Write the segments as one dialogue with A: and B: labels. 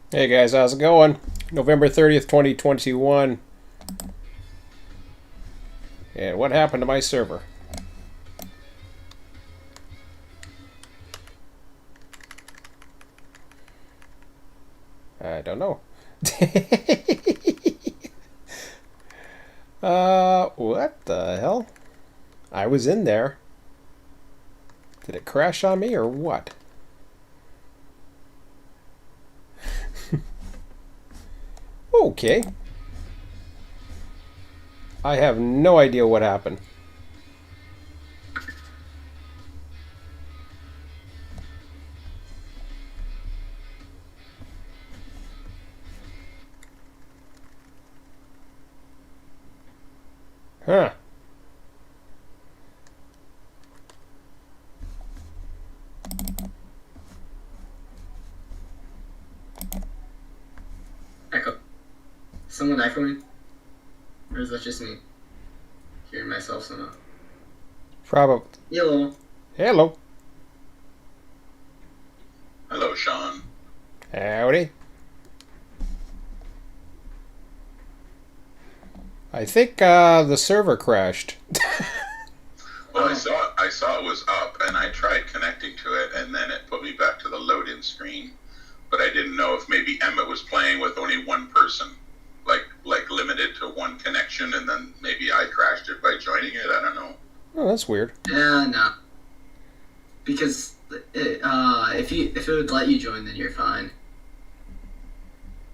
A: Hey guys, how's it going? November 30th, 2021. And what happened to my server? I don't know. What the hell? I was in there. Did it crash on me or what? Okay. I have no idea what happened. Huh.
B: Echo. Someone echoing? Or is that just me? Hearing myself somehow.
A: Probably.
B: Hello.
A: Hello.
C: Hello, Sean.
A: Howdy. I think the server crashed.
C: Well, I saw it was up, and I tried connecting to it, and then it put me back to the load-in screen. But I didn't know if maybe Emmett was playing with only one person, like limited to one connection, and then maybe I crashed it by joining it. I don't know.
A: Oh, that's weird.
B: Yeah, no. Because if it would let you join, then you're fine.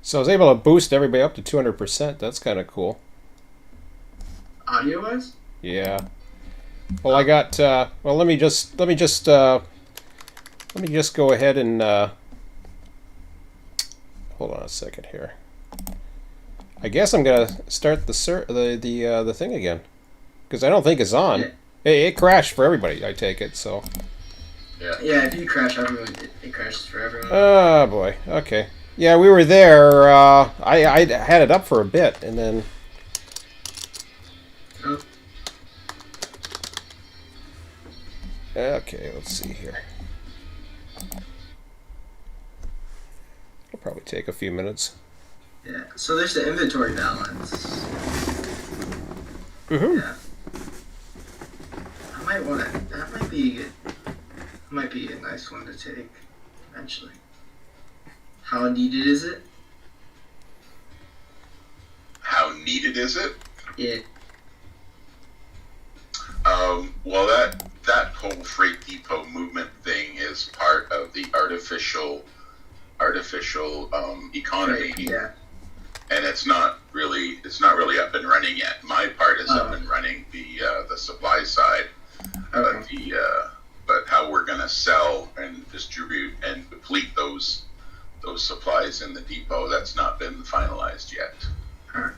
A: So I was able to boost everybody up to 200%. That's kind of cool.
B: Audio wise?
A: Yeah. Well, I got. Well, let me just go ahead and hold on a second here. I guess I'm gonna start the thing again because I don't think it's on.
B: Yeah.
A: It crashed for everybody. I take it so.
B: Yeah, if you crash everyone, it crashes for everyone.
A: Oh boy. Okay. Yeah, we were there. I had it up for a bit and then.
B: Oh.
A: Okay, let's see here. It'll probably take a few minutes.
B: Yeah, so there's the inventory balance.
A: Mm-hmm.
B: Yeah. I might want to, might be a nice one to take, eventually. How needed is it?
C: How needed is it?
B: Yeah.
C: Well, that whole freight depot movement thing is part of the artificial economy.
B: Right, yeah.
C: And it's not really up and running yet. My part is up and running, the supply side,
B: Okay.
C: but how we're going to sell and distribute and deplete those supplies in the depot, that's not been finalized yet.
B: Alright.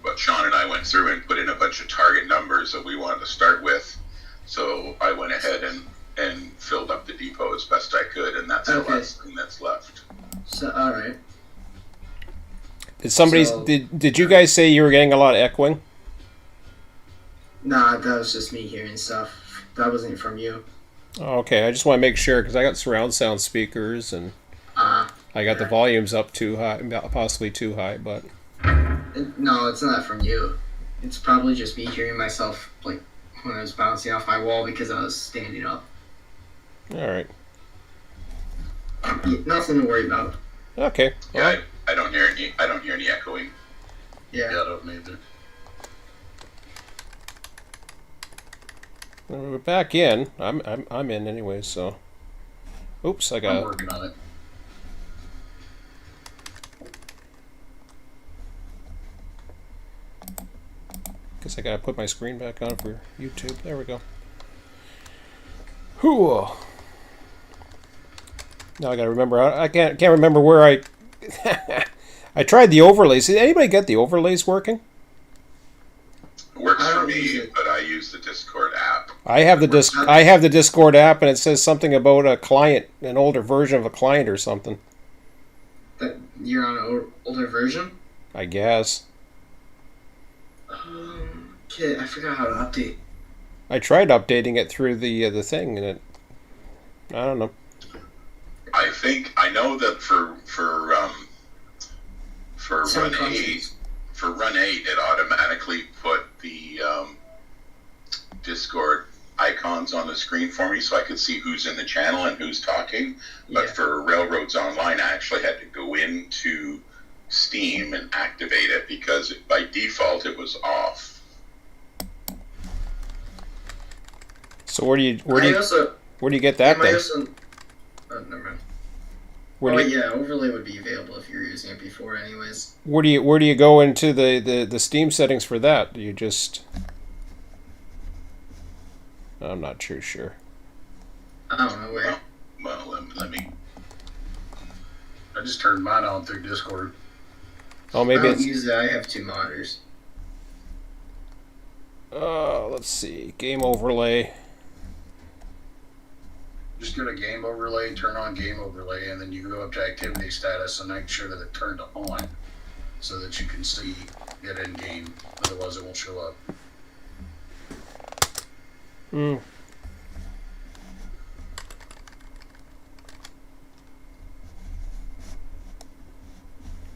C: But Sean and I went through and put in a bunch of target numbers that we wanted to start with, so I went ahead and filled up the depot as best I could, and that's the last thing that's left.
B: So, alright.
A: Did you guys say you were getting a lot of echoing?
B: Nah, that was just me hearing stuff. That wasn't from you.
A: Oh, okay, I just want to make sure because I got surround sound speakers and I got the volumes up too high, possibly too high, but
B: No, it's not from you. It's probably just me hearing myself, like, when I was bouncing off my wall because I was standing up.
A: all right.
B: Yeah, nothing to worry about.
A: Okay.
C: Yeah, I don't hear any echoing.
B: Yeah.
C: I don't either.
A: We're back in. I'm in anyway, so. Oops, I
C: I'm
A: got.
C: working on it.
A: Guess I gotta put my screen back on for YouTube. There we go. Whew. Now I gotta remember. I can't remember where I. I tried the overlays. Did anybody get the overlays working?
C: It works
B: I
C: for
B: don't use
C: me,
B: it.
C: but I use the Discord app.
A: I have the Discord app, and it says something about a client, an older version of a client or something.
B: That you're on an older version?
A: I guess.
B: Okay, I forgot how to update.
A: I tried updating it through the thing, and it. I don't know.
C: I I know that for
B: Some
C: run 8,
B: countries.
C: it automatically put the Discord icons on the screen for me, so I could see who's in the channel and who's talking. But
B: Yeah.
C: for Railroads Online, I actually had to go into Steam and activate it because by default it was off.
A: So where do you get that
B: I
A: then?
B: also, oh, never mind. Yeah, overlay would be available if you were using it before, anyways.
A: Where do you go into the Steam settings for that? Do you just? I'm not too sure.
B: I don't know where.
C: Well, let me.
D: I just turned mine on through Discord.
A: Oh,
B: I
A: maybe
B: don't
A: it's.
B: use it. I have 2 monitors.
A: Let's see. Game overlay.
D: Just go to game overlay, turn on game overlay, and then you go up to activity status and make sure that it turned on so that you can see it in game. Otherwise, it won't show up.
A: Hmm.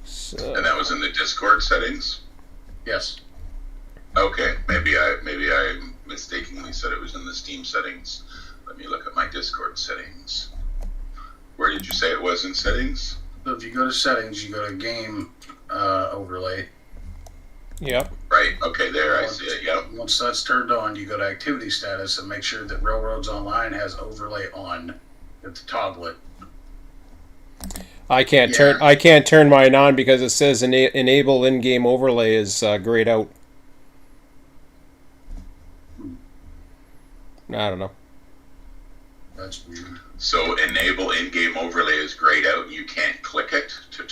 A: So,
C: And that was in the Discord settings.
D: Yes.
C: Okay, maybe I mistakenly said it was in the Steam settings. Let me look at my Discord settings. Where did you say it was in settings?
D: So if you go to settings, you go to game overlay.
A: yep.
C: Right. Okay, there I see it. Yep.
D: Once that's turned on, you go to activity status and make sure that Railroads Online has overlay on. You have to toggle it.
A: I can't turn mine on because it says enable in-game overlay is grayed out. I don't know.
D: That's weird.
C: So enable in-game overlay is grayed out, and you can't click it to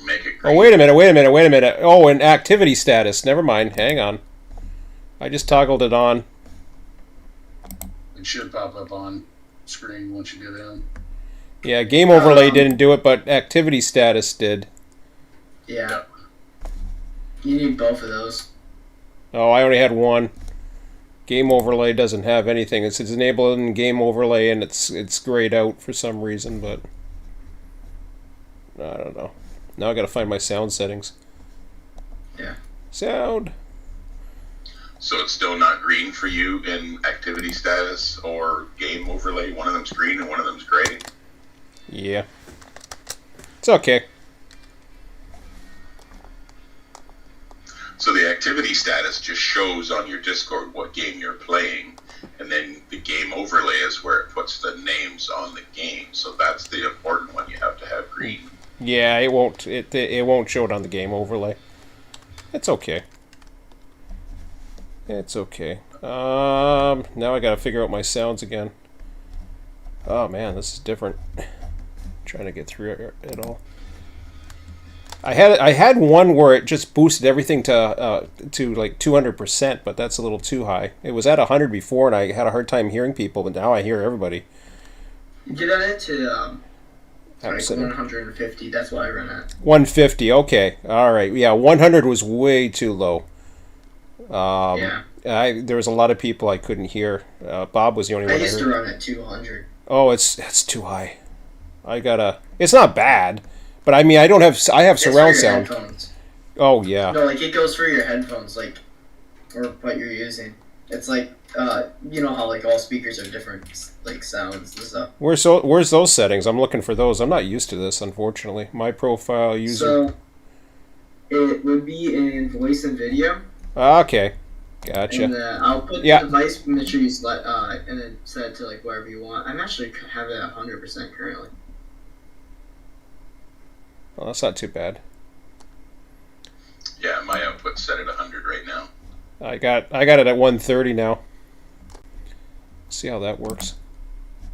C: make it green.
A: Oh, wait a minute. Oh, and activity status. Never mind. Hang on. I just toggled it on.
D: It should pop up on screen once you get in.
A: Yeah, game overlay didn't do it, but activity status did.
B: Yeah. You need both of those.
A: Oh, I only had one. Game overlay doesn't have anything. It's enabled in game overlay, and it's grayed out for some reason, but I don't know. Now I gotta find my sound settings.
B: Yeah.
A: Sound.
C: So it's still not green for you in activity status or game overlay. One of them's green and one of them's gray.
A: Yeah. It's okay.
C: So the activity status just shows on your Discord what game you're playing, and then the game overlay is where it puts the names on the game. So that's the important one. You have to have green.
A: Yeah, it won't show it on the game overlay. It's okay. It's okay. Now I gotta figure out my sounds again. Oh man, this is different. Trying to get through it all. I had one where it just boosted everything to like 200%, but that's a little too high. It was at 100 before, and I had a hard time hearing people, but now I hear everybody.
B: Get on it to like 150. That's what I run at.
A: 150. Okay. All right. Yeah, 100 was way too low.
B: Yeah.
A: There was a lot of people I couldn't hear. Bob was the only one I
B: used to
A: heard.
B: run at 200.
A: Oh, it's too high. It's not bad, but I mean I have surround sound.
B: Headphones.
A: Oh yeah.
B: No, like it goes for your headphones, like, or what you're using. It's like, you know how like all speakers are different, like sounds and stuff.
A: Where's those settings? I'm looking for those. I'm not used to this, unfortunately. My profile user.
B: So it would be in voice and video.
A: Okay, gotcha.
B: And I'll put the device, make sure you select, and then set it to like wherever you want. I'm actually have it at 100% currently.
A: Well, that's not too bad.
C: Yeah, my output's set at 100 right now.
A: I got it at 130 now. See how that works.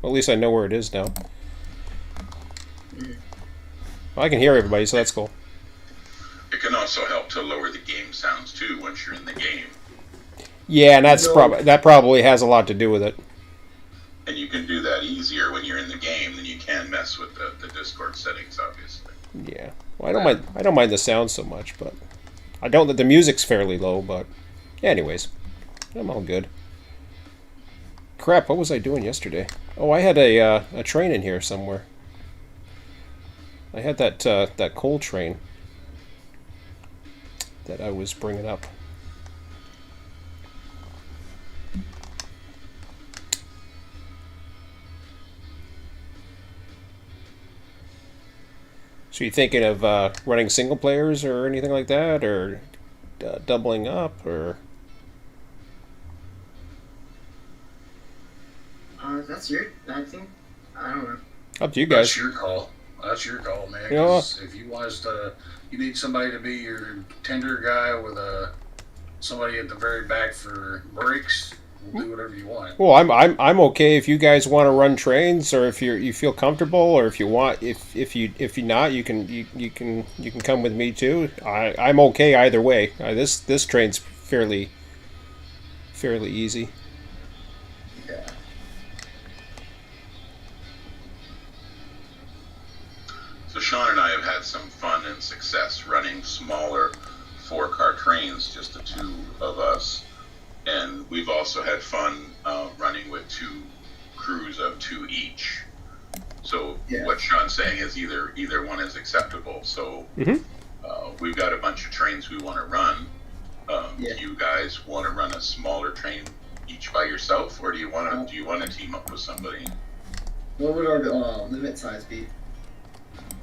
A: Well, at least I know where it is now. Well, I can hear everybody, so that's cool.
C: It can also help to lower the game sounds too once you're in the game.
A: Yeah, and that probably has a lot to do with it.
C: And you can do that easier when you're in the game than you can mess with the Discord settings, obviously.
A: Yeah. Well, I don't mind the sound so much, but I don't that the music's fairly low, but anyways, I'm all good. Crap, what was I doing yesterday? Oh, I had a train in here somewhere. I had that that coal train that I was bringing up. So you thinking of running single players or anything like that, or doubling up, or?
B: That's your. I think. I don't know.
A: Up to you
D: That's
A: guys.
D: your call. That's your call, man.
A: You know
D: 'Cause if you want us to, you need somebody to be your tender guy with somebody at the very back for breaks. We'll do whatever you want.
A: Well, I'm okay if you guys want to run trains, or if you feel comfortable, or if you want, if you not, you can come with me too. I'm okay either way. This train's fairly easy.
B: Yeah.
C: So Sean and I have had some fun and success running smaller 4-car trains, just the two of us. And we've also had fun running with 2 crews of 2 each. So
B: Yeah.
C: what Sean's saying is either one is acceptable. So we've got a bunch of trains we want to run.
B: Yeah.
C: Do you guys want to run a smaller train each by yourself, or do you want to team up with somebody?
B: What would our limit size be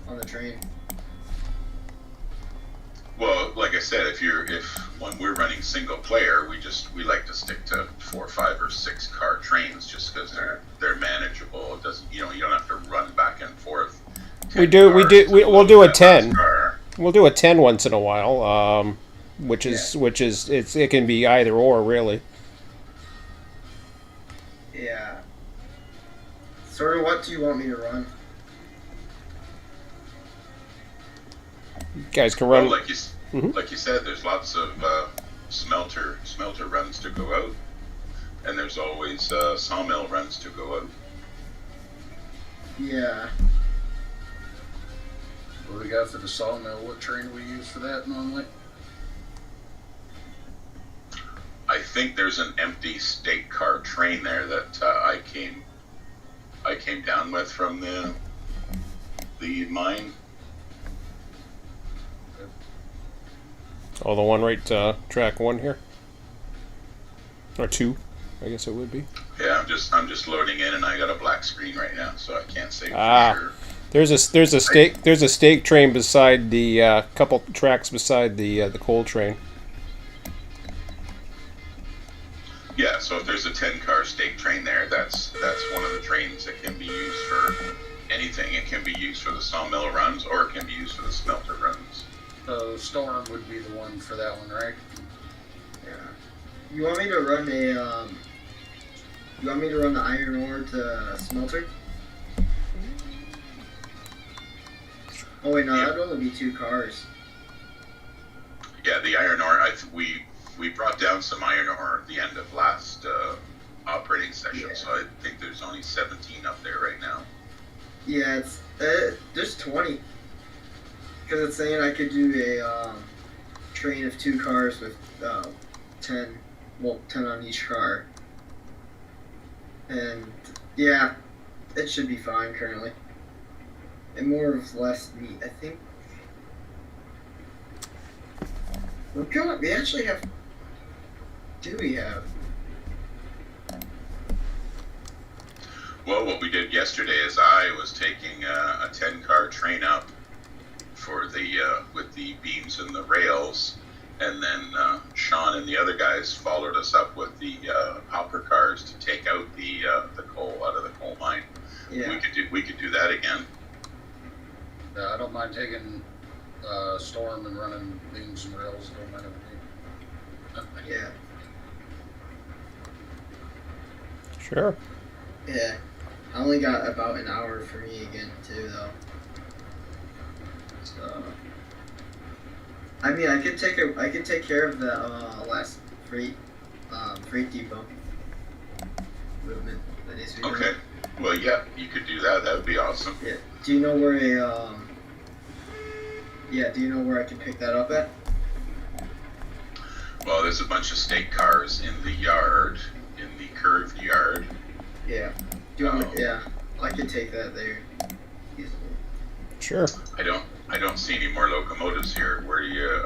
B: on the train?
C: Well, like I said, if when we're running single player, we like to stick to 4, 5, or 6-car trains just because they're manageable. It doesn't you don't have to run back and forth.
A: We'll do a 10. We'll do a 10 once in a while. Which is it can be either or really.
B: Yeah. Sort of. What do you want me to run?
A: You guys can run.
C: Well, like you said, there's lots of smelter runs to go out, and there's always sawmill runs to go out.
B: Yeah.
D: What do we got for the sawmill? What train do we use for that normally?
C: I think there's an empty state car train there that I came down with from the mine.
A: Oh, the one right track 1 here, or 2, I guess it would be.
C: Yeah, I'm just loading in, and I got a black screen right now, so I can't say for sure.
A: There's a stake train beside the couple tracks beside the coal train.
C: Yeah, so if there's a 10-car stake train there, that's one of the trains that can be used for anything. It can be used for the sawmill runs, or it can be used for the smelter runs.
D: So Storm would be the one for that one, right?
B: Yeah. You want me to run the iron ore to smelter? Oh wait, no,
C: Yeah.
B: that'd only be 2 cars.
C: Yeah, the iron ore. We brought down some iron ore at the end of last operating session,
B: Yeah.
C: so I think there's only 17 up there right now.
B: Yeah, it's there's 20. Because it's saying I could do a train of 2 cars with 10 on each car. And yeah, it should be fine currently. And more of less meat, I think. We actually have. Do we have?
C: Well, what we did yesterday is I was taking a 10-car train up for the with the beams and the rails, and then Sean and the other guys followed us up with the hopper cars to take out the coal out of the coal mine.
B: Yeah.
C: We could do that again.
D: I don't mind taking Storm and running beams and rails. Don't mind everything.
B: Yeah.
A: Sure.
B: Yeah. I only got about an hour for me again too, though. So. I mean, I could take care of the last freight depot movement that needs to be done.
C: Okay. Well, yeah, you could do that. That would be awesome.
B: Yeah. Do you know where do you know where I can pick that up at?
C: Well, there's a bunch of state cars in the yard, in the curved yard.
B: Yeah. Do you want me, yeah. I could take that there easily.
A: Sure.
C: I don't see any more locomotives here. Where do you?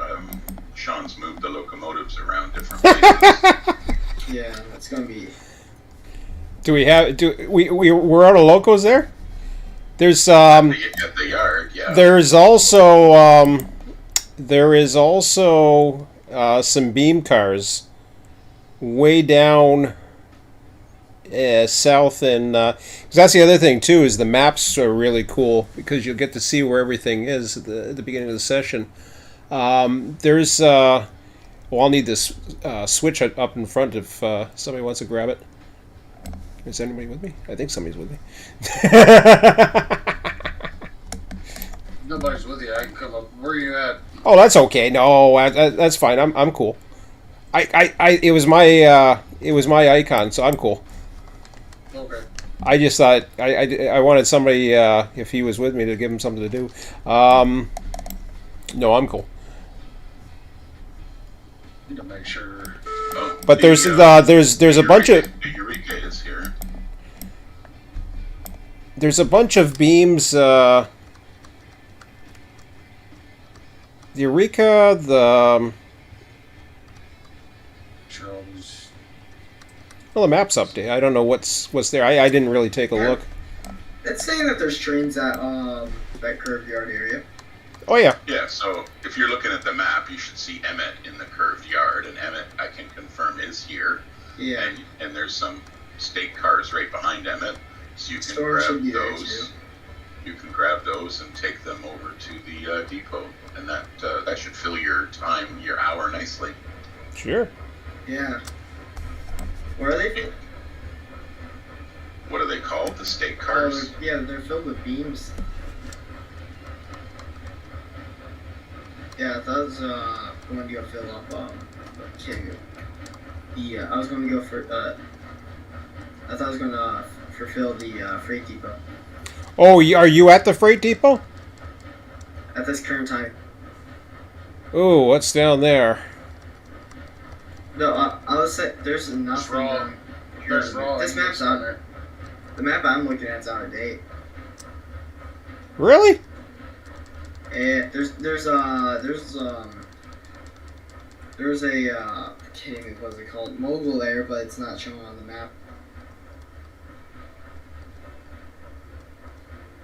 C: Sean's moved the locomotives around different places.
B: Yeah, it's gonna be.
A: We're out of locos there? There's
C: At the yard, yeah.
A: there is also some beam cars way down south, and 'cause that's the other thing too, is the maps are really cool because you'll get to see where everything is at the beginning of the session. There's well, I'll need this switch up in front if somebody wants to grab it. Is anybody with me? I think somebody's with me.
D: Nobody's with you. I can come up. Where are you at?
A: Oh, that's okay. No, that's fine. I'm cool. It was my icon, so I'm cool.
D: Okay.
A: I just thought I wanted somebody if he was with me to give him something to do. No, I'm cool.
D: Need to make sure.
C: Oh,
A: But there's a bunch of
C: the Eureka is here.
A: there's a bunch of beams. The Eureka,
D: Charles.
A: well, the map's update. I don't know what's there. I didn't really take a look.
B: It's saying that there's trains at that curved yard area.
A: Oh yeah.
C: Yeah, so if you're looking at the map, you should see Emmett in the curved yard, and Emmett, I can confirm, is here.
B: Yeah.
C: And there's some state cars right behind Emmett, so you can
B: Storm should
C: grab
B: be there,
C: those. You can grab those and take them over to the depot, and that should fill your time, your hour nicely.
A: Sure.
B: Yeah. Where are they?
C: What are they called? The state cars?
B: They're filled with beams. Yeah, I thought I was going to go fill up. I was going to go for. I thought I was going to fulfill the freight depot
A: Oh, are you at the freight depot?
B: at this current time.
A: Ooh, what's down there?
B: No, I was saying there's nothing.
D: wrong. There's wrong.
B: This map's
D: on
B: out.
D: there.
B: The map I'm looking at's out of date.
A: Really?
B: And there's a I can't even what is it called, mogul there, but it's not shown on the map.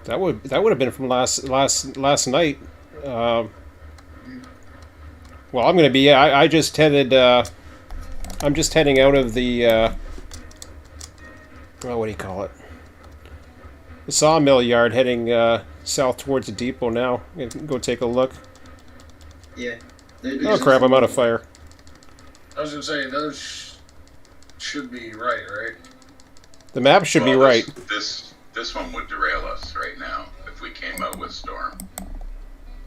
A: That would have been from last night. Well, I'm gonna be. I just headed. I'm just heading out of the. Well, what do you call it? The sawmill yard, heading south towards the depot now. Go take a look.
B: Yeah.
A: Oh crap! I'm out of fire.
D: I was gonna say those should be right?
A: The map should be
C: Well,
A: right.
C: This one would derail us right now if we came out with storm.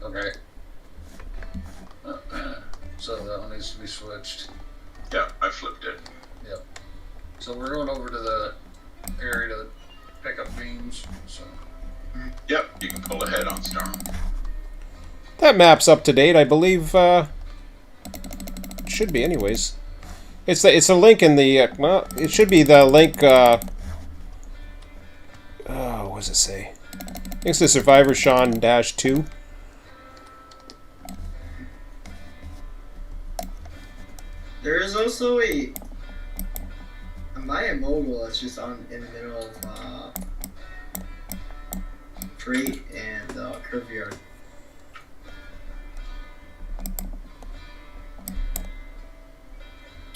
D: Okay. So that one needs to be switched.
C: Yeah, I flipped it.
D: Yep. So we're going over to the area to pick up beams. So
C: Yep, you can pull ahead on storm.
A: That map's up to date, I believe. It should be, anyways. It's a link in the. Well, it should be the link. Oh, what does it say? I think it's the Survivor Sean -2.
B: There is also a Maya mogul that's just in the middle of freight and curve yard.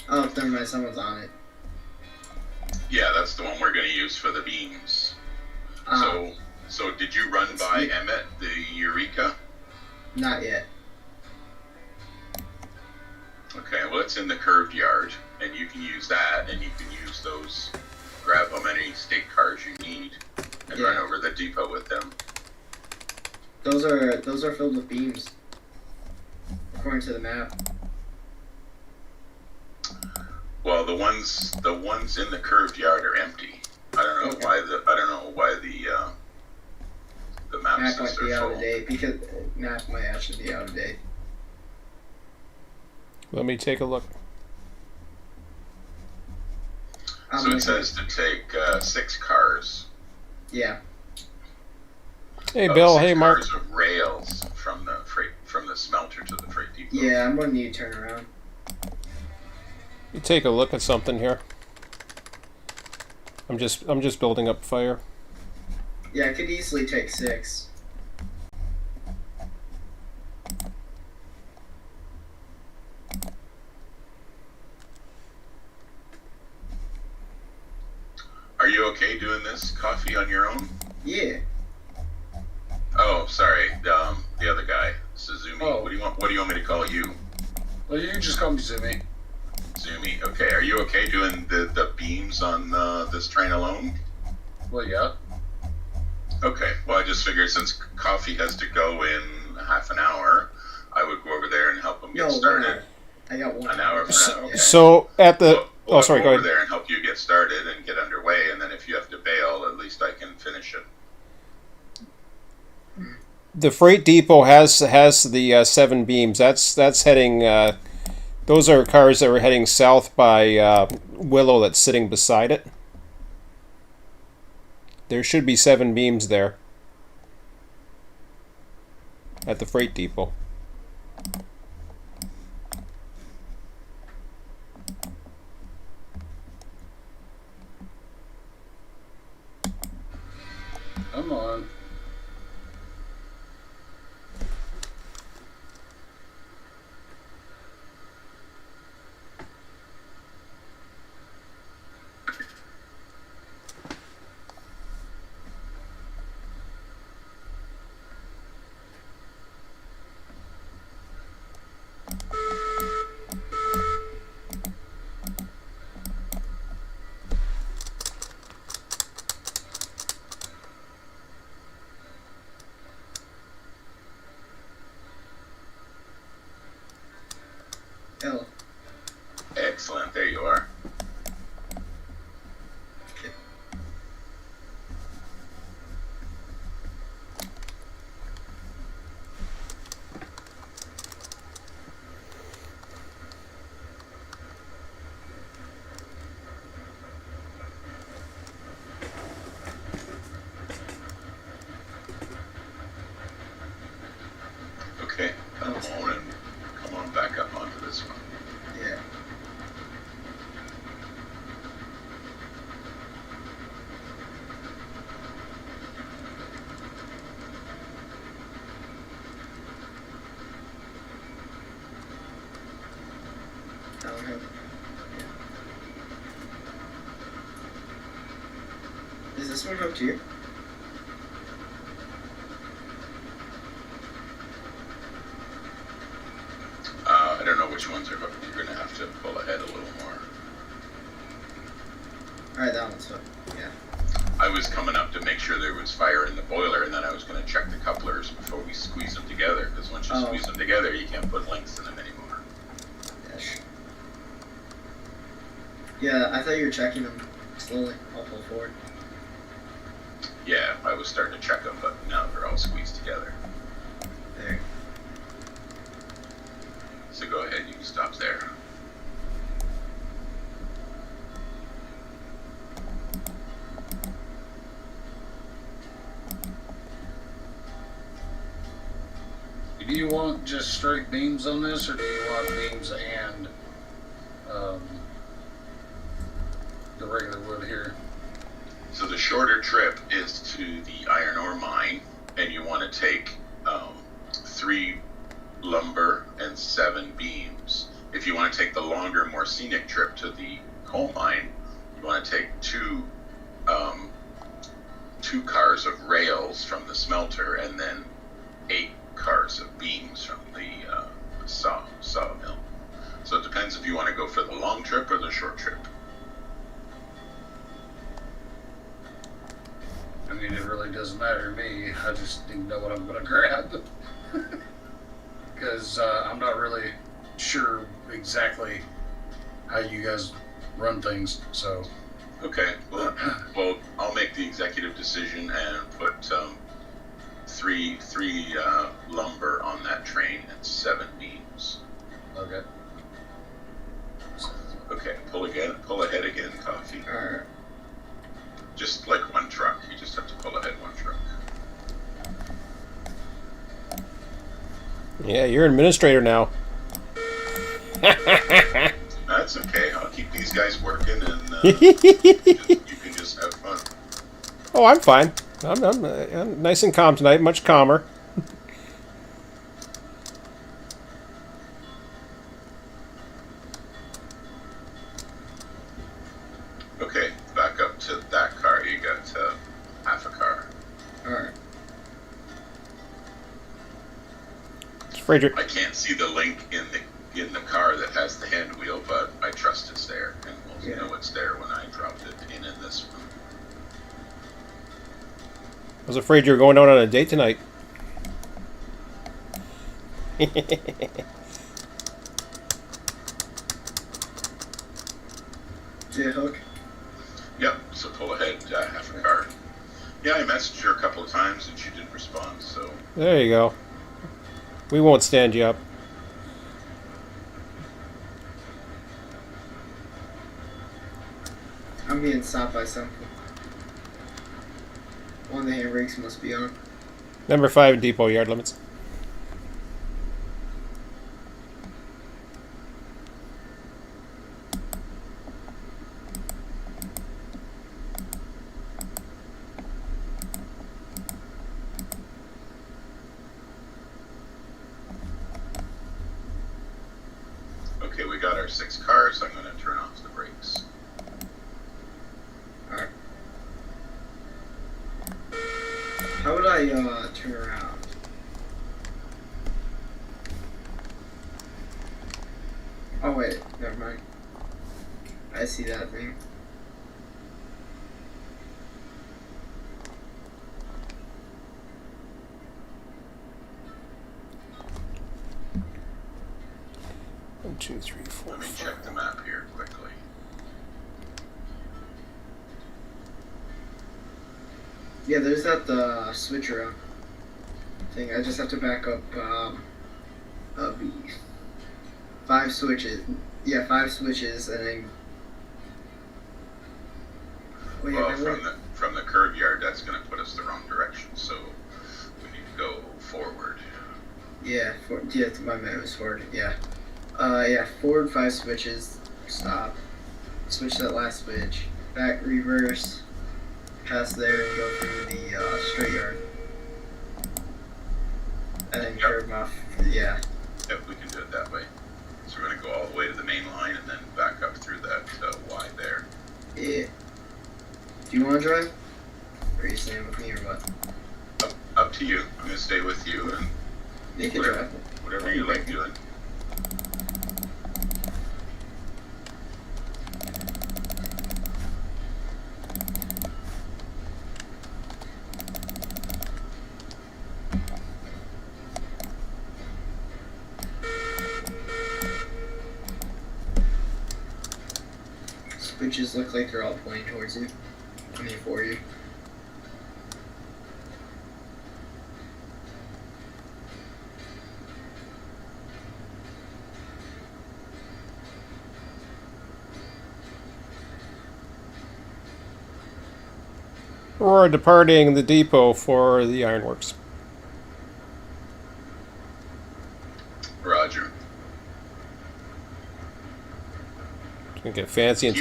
B: Oh, never mind. Someone's on it.
C: Yeah, that's the one we're going to use for the beams. So did you run by Emmett, the Eureka?
B: Not yet.
C: Okay, well, it's in the curved yard, and you can use that, and you can use those, grab how many state cars you need, and run over the depot with them.
B: Those are filled with beams, according to the map.
C: Well, the ones in the curved yard are empty. I don't know why the map
B: Map
C: says
B: might be
C: they're
B: out
C: full.
B: of date because map might actually be out of date.
A: Let me take a look.
C: So it says to take 6 cars.
B: Yeah.
A: Hey, Bill.
C: 6
A: Hey, Mark.
C: cars of rails from the smelter to the freight depot.
B: Yeah, I'm gonna need to turn around.
A: You take a look at something here. I'm just building up fire.
B: Yeah, I could easily take 6.
C: Are you okay doing this coffee on your own?
B: Yeah.
C: Oh, sorry. The other guy, Suzumi.
D: Oh.
C: What do you want me to call you?
D: Well, you can just call me Zumi.
C: Zumi. Okay. Are you okay doing the beams on this train alone?
D: Well, yeah.
C: Okay. Well, I just figured since coffee has to go in half an hour, I would go over there and help him get started.
B: I got 1
C: An hour from now.
B: Yeah.
A: So at the
C: Well,
A: sorry,
C: I'll
A: go
C: go over
A: ahead.
C: there and help you get started and get underway, and then if you have to bail, at least I can finish it.
A: The freight depot has the 7 beams. That's heading. Those are cars that were heading south by Willow that's sitting beside it. There should be 7 beams there at the freight depot.
D: Come on.
B: L.
C: Excellent. There you are. Okay. Come on back up onto this one.
B: Yeah. I don't have. Yeah. Is this one hooked here?
C: I don't know which ones are hooked. You're going to have to pull ahead a little more.
B: Alright, that one's hooked. Yeah.
C: I was coming up to make sure there was fire in the boiler, and then I was going to check the couplers before we squeeze them together, because once you
B: Oh.
C: squeeze them together, you can't put links in them anymore.
B: Yeah, sure. Yeah, I thought you were checking them slowly. I'll pull forward.
C: Yeah, I was starting to check them, but now they're all squeezed together.
B: There.
C: So go ahead, you can stop there.
D: Do you want just straight beams on this, or do you want beams and the regular wood here?
C: So the shorter trip is to the iron ore mine, and you want to take 3 lumber and 7 beams. If you want to take the longer, more scenic trip to the coal mine, you want to take 2 cars of rails from the smelter, and then 8 cars of beams from the sawmill. So it depends if you want to go for the long trip or the short trip.
D: I mean, it really doesn't matter to me. I just need to know what I'm going to grab. Because I'm not really sure exactly how you guys run things. So,
C: Okay, well, I'll make the executive decision and put 3 lumber on that train and 7 beams.
D: okay.
C: Okay, pull ahead again, coffee.
B: Alright.
C: Just like one truck, you just have to pull ahead one truck.
A: Yeah, you're an administrator now.
C: That's okay. I'll keep these guys working, and you can just have fun.
A: Oh, I'm fine. I'm nice and calm tonight. Much calmer.
C: Okay, back up to that car. You got half a car.
B: Alright.
A: Frederick.
C: I can't see the link in the car that has the hand wheel, but I trust it's there, and we'll know it's there when I drop the pin in this one.
A: I was afraid you were going out on a date tonight.
B: See a hook?
C: Yep, so pull ahead half a car. Yeah, I messaged her a couple of times and she didn't respond, so.
A: There you go. We won't stand you up.
B: I'm getting stopped by something. One of the handbrakes must be on.
A: Number 5 depot yard limits.
C: Okay, we got our 6 cars. I'm going to turn off the brakes.
B: Alright. How would I turn around? Oh wait, never mind. I see that thing.
A: One, two, three, four,
C: Let me
A: five.
C: check the map here quickly.
B: Yeah, there's that switch around thing. I just have to back up the 5 switches. Yeah, 5 switches, and then. Wait,
C: Well,
B: I
C: from the curb yard, that's going to put us the wrong direction, so we need to go forward.
B: yeah, my man was forward. Yeah. Yeah, forward 5 switches. Stop. Switch that last switch. Back, reverse. Pass there and go through the straight yard. And then curve off. Yeah.
C: Yep, we can do it that way. So we're going to go all the way to the main line and then back up through that Y there.
B: Yeah. Do you want to drive? Or are you staying with me or what?
C: Up to you. I'm going to stay with you and
B: You can
C: whatever,
B: drive.
C: whatever you like doing.
B: Switches look like they're all pointing towards you. I mean, for you.
A: We're departing the depot for the ironworks.
C: Roger.
A: Gonna get fancy and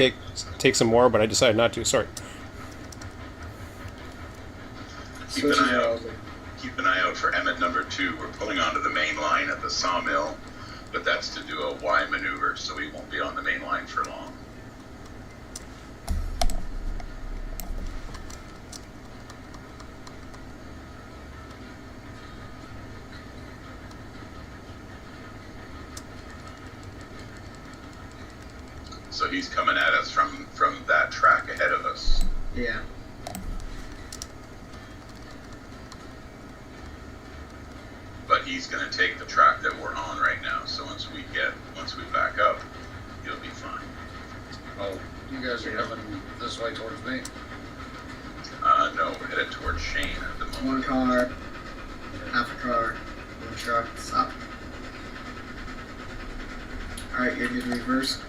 A: take some more, but I decided not to. Sorry.
C: Keep an
B: Switches
C: eye
B: are all
C: out. Keep an eye out for Emmett number 2. We're pulling onto the main line at the sawmill, but that's to do a Y maneuver, so we won't be on the main line for long. So he's coming at us from that track ahead of us.
B: Yeah.
C: But he's going to take the track that we're on right now. So once we back up, he'll be fine.
D: Oh, you guys are coming this way towards me?
C: No, we're headed towards Shane at the moment.
B: One car, half a car, one truck, stop. Alright, you're good reverse.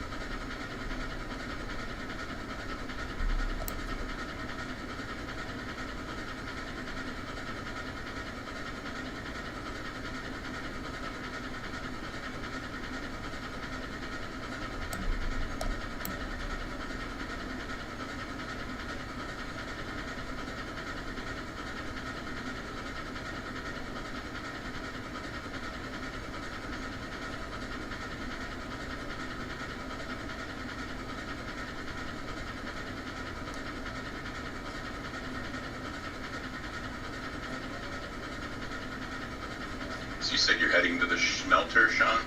C: said you're heading to the smelter, Sean?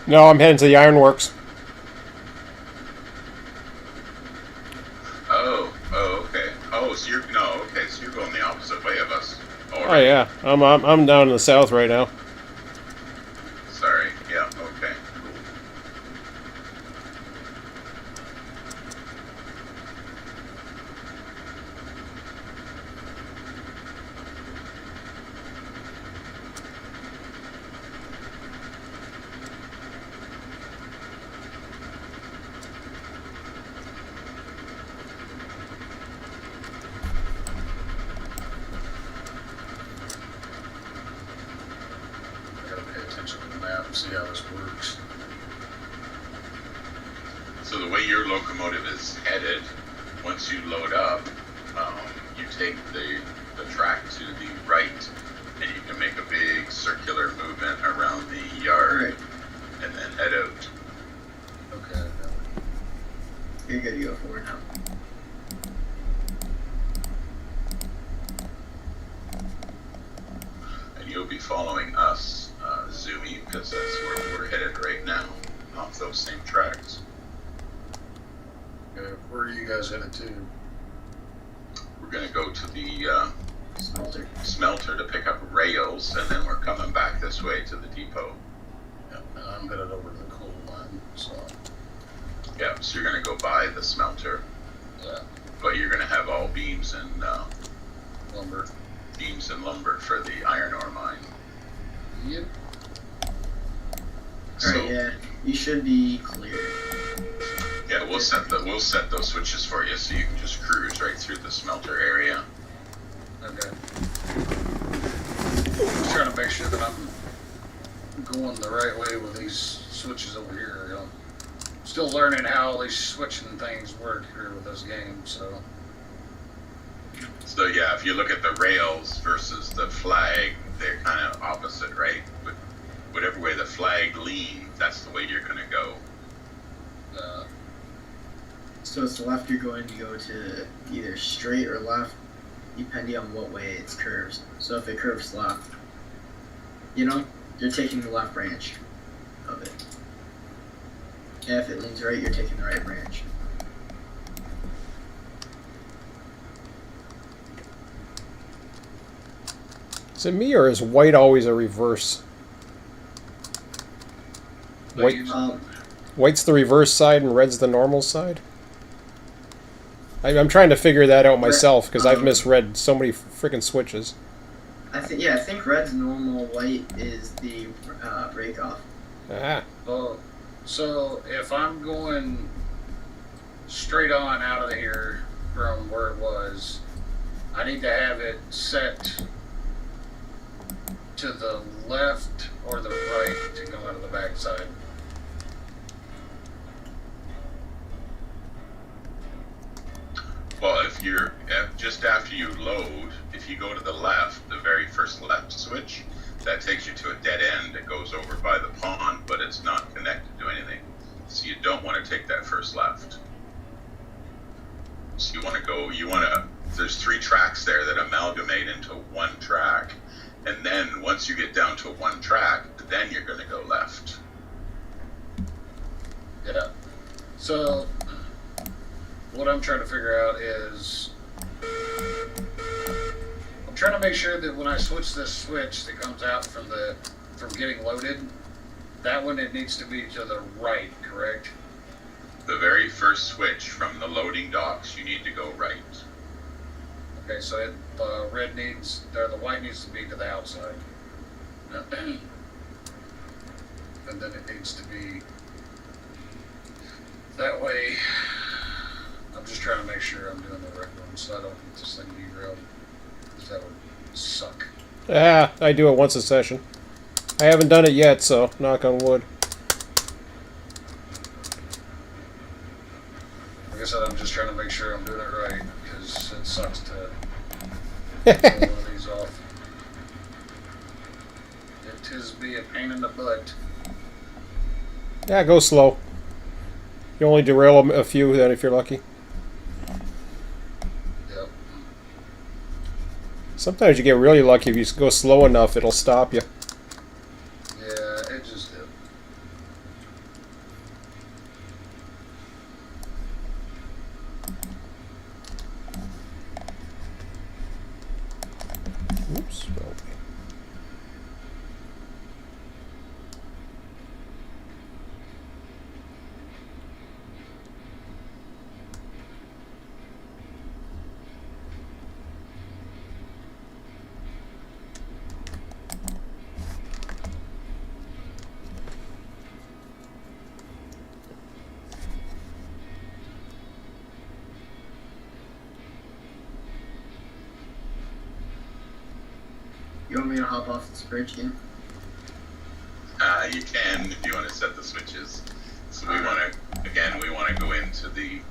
A: No, I'm heading to the ironworks.
C: Oh, okay. Oh, so you're no, okay. So you're going the opposite way of us.
A: Oh
C: Alright.
A: yeah, I'm down in the south right now.
C: Sorry. Yeah. Okay. Cool.
D: I gotta pay attention to the map and see how this works.
C: So the way your locomotive is headed, once you load up, you take the track to the right, and you can make a big circular movement around the yard, and then head out.
D: Okay, I got it.
B: You're good to go forward now.
C: And you'll be following us, Zoomy, because that's where we're headed right now, off those same tracks.
D: Okay, where are you guys headed to?
C: We're going to go to the
B: Smelter.
C: smelter to pick up rails, and then we're coming back this way to the depot.
D: Yeah, and I'm headed over to the coal mine, so
C: Yeah, so you're going to go by the smelter,
D: yeah,
C: but you're going to have all beams and
D: lumber.
C: lumber for the iron ore mine.
D: Yep.
B: Alright, yeah. You should be clear.
C: Yeah, we'll set those switches for you, so you can just cruise right through the smelter area.
D: Okay. Just trying to make sure that I'm going the right way with these switches over here. You know, still learning how all these switching things work here with this game. So
C: So yeah, if you look at the rails versus the flag, they're kind of opposite, right? But whatever way the flag leans, that's the way you're going to go.
B: So it's the left you're going to go to either straight or left, depending on what way it's curves. So if it curves left, you know, you're taking the left branch of it. And if it leans right, you're taking the right branch.
A: Is it me or is white always a reverse?
D: But
A: White,
D: you-
A: white's the reverse side and red's the normal side? I'm trying to figure that out myself because I've misread so many freaking switches.
B: I think red's normal, white is the break off.
A: Ah,
D: Oh, so if I'm going straight on out of here from where it was, I need to have it set to the left or the right to come out of the backside.
C: Well, if you're just after you load, if you go to the left, the very first left switch, that takes you to a dead end. It goes over by the pond, but it's not connected to anything. So you don't want to take that first left. So you want to go, there's 3 tracks there that amalgamate into one track. And then once you get down to one track, then you're going to go left.
D: Yeah. So what I'm trying to figure out is I'm trying to make sure that when I switch this switch that comes out from getting loaded, that one it needs to be to the right, correct?
C: The very first switch from the loading docks, you need to go right.
D: Okay, so the white needs to be to the outside. And then it needs to be that way. I'm just trying to make sure I'm doing the right one so I don't get this thing derailed. Because that would suck.
A: ah, I do it once a session. I haven't done it yet, so knock on wood.
D: Like I said, I'm just trying to make sure I'm doing it right because it sucks to pull one of these off. It is be a pain in the butt.
A: Yeah, go slow. You only derail a few then if you're lucky.
D: Yep.
A: Sometimes you get really lucky if you go slow enough, it'll stop you.
D: Yeah, it just did.
A: Oops. Well,
B: You want me to hop off this bridge again?
C: You can if you want to set the switches. So we want to go into the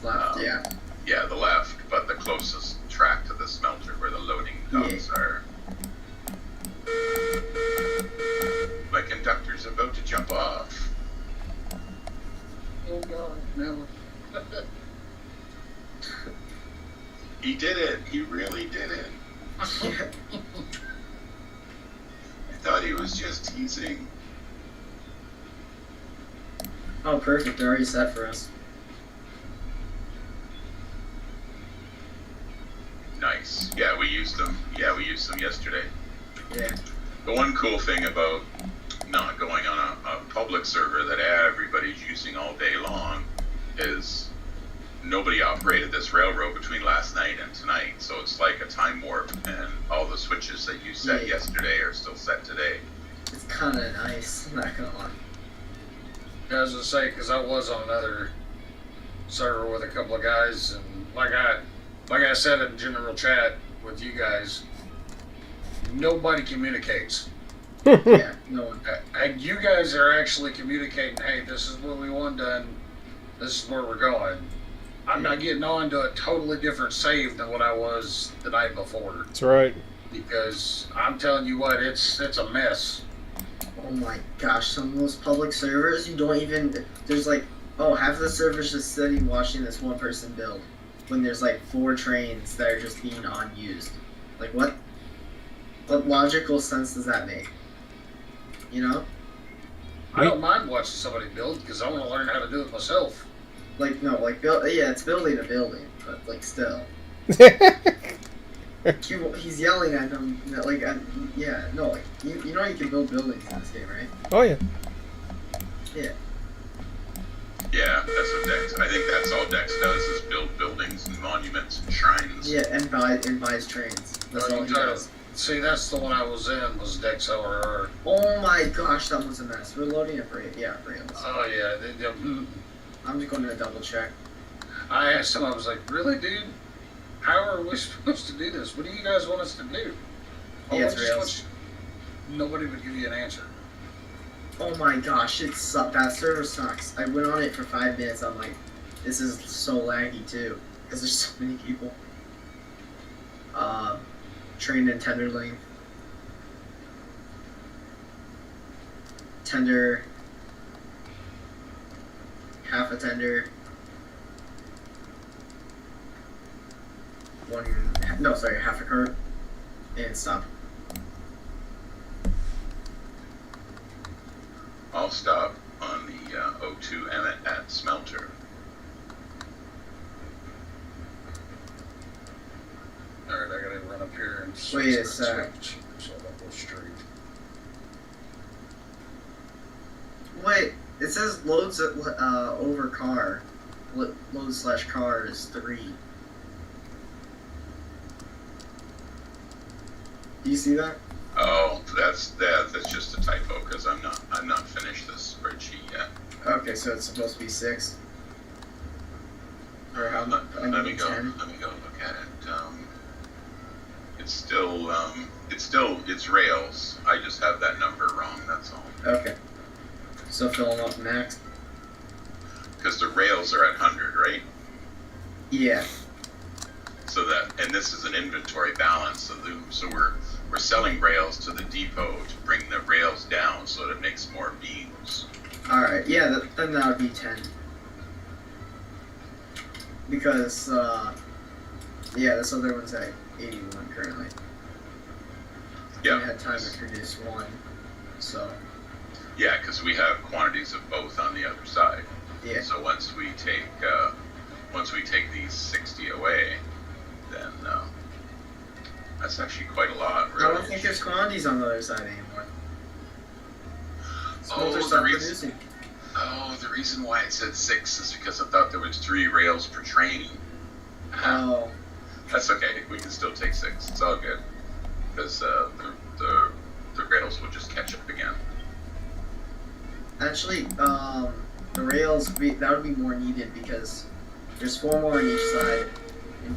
B: Left, yeah.
C: yeah, the left, but the closest track to the smelter where the loading docks are. My conductor's about to jump off.
D: Oh God, no.
C: He did it. He really did it. I thought he was just teasing.
B: Oh, perfect. They're already set for us.
C: Nice. Yeah, we used them. Yeah, we used them yesterday.
B: Yeah.
C: The one cool thing about not going on a public server that everybody's using all day long is nobody operated this railroad between last night and tonight, so it's like a time warp, and all the switches that you set yesterday are still set today.
B: It's kind of nice. I'm not gonna lie.
D: I was gonna say, because I was on another server with a couple of guys, and like I said in general chat with you guys, nobody communicates.
B: Yeah, no one.
D: And you guys are actually communicating, hey, this is what we want done, this is where we're going. I'm not getting on to a totally different save than what I was the night before.
A: that's right.
D: Because I'm telling you what, it's a mess.
B: Oh my gosh, some of those public servers, you don't even. There's like, oh, half the servers just sitting watching this one person build. When there's like 4 trains that are just being unused. Like, what? What logical sense does that make? You know?
D: I don't mind watching somebody build because I want to learn how to do it myself.
B: Like, no, like, yeah, it's building a building, but like, still. He's yelling at them, like, yeah, no, like, you know you can build buildings in this game, right?
A: Oh yeah.
B: Yeah.
C: Yeah, that's what Dex. I think that's all Dex does is build buildings and monuments and shrines.
B: Yeah, and buys trains. That's all he does.
D: See, that's the one I was in, was Dex ORR.
B: Oh my gosh, that was a mess. We're loading up rails.
D: Oh, yeah.
B: I'm just going to double check.
D: I asked him, I was like, really, dude? How are we supposed to do this? What do you guys want us to do?
B: Yeah, it's rails.
D: Nobody would give you an answer.
B: Oh my gosh, that server sucks. I went on it for 5 minutes. I'm like, this is so laggy too, because there's so many people. Train and tender lane. Tender. Half a tender. Half a cart. And stop.
C: I'll stop on the O2 Emmet at Smelter.
D: Alright, I gotta run up here and
B: Wait a sec.
D: So I'll go straight.
B: Wait, it says loads over car. Load/car is 3. Do you see that?
C: Oh, that's just a typo because I'm not finished this spreadsheet yet.
B: Okay, so it's supposed to be 6. Or how much?
C: Let me go.
B: 10?
C: Let me go look at it. It's rails. I just have that number wrong. That's all.
B: Okay. So fill them up max.
C: Because the rails are at 100, right?
B: Yeah.
C: So and this is an inventory balance. So we're selling rails to the depot to bring the rails down so that it makes more beams.
B: All right. Yeah. Then that would be 10. Because yeah, this other one's at 81 currently.
C: Yeah.
B: We had time to produce one, so
C: Yeah, because we have quantities of both on the other side.
B: yeah.
C: So once we take these 60 away, then that's actually quite a lot.
B: I
C: Really.
B: don't think there's quantities on the other side anymore. Smelters
C: the
B: stopped
C: reason.
B: producing.
C: Oh, the reason why it said 6 is because I thought there was 3 rails per train.
B: Oh,
C: That's okay. We can still take 6. It's all good because the rails will just catch up again.
B: actually, the rails that would be more needed because there's 4 more on each side. And,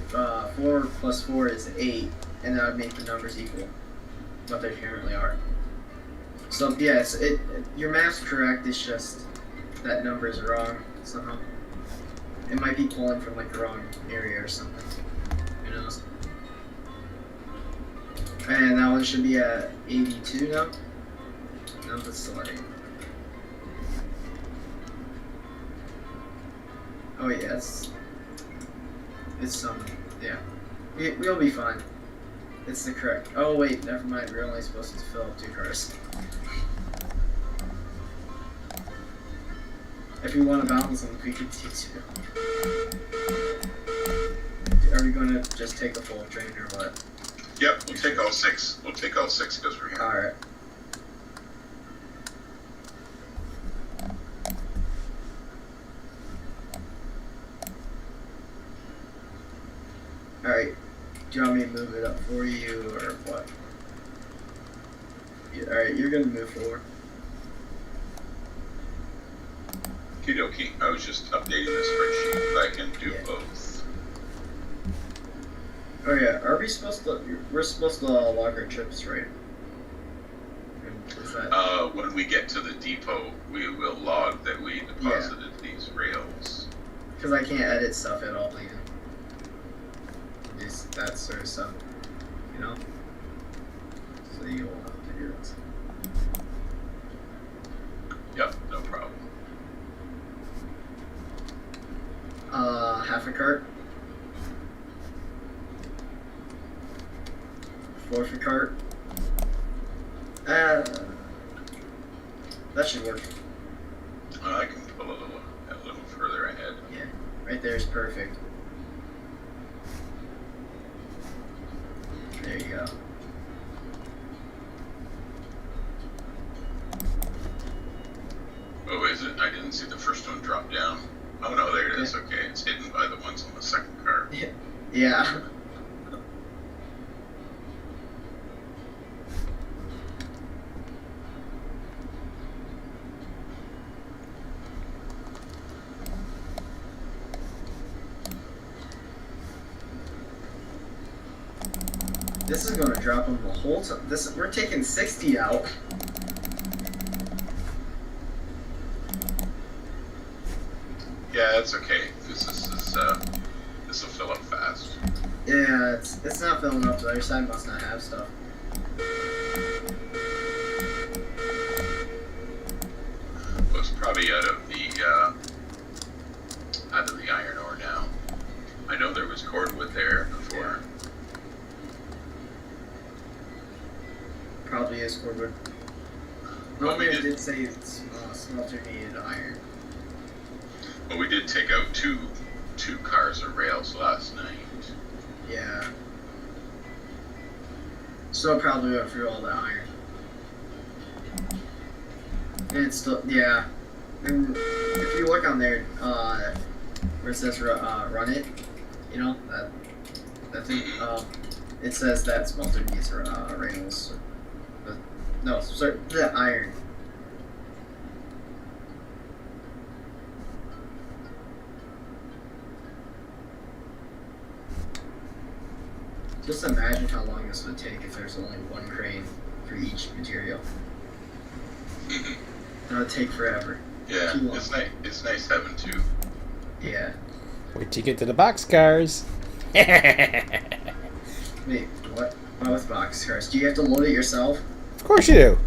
B: 4 plus 4 is 8, and that would make the numbers equal what they currently are. So yes, your math's correct. It's just that number is wrong somehow. It might be pulling from like the wrong area or something. Who knows? And that one should be at 82 now. No, that's still at 8. Oh yeah, it's some yeah. We'll be fine. It's the correct. Oh wait, never mind. We're only supposed to fill up 2 cars. If we want to balance them, we could do 2. Are we going to just take a full train or what?
C: Yep, we'll take all 6. We'll take all 6 because we're here.
B: Alright. Alright. Do you want me to move it up for you or what? Alright, you're gonna move forward.
C: Okie dokie. I was just updating the spreadsheet. I can do
B: Yeah.
C: both.
B: Oh yeah, are we supposed to? We're supposed to log our trips, right? Is that?
C: When we get to the depot, we will log that we deposited these rails.
B: Because I can't edit stuff at all, even. Just that sort of stuff, you know. So you'll have to do it.
C: Yep, no problem.
B: Half a cart. Fourth a cart. That should work.
C: I can pull a little further ahead.
B: Yeah, right there is perfect. There you go.
C: Oh, is it? I didn't see the first one drop down. Oh no, there it is.
B: Yeah.
C: Okay, it's hidden by the ones on the second car.
B: Yeah. This is gonna drop them the whole time. We're taking 60 out.
C: Yeah, that's okay. This will fill up fast.
B: Yeah, it's not filling up. The other side must not have stuff.
C: Well, it's probably out of the iron ore now. I know there was cordwood there before.
B: Probably is cordwood.
C: Well, we
B: Normally I
C: did-
B: did say it's smelter needed iron.
C: Well, we did take out two cars of rails last night.
B: Yeah. So probably went through all the iron. And it's still, yeah. And if you look on there, where it says run it, you know, that thing, it says that smelter needs rails. But, no, sorry, the iron. Just imagine how long this would take if there's only one crane for each material. That would take forever.
C: Yeah,
B: Too long.
C: it's nice. It's nice having two.
B: Yeah.
A: Wait till you get to the boxcars.
B: Wait, what? Oh, with boxcars. Do you have to load it yourself?
A: Of course you do.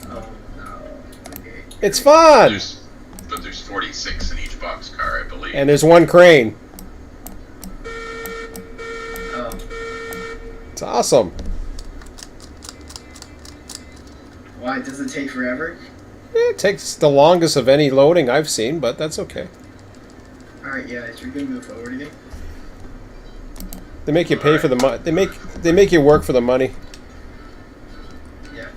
B: Oh, no. Okay.
A: It's fun.
C: But there's 46 in each box car, I believe.
A: And there's one crane.
B: Oh,
A: It's awesome.
B: Why, does it take forever?
A: It takes the longest of any loading I've seen, but that's okay.
B: Alright, yeah, you're gonna move forward again.
A: They make you pay for the money. They make you work for the money.
B: Yeah.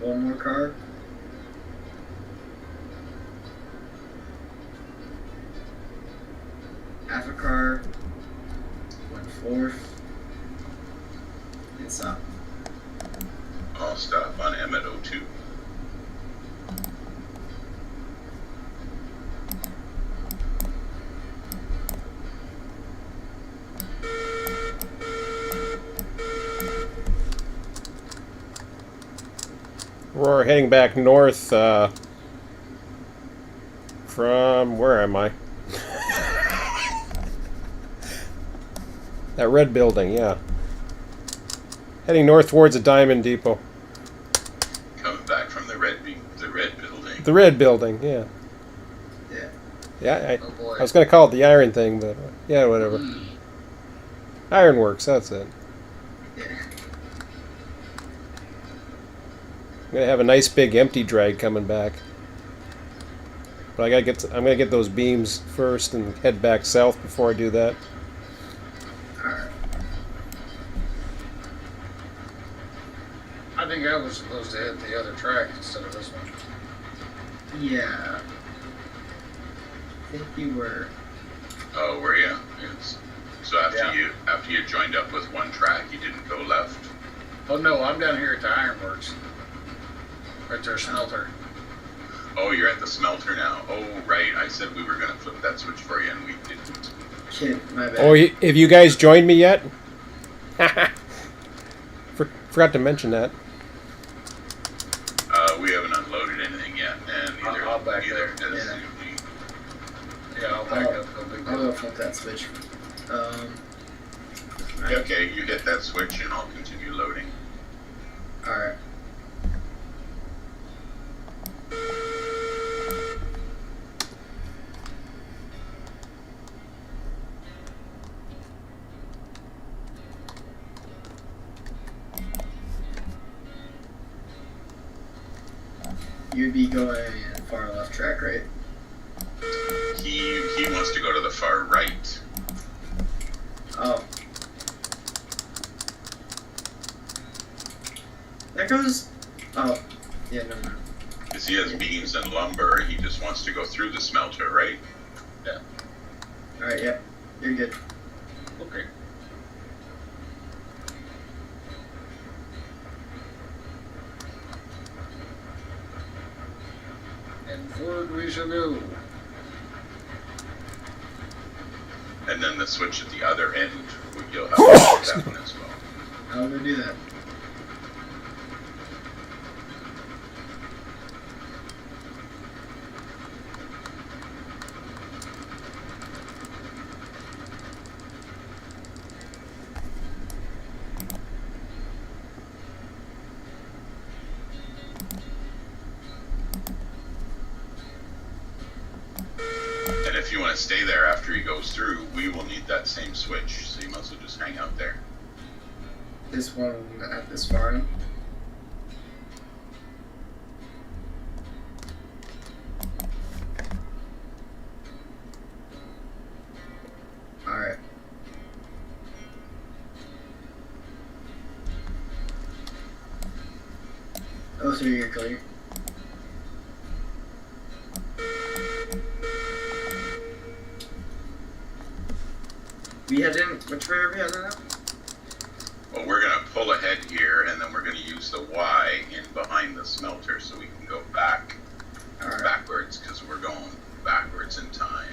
B: One more car. Half a car. 1/4. And stop.
C: I'll stop on Emmett 02.
A: We're heading back north from where am I? That red building, yeah. Heading north towards the Diamond Depot.
C: Coming back from the red building.
A: The red building, yeah.
B: Yeah.
A: Yeah,
D: Oh boy.
A: I was going to call it the iron thing, but yeah, whatever. Ironworks, that's it.
B: Yeah.
A: I'm gonna have a nice big empty drag coming back, but I'm gonna get those beams first and head back south before I do that.
B: Alright.
D: I think I was supposed to hit the other track instead of this one.
B: Yeah. I think you were.
C: Oh, were you? Yes. So
D: Yeah.
C: after you joined up with one track, you didn't go left.
D: Oh no, I'm down here at the Ironworks. Right there, smelter.
C: Oh, you're at the smelter now. Oh, right. I said we were gonna flip that switch for you, and we didn't.
B: Shit, my bad.
A: Oh, have you guys joined me yet? Forgot to mention that.
C: We haven't unloaded anything yet, and
D: I'll back
C: neither
D: up.
C: has
B: Yeah.
C: the-
D: Yeah, I'll back up. No big
B: I'll
D: deal.
B: go flip that switch.
C: Okay, you hit that switch, and I'll continue loading.
B: Alright. You'd be going far left track, right?
C: He wants to go to the far right.
B: Oh. That goes. Oh. Yeah, no, no.
C: Because he has beams and lumber, he just wants to go through the smelter, right?
B: Alright, yep. You're good.
D: Okay. And forward we shall go.
C: And then the switch at the other end, you'll have to do that one as well.
B: I'll go do that.
C: And if you want to stay there after he goes through, we will need that same switch, so you might as well just hang out there.
B: This one at this far end. Alright. Oh, so you're clear. We head in. Which way are we heading now?
C: Well, we're going to pull ahead here, and then we're going to use the Y in behind the smelter so we can go
B: Alright.
C: backwards, because we're going backwards in time.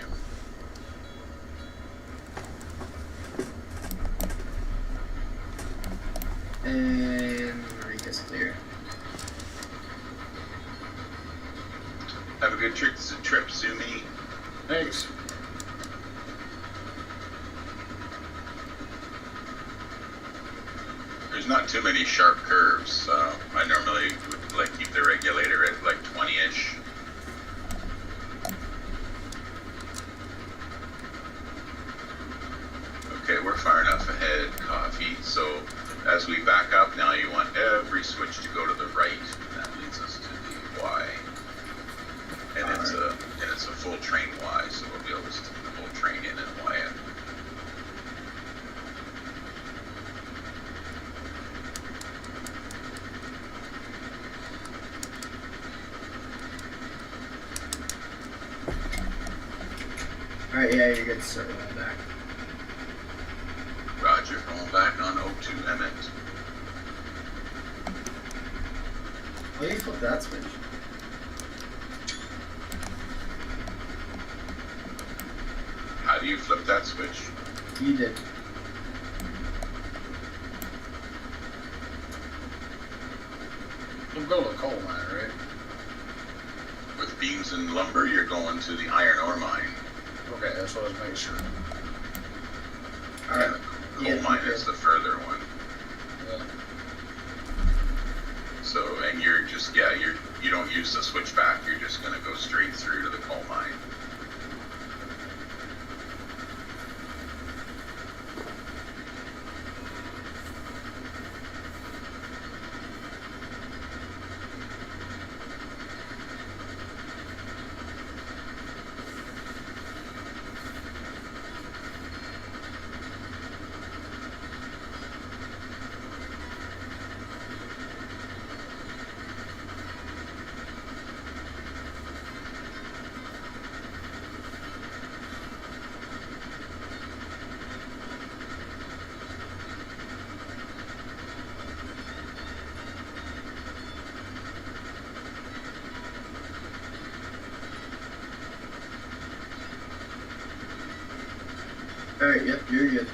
B: And Marika's clear.
C: Have a good trip, Sumi.
D: Thanks.
C: There's not too many sharp curves, so I normally would like keep the regulator at like 20-ish. far enough ahead, coffee. So as we back up now, you want every switch to go to the right. And that leads us to the Y. And it's a full train Y, so we'll be able to stick the whole train in and Y it.
B: Alright, yeah, you're good to start rolling back.
C: Roger, going back on O2 Emmett.
B: Oh, you flipped that switch.
C: How do you flip that switch?
B: You did.
D: I'm going to the coal mine, right?
C: With beams and lumber, you're going to the iron ore mine.
D: Okay, that's what I was making sure.
B: Alright.
C: And the coal mine is the further one.
D: Yeah.
C: So, and you're just, yeah, you don't use the switchback, you're just going to go straight through to the coal mine.
B: Alright, yep, you're good.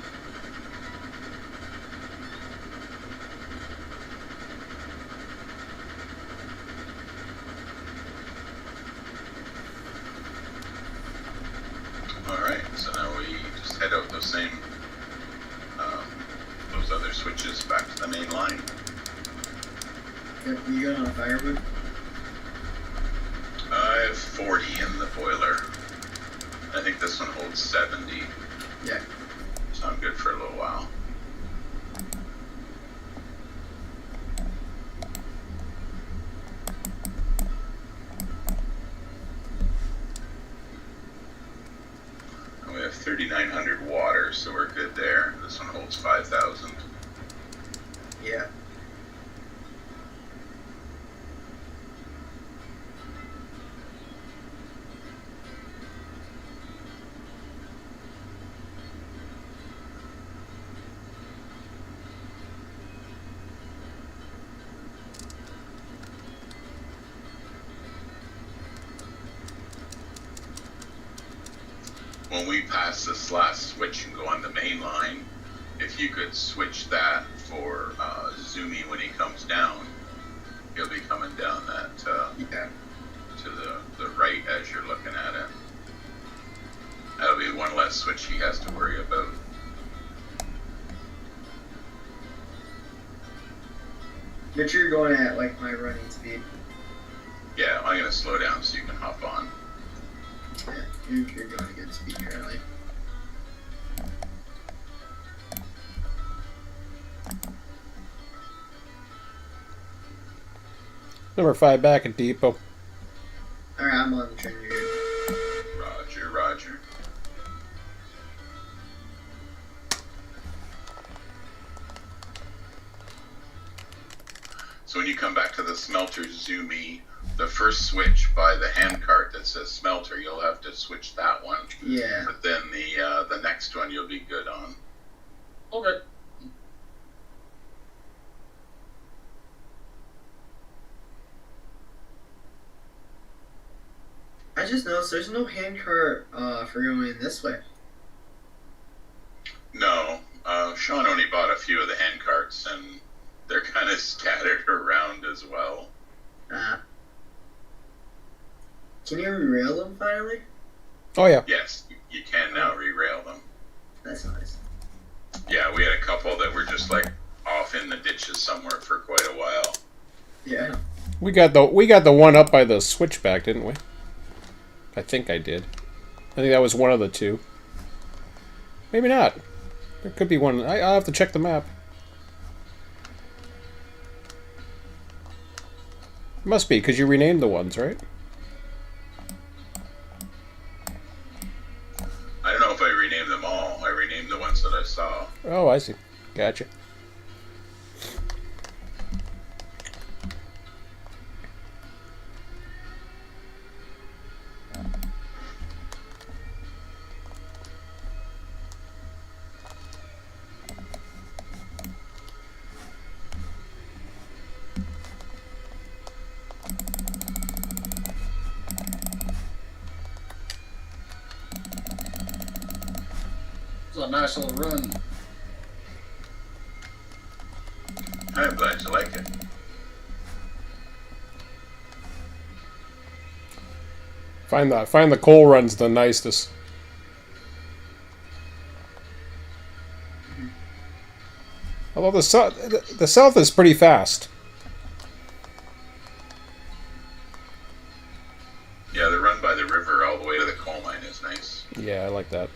C: Alright, so now we just head out those same, those other switches back to the main line.
B: Yep, you good on a firewood?
C: I have 40 in the boiler. I think this one holds 70,
B: Yeah.
C: so I'm good for a little while. And we have 3,900 water, so we're good there. This one holds 5,000.
B: Yeah.
C: When we pass this last switch and go on the main line, if you could switch that for Zoomy when he comes down, he'll be coming down that
B: Yeah.
C: to the right as you're looking at it. That'll be one less switch he has to worry about.
B: Make sure you're going at like my running speed.
C: Yeah, I'm gonna slow down so you can hop on.
B: Yeah, you're going at good speed currently.
A: Number 5 back at depot.
B: Alright, I'm on the train, you're good.
C: Roger, roger. So when you come back to the smelter Zoomy, the first switch by the handcart that says smelter, you'll have to switch that one.
B: Yeah.
C: But then the next one you'll be good on.
D: Okay.
B: I just noticed there's no handcart for going this way.
C: No, Sean only bought a few of the handcarts, and they're kind of scattered around as well.
B: Can you re-rail them finally?
A: Oh, yeah.
C: Yes, you can now re-rail them.
B: That's nice.
C: Yeah, we had a couple that were just like off in the ditches somewhere for quite a while.
B: Yeah.
A: We got the one up by the switchback, didn't we? I think I did. I think that was one of the two. Maybe not. There could be one. I'll have to check the map. Must be, because you renamed the ones, right?
C: I don't know if I renamed them all. I renamed the ones that I saw.
A: Oh, I see. Gotcha.
D: It's a nice little run.
C: I'm glad you like it.
A: Find the coal runs the nicest. Although the south is pretty fast.
C: Yeah, the run by the river all the way to the coal mine is nice.
A: Yeah, I like that.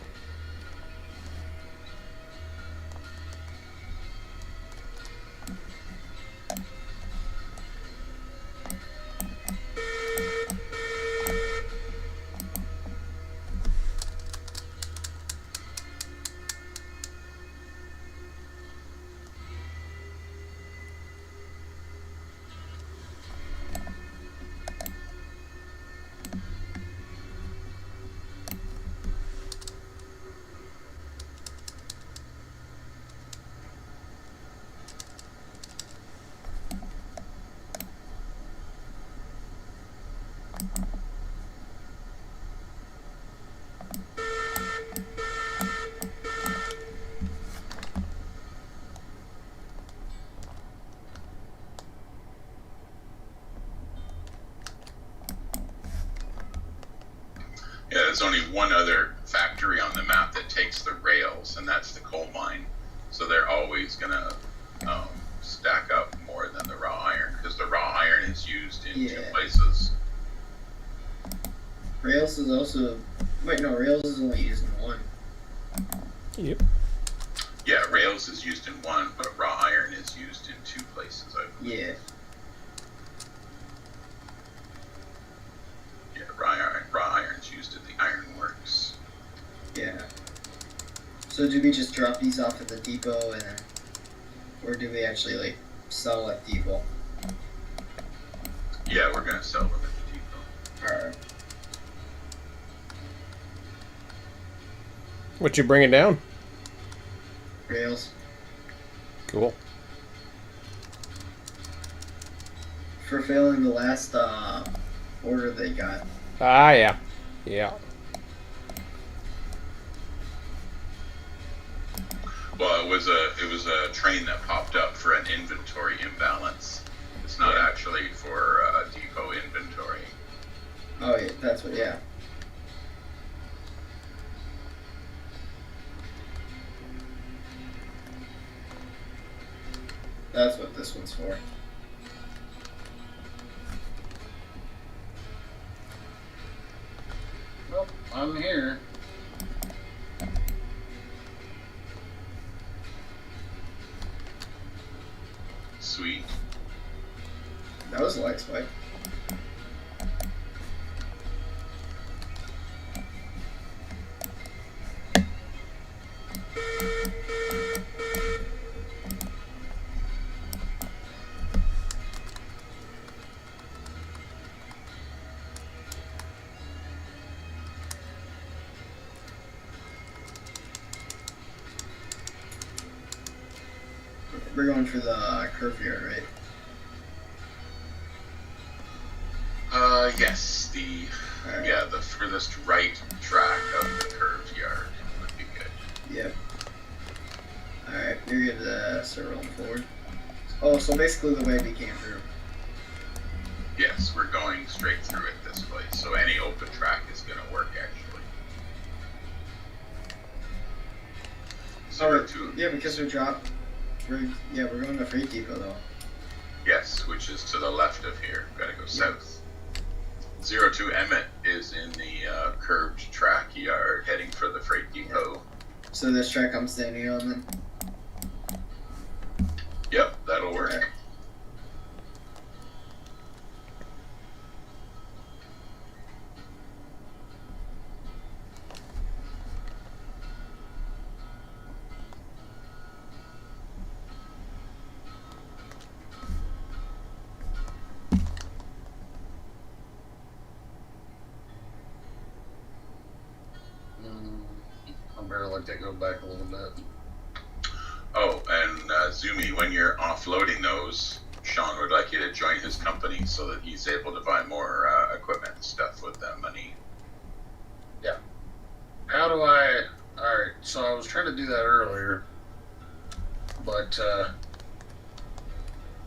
C: Yeah, there's only one other factory on the map that takes the rails, and that's the coal mine. So they're always gonna stack up more than the raw iron, because the raw iron is used in two places.
B: Rails is also... Wait, no, Rails is only used in one.
A: Yep.
C: Yeah, rails is used in one, but raw iron is used in two places, I believe.
B: Yeah.
C: Yeah, raw iron's used at the ironworks.
B: Yeah. So do we just drop these off at the depot and then... Or do we actually, like, sell at depot?
C: Yeah, we're gonna sell them at the depot.
B: Alright.
A: What you bringing down?
B: Rails.
A: Cool.
B: For failing the last, order they got.
A: Ah, yeah. Yeah.
C: Well, it was a train that popped up for an inventory imbalance. It's not actually for depot inventory.
B: Oh, yeah, that's what, yeah. That's what this one's for.
D: Well, I'm here.
C: Sweet.
B: That was a light spike. We're going for the curve yard, right?
C: Yes, the furthest right track of the curved yard would be good.
B: Yep. Alright, you're good to start rolling forward. Oh, so basically the way we came through.
C: Yes, we're going straight through it this way, so any open track is gonna work actually.
B: Yeah, because we're going to freight depot though.
C: Yes, which is to the left of here. Gotta go south. 02 Emmett is in the curved track yard heading for the freight depot.
B: So this track I'm standing on then?
C: Yep, that'll work.
B: Okay.
D: I better let that go back a little bit.
C: Oh, and Zumi, when you're offloading those, Sean would like you to join his company so that he's able to buy more equipment and stuff with that money.
D: How do I? All right. So I was trying to do that earlier, but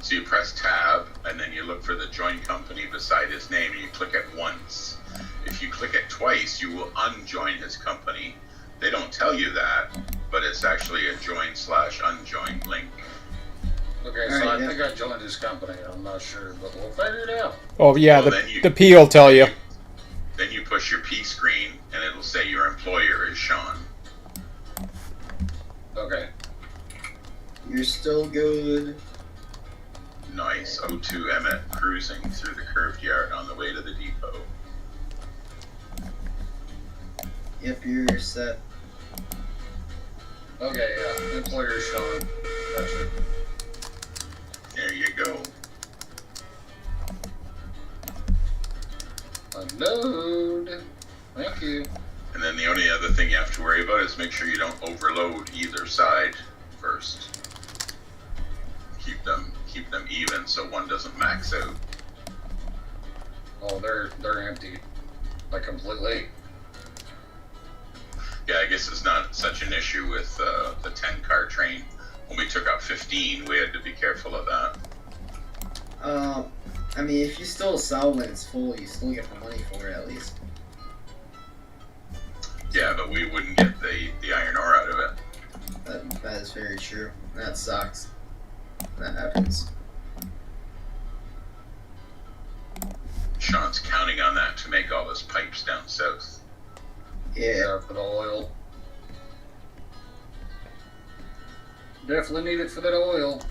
C: So you press tab, and then you look for the join company beside his name, and you click it once. If you click it twice, you will unjoin his company. They don't tell you that, but it's actually a join/unjoin link.
D: okay. So I think I joined his company. I'm not sure, but we'll figure it out.
A: Oh yeah,
C: Well,
A: the P will tell you.
C: Then you push your P screen, and it'll say your employer is Sean.
D: Okay.
B: You're still good.
C: Nice. O2 Emmett cruising through the curved yard on the way to the depot.
B: Yep, you're set.
D: Okay. Yeah. Employer Sean. Gotcha.
C: There you go.
D: Unload. Thank you.
C: And then the only other thing you have to worry about is make sure you don't overload either side first. Keep them even so one doesn't max out.
D: Oh, they're empty, like completely.
C: Yeah, I guess it's not such an issue with the 10-car train. When we took out 15, we had to be careful of that.
B: I mean, if you still sell when it's full, you still get the money for it at least.
C: Yeah, but we wouldn't get the iron ore out of it.
B: That is very true. That sucks. That happens.
C: Sean's counting on that to make all his pipes down south.
B: Yeah.
D: For the oil. Definitely need it for that oil.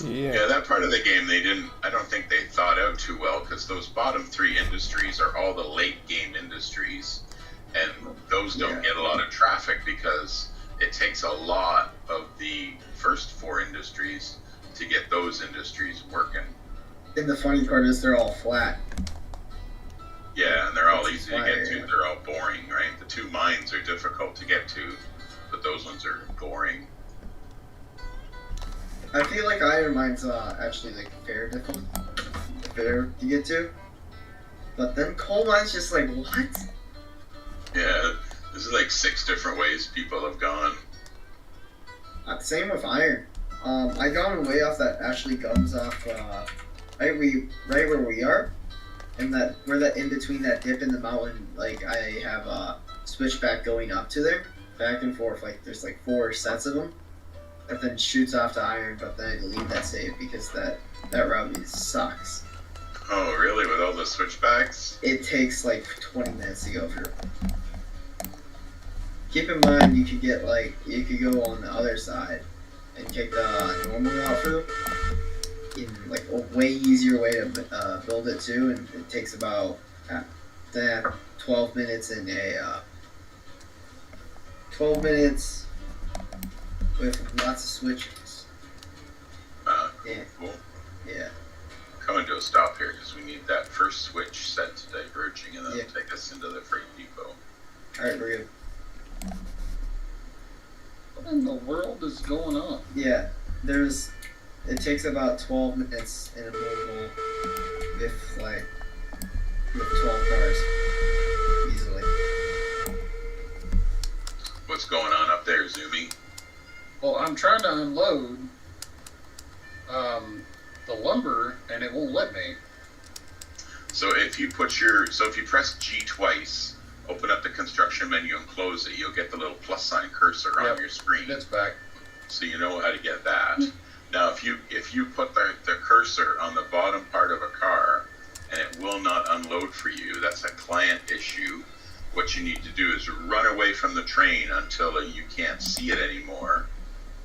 C: Yeah, that part of the game I don't think they thought out too well, because those bottom 3 industries are all the late game industries, and those don't get a lot of traffic because it takes a lot of the first 4 industries to get those industries working.
B: And the funny part is they're all flat.
C: Yeah, and they're all easy to get to. They're all boring, right? The 2 mines are difficult to get to, but those ones are boring.
B: I feel like iron mine's actually like fair to get to. But then coal mine's just like, what?
C: Yeah, this is like 6 different ways people have gone.
B: Same with iron. I gone way off that actually comes off right where we are. And that where that in between that dip in the mountain, like I have a switchback going up to there, back and forth, like there's like 4 sets of them. That then shoots off to iron, but then I delete that save because that route sucks.
C: Oh, really? With all the switchbacks?
B: It takes like 20 minutes to go through. Keep in mind, you could go on the other side and take the normal route through. In like a way easier way to build it too, and it takes about 12 minutes in a 12 minutes with lots of switches. Yeah.
C: Cool.
B: Yeah.
C: Coming to a stop here because we need that first switch set to diverging, and then it'll take us into the freight depot.
B: Alright, we're good.
D: What in the world is going on?
B: Yeah, it takes about 12 minutes in a mobile with 12 cars easily.
C: What's going on up there, Zumi?
D: Well, I'm trying to unload the lumber, and it won't let me.
C: So if you press G twice, open up the construction menu and close it, you'll get the little plus sign cursor on your screen.
D: It's back.
C: So you know how to get that. Now, if you put the cursor on the bottom part of a car and it will not unload for you, that's a client issue. what you need to do is run away from the train until you can't see it anymore,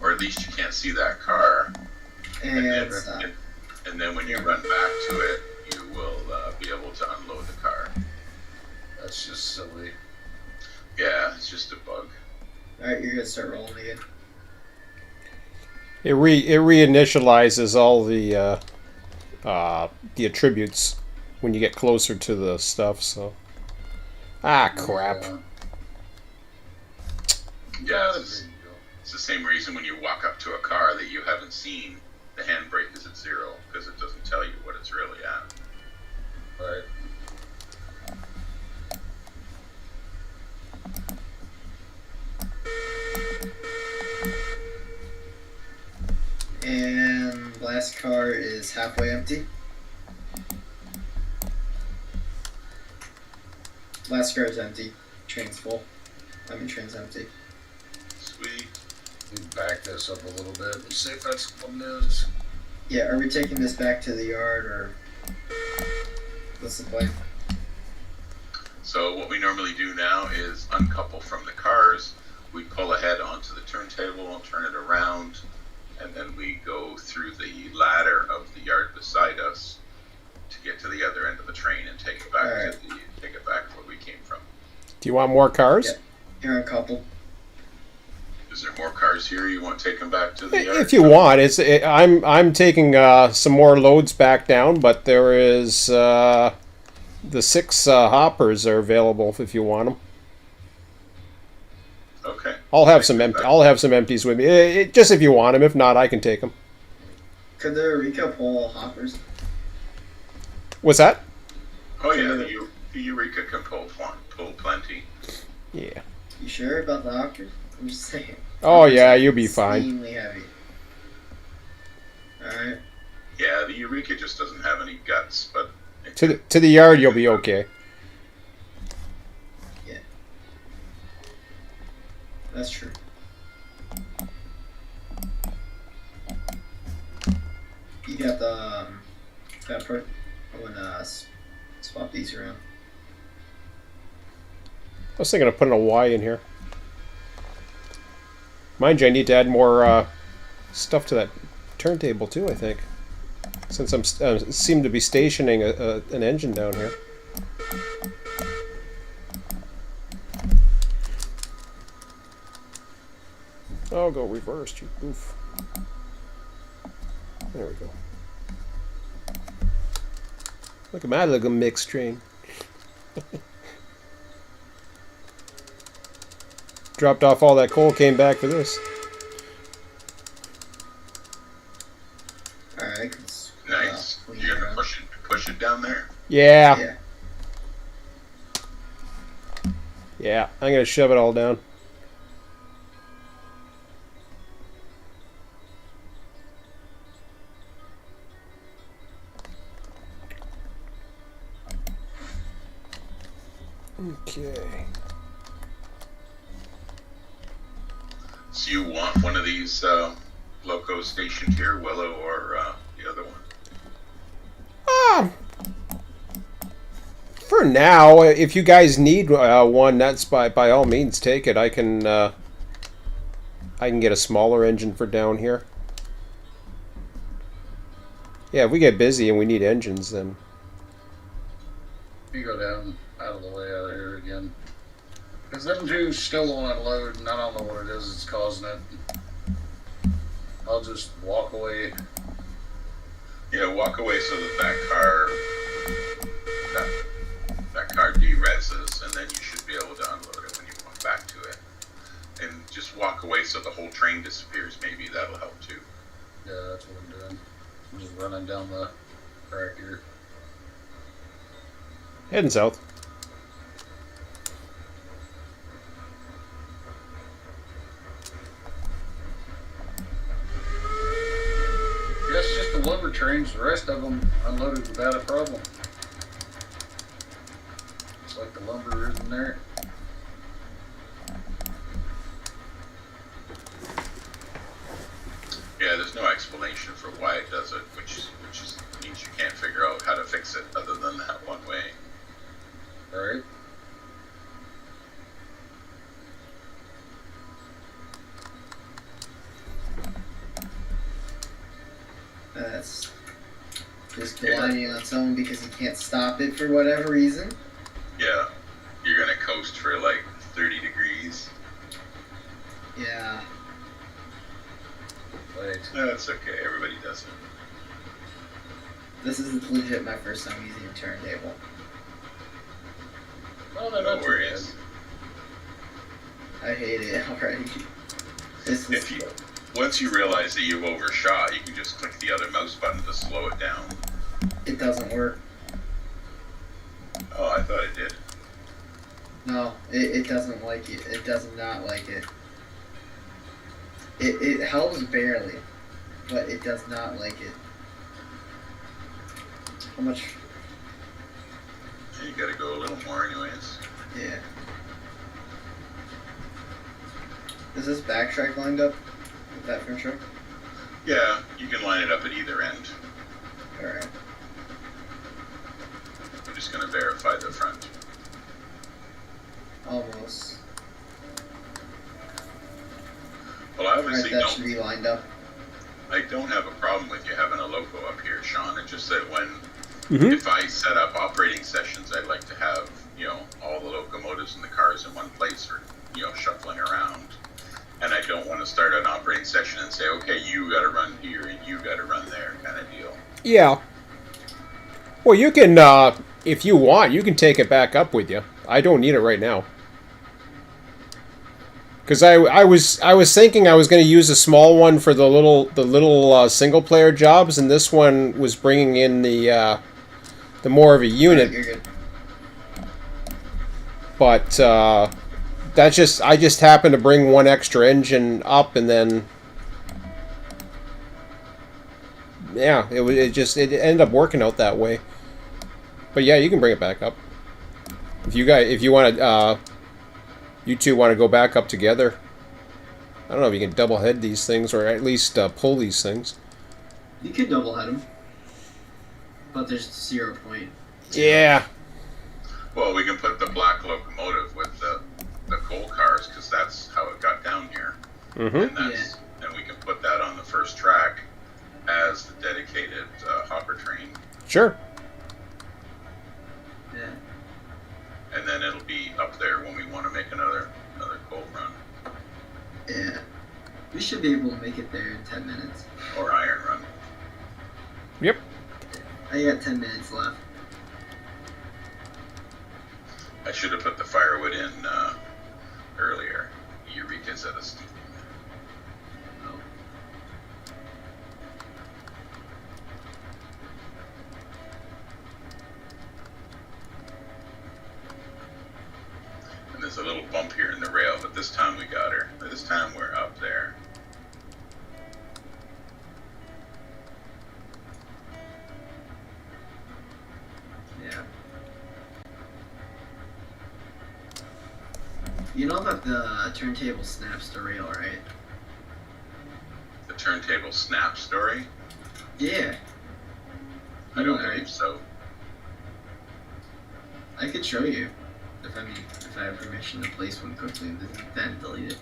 C: or at least you can't see that car.
B: And stop.
C: And then when you run back to it, you will be able to unload the car.
D: That's just silly.
C: Yeah, it's just a bug.
B: Alright, you're gonna start rolling again.
A: It reinitializes all the attributes when you get closer to the stuff. So, crap.
C: Yeah, it's the same reason when you walk up to a car that you haven't seen, the handbrake is at 0 because it doesn't tell you what it's really at.
D: Right.
B: And last car is halfway empty. Last car is empty. Train's full. Train's empty.
C: Sweet.
D: We back this up a little bit and see if that's what it is.
B: Yeah, are we taking this back to the yard, or what's the plan?
C: So what we normally do now is uncouple from the cars. We pull ahead onto the turntable and turn it around, and then we go through the ladder of the yard beside us to get to the other end of the train and take it back take it back where we came from.
A: Do you want more cars?
B: Yeah. You're uncoupled.
C: Is there more cars here? You want to take them back to the yard?
A: If you want, I'm taking some more loads back down, but there is the 6 hoppers are available if you want them.
C: Okay.
A: I'll have some empties with me. Just if you want them. If not, I can take them.
B: Could the Eureka pull hoppers?
A: What's that?
C: Oh yeah, the Eureka can pull plenty.
A: Yeah.
B: You sure about the hoppers? I'm just saying.
A: Oh yeah, you'll be fine.
B: Extremely heavy. Alright.
C: Yeah, the Eureka just doesn't have any guts, but
A: To the yard, you'll be okay.
B: Yeah. That's true. You got the pepper. I'm gonna swap these around.
A: I was thinking of putting a Y in here. Mind you, I need to add more stuff to that turntable too, I think. Since I'm seem to be stationing an engine down here. I'll go reversed, you goof. There we go. Look at my little mixed train. Dropped off all that coal, came back for this.
B: Alright.
C: nice. You're gonna push it down there?
A: Yeah.
B: Yeah.
A: Yeah, I'm gonna shove it all down. Okay.
C: So you want one of these locos stationed here, Willow, or the other one?
A: For now, if you guys need one, that's by all means take it. I can get a smaller engine for down here. Yeah, if we get busy and we need engines, then
D: You go down out of the way out of here again. Because them two still won't unload, and I don't know what it is that's causing it. I'll just walk away.
C: Yeah, walk away so that car de-reses, and then you should be able to unload it when you come back to it. And just walk away so the whole train disappears. Maybe that'll help too.
D: Yeah, that's what I'm doing. I'm just running down the track here.
A: heading south.
D: Yeah, it's just the lumber trains. The rest of them unloaded without a problem. It's like the lumber isn't there.
C: Yeah, there's no explanation for why it does it, which means you can't figure out how to fix it other than that one way.
D: Alright.
B: just gliding on someone because you can't stop it for whatever reason.
C: Yeah, you're gonna coast for like 30 degrees.
B: Yeah.
D: Wait.
C: That's okay. Everybody does it.
B: This is legit my first time using a turntable.
D: Well, they're
C: No
D: not too
C: worries.
B: I hate it already. This is
C: If you once you realize that you've overshot, you can just click the other mouse button to slow it down.
B: it doesn't work.
C: Oh, I thought it did.
B: No, it doesn't like it. It does not like it. It helps barely, but it does not like it. How much?
C: You gotta go a little more, anyways.
B: Yeah. Is this backtrack lined up with that front truck?
C: Yeah, you can line it up at either end.
B: Alright.
C: I'm just gonna verify the front.
B: Almost.
C: Well, I obviously
B: Alright, that should
C: don't.
B: be lined up.
C: I don't have a problem with you having a logo up here, Sean. It's just that when
A: Mm-hmm.
C: if I set up operating sessions, I'd like to have all the locomotives and the cars in one place, or shuffling around. And I don't want to start an operating session and say, okay, you got to run here and you got to run there, kind of deal.
A: Yeah. Well, you can, if you want, you can take it back up with you. I don't need it right now. Because I was thinking I was going to use a small one for the little single player jobs, and this one was bringing in the more of a unit.
B: You're good.
A: But I just happened to bring one extra engine up, and then yeah, it ended up working out that way. But yeah, you can bring it back up if you want to. You two want to go back up together. I don't know if you can double head these things, or at least pull these things.
B: You could double head them, but there's 0 point.
A: Yeah.
C: Well, we can put the black locomotive with the coal cars, because that's how it got down here.
A: Mm-hmm.
C: And we can put that on the first track as the dedicated hopper train.
A: Sure.
B: Yeah.
C: And then it'll be up there when we want to make another coal run
B: Yeah. We should be able to make it there in 10 minutes.
C: or iron run.
A: Yep.
B: I got 10 minutes left.
C: I should have put the firewood in earlier. Eureka's at a steam.
B: Oh.
C: And there's a little bump here in the rail, but this time we got her. This time we're up there.
B: Yeah. You know that the turntable snaps to rail, right?
C: The turntable snap story?
B: Yeah.
C: I
B: You
C: don't
B: know, right?
C: believe so.
B: I could show you if I have permission to place one quickly and then delete it.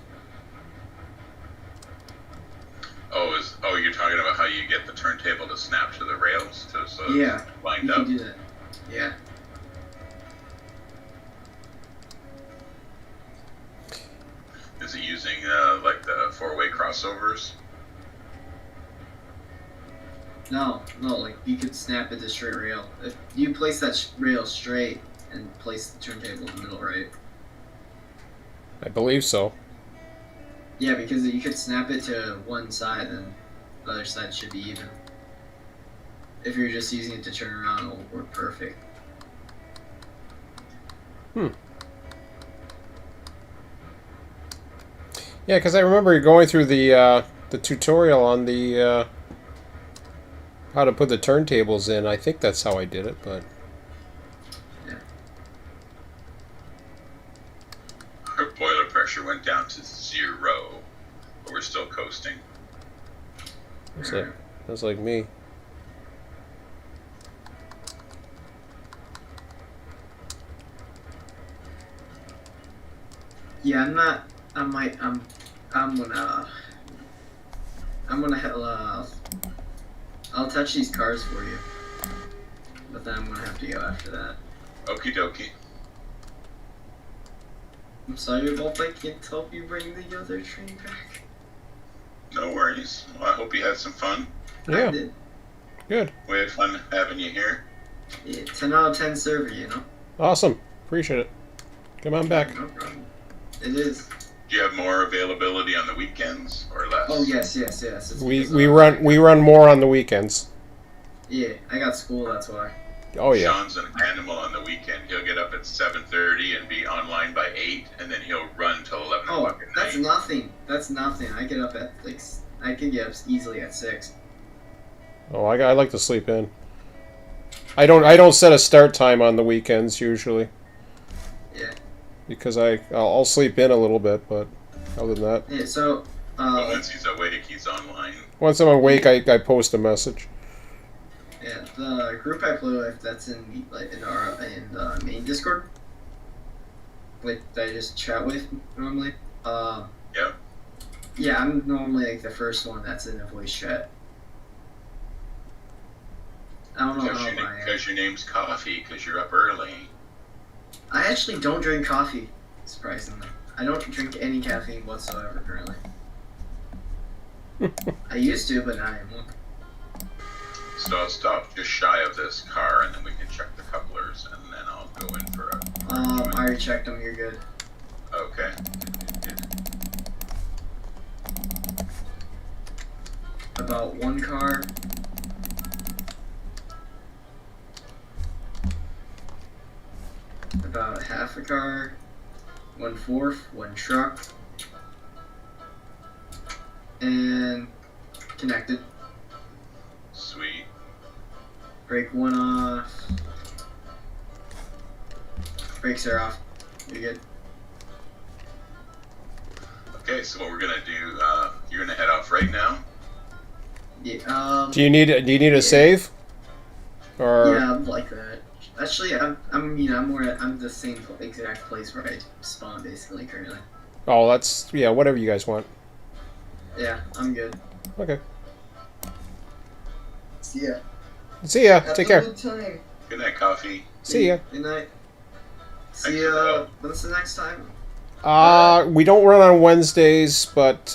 C: Oh, you're talking about how you get the turntable to snap to the rails so
B: Yeah,
C: it's lined
B: you
C: up?
B: can do that. Yeah.
C: Is it using like the four-way crossovers?
B: No, like you could snap it to straight rail. If you place that rail straight and place the turntable in the middle, right?
A: I believe so.
B: Yeah, because you could snap it to one side and the other side should be even. If you're just using it to turn around, it'll work perfect.
A: Yeah, because I remember going through the tutorial on the how to put the turntables in. I think that's how I did it, but
C: Our boiler pressure went down to 0, but we're still coasting.
A: that's like me.
B: Yeah, I'm gonna I'll touch these cars for you. but then I'm gonna have to go after that.
C: Okie dokie.
B: I'm sorry about I can't help you bring the other train back.
C: No worries. Well, I hope you had some fun.
B: I
A: Yeah,
B: did.
A: good.
C: We had fun having you here.
B: Yeah, 10 out of 10 server, you know?
A: Awesome. Appreciate it. Come on back.
B: No problem. It is.
C: Do you have more availability on the weekends or less?
B: Oh, yes. It's
A: We
B: because,
A: we run more on the weekends.
B: Yeah, I got school, that's why.
A: Oh yeah.
C: Sean's an animal on the weekend. He'll get up at 7:30 and be online by 8, and then he'll run till 11
B: Oh,
C: o'clock at
B: that's
C: night.
B: nothing. That's nothing. I get up at, like, I can get up easily at 6.
A: Oh, I like to sleep in. I don't set a start time on the weekends usually
B: Yeah.
A: because I'll sleep in a little bit, but other than that,
B: Yeah, so,
C: But once he's awake, he's online.
A: once I'm awake, I post a message.
B: yeah, the group I play with, that's in the main Discord, like that I just chat with normally.
C: Yep.
B: Yeah, I'm normally like the first one that's in a voice chat. I don't know how I am.
C: Because your name's Coffee, because you're up early.
B: I actually don't drink coffee, surprisingly. I don't drink any caffeine whatsoever currently. I used to, but now I won't.
C: So I'll stop just shy of this car, and then we can check the couplers, and then I'll go in for a
B: I already checked them. You're good.
C: Okay.
B: About one car. About half a car. 1/4, one truck. And connected.
C: Sweet.
B: Brake one off. Brakes are off. You're good.
C: Okay, so what we're gonna do, you're gonna head off right now?
B: Yeah,
A: Do you need a save? Or
B: yeah, I'm like that. Actually, I'm the same exact place where I spawn basically currently.
A: oh, that's yeah, whatever you guys want.
B: Yeah, I'm good.
A: Okay.
B: See ya.
A: See ya.
B: Have
A: Take
B: a
A: care.
B: good time.
C: Good night, Coffee.
A: See ya.
B: Good night.
C: Thanks
B: See
C: for the
B: ya.
C: help.
B: When's the next time?
A: We don't run on Wednesdays, but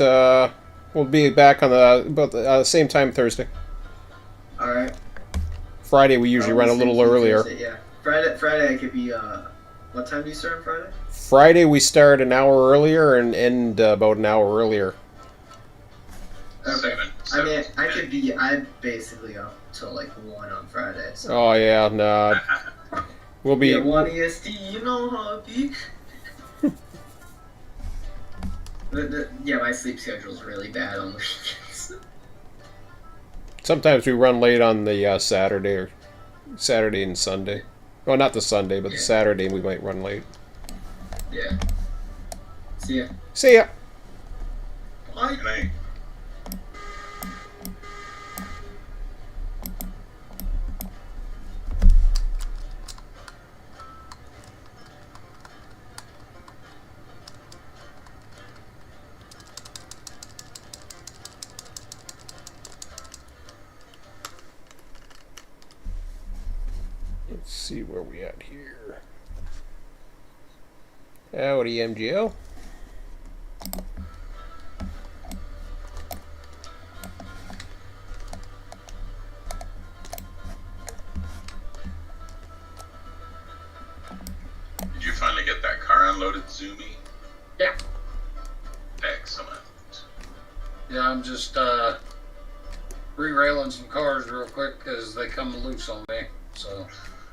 A: we'll be back on the same time Thursday.
B: All right.
A: Friday we usually run a little earlier.
B: Thursday, yeah. Friday I could be. What time do you start on Friday?
A: Friday we start an hour earlier and end about an hour earlier.
B: Okay.
C: Seven,
B: I mean, I
C: ten.
B: could be. I'm basically up till like 1 on Friday. So.
A: Oh yeah, nah. We'll be
B: Yeah, 1 EST. You know how it be. Yeah, my sleep schedule's really bad on the weekends.
A: sometimes we run late on the Saturday and Sunday. Well, not the Sunday, but the
B: Yeah.
A: Saturday we might run late.
B: Yeah. See ya.
A: See ya.
B: Bye.
C: Good night.
A: Let's see where we at here. Howdy, MGO.
C: Did you finally get that car unloaded, Zoomy?
D: Yeah.
C: Excellent.
D: Yeah, I'm just re-railing some cars real quick because they come loose on me. So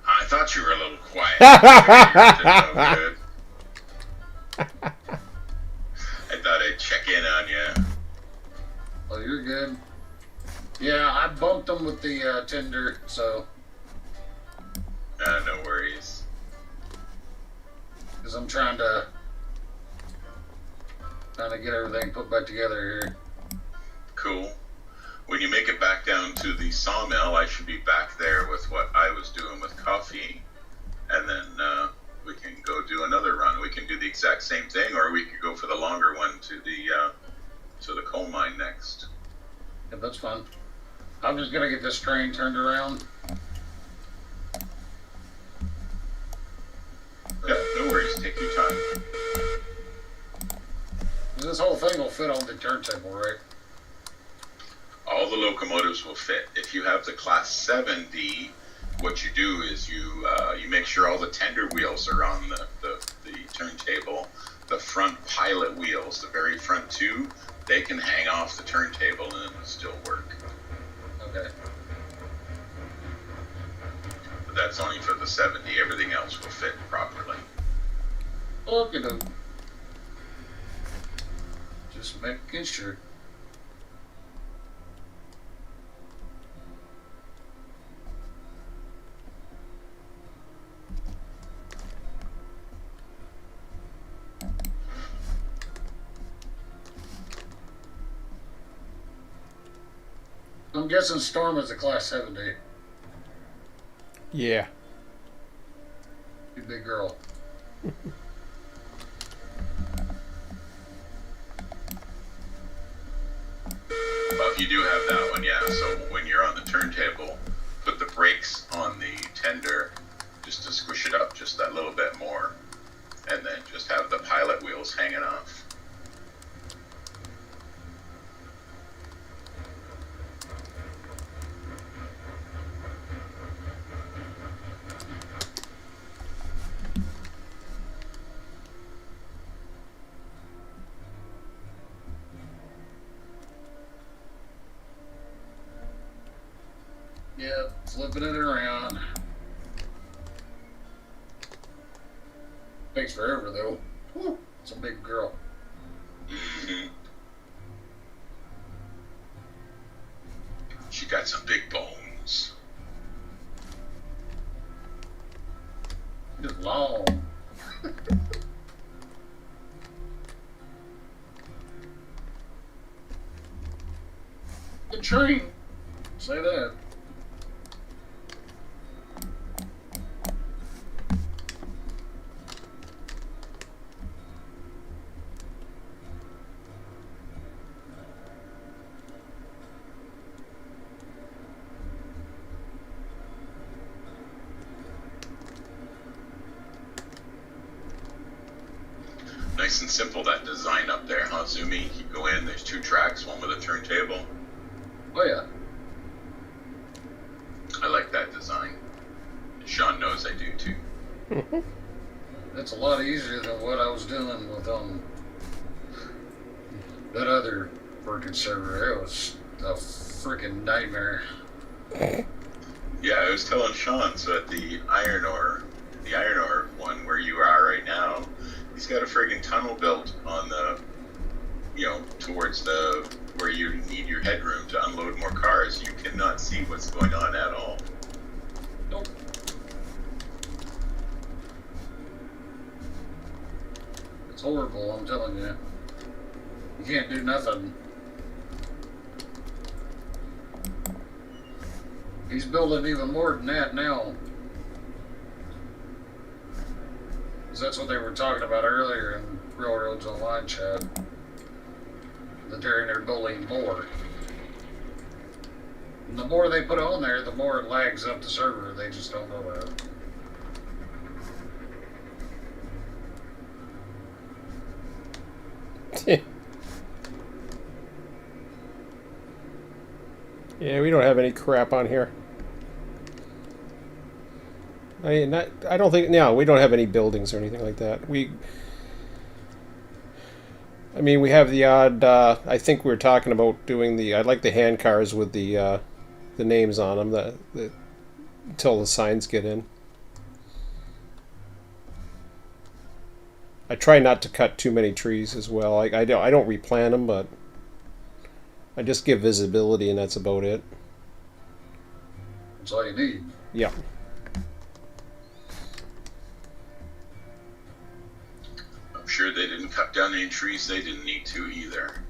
C: I thought you were a little quiet. I good. I thought I'd check in on you.
D: well, you're good. Yeah, I bumped them with the tender, so
C: No worries.
D: because I'm trying to get everything put back together here.
C: Cool. When you make it back down to the sawmill, I should be back there with what I was doing with Coffee, and then we can go do another run. We can do the exact same thing, or we could go for the longer one to the coal mine next.
D: Yeah, that's fun. I'm just gonna get this train turned around. this whole thing will fit on the turntable, right?
C: All the locomotives will fit. If you have the Class 7D, what you do is you make sure all the tender wheels are on the turntable. The front pilot wheels, the very front two, they can hang off the turntable and it'll still work.
D: Okay.
C: But that's only for the 70. Everything else will fit properly.
D: Okay, then. Just making sure. I'm guessing Storm is a Class 70.
A: Yeah.
D: You big girl.
C: Well, if you do have that one, yeah. So when you're on the turntable, put the brakes on the tender just to squish it up just that little bit more, and then just have the pilot wheels hanging off.
D: Yep, flipping it around. Takes forever though. Whew, it's a big girl.
C: Mm-hmm. She got some big bones.
D: Just long. Good train. Say that.
C: Nice and simple, that design up there, huh, Zoomy? You go in, there's two tracks, one with a turntable.
D: Oh yeah.
C: I like that design. Sean knows I do too.
D: It's a lot easier than what I was doing with that other freaking server. It was a freaking nightmare.
C: Yeah, I was telling Sean, so at the iron ore one where you are right now, he's got a friggin' tunnel built on the, towards the, where you need your headroom to unload more cars. You cannot see what's going on at all.
D: Nope. It's horrible, I'm telling you. You can't do nothing. He's building even more than that now. 'Cause that's what they were talking about earlier in Railroads Online chat. That they're in there building more. And the more they put on there, the more it lags up the server. They just don't know that.
A: Yeah, we don't have any crap on here. I don't think. No, we don't have any buildings or anything like that. We have the odd. I think we were talking about doing the. I like the hand cars with the names on them. Until the signs get in. I try not to cut too many trees as well. I don't replant them, but I just give visibility, and that's about it.
D: That's all you need.
A: Yeah.
C: I'm sure they didn't cut down any trees they didn't need to either.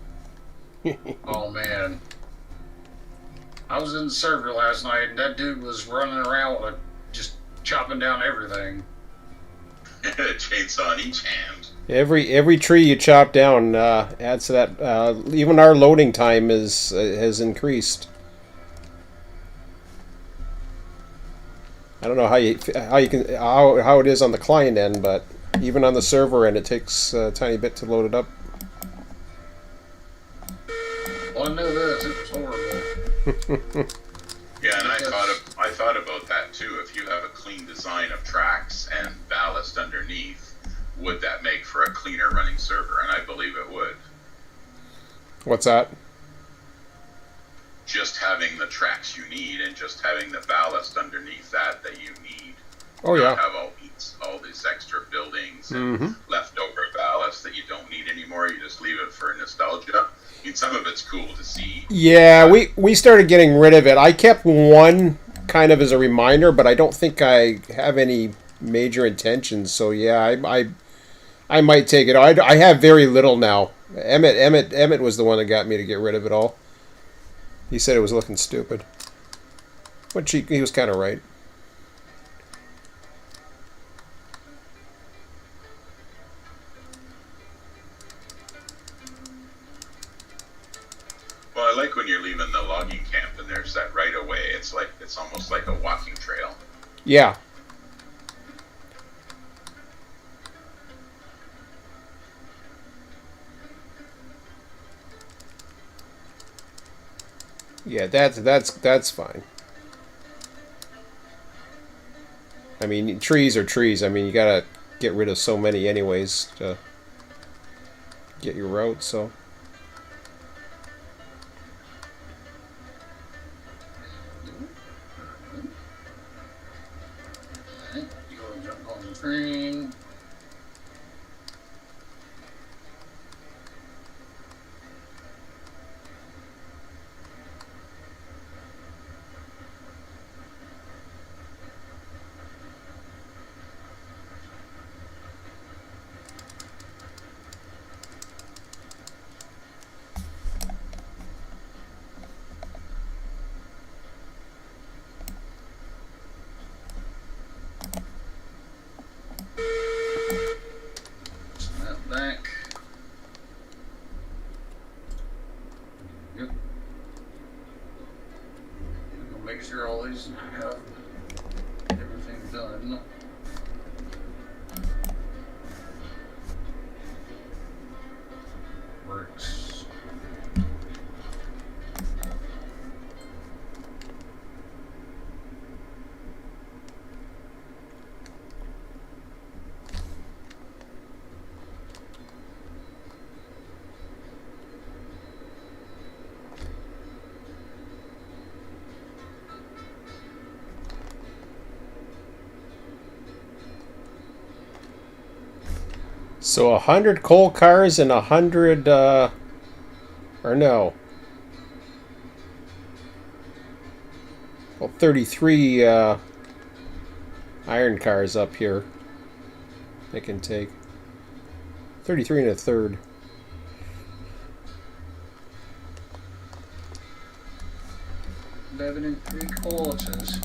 D: Oh man. I was in the server last night and that dude was running around with just chopping down everything.
C: A chainsaw in each hand.
A: Every tree you chop down adds to that. Even our loading time has increased. I don't know how it is on the client end, but even on the server end, it takes a tiny bit to load it up.
D: Well, I know this. It was horrible.
C: Yeah, and I thought about that too. If you have a clean design of tracks and ballast underneath, would that make for a cleaner running server? And I believe it would.
A: What's that?
C: Just having the tracks you need and just having the ballast underneath that you need.
A: Oh,
C: Not
A: yeah.
C: have all these extra buildings and leftover ballast that you don't need anymore. You just leave it for nostalgia. I mean, some of it's cool to see.
A: Yeah, we started getting rid of it. I kept one kind of as a reminder, but I don't think I have any major intentions. So yeah, I might take it. I have very little now. Emmett was the one that got me to get rid of it all. He said it was looking stupid, which he was kind of right.
C: Well, I like when you're leaving the logging camp and there's that right away. It's almost like a walking trail.
A: Yeah. Yeah, that's fine. I mean, trees are trees. I mean, you gotta get rid of so many anyways to get your route. So
D: Alright, you go and jump on the train. Snap back. Yep. We'll make sure all these have everything done. Works.
A: so 100 coal cars and 100 or no. Well, 33 iron cars up here. They can take 33 and a third.
D: Eleven and 3/4.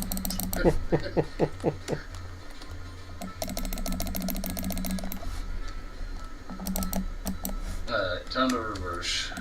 D: Alright, time to reverse.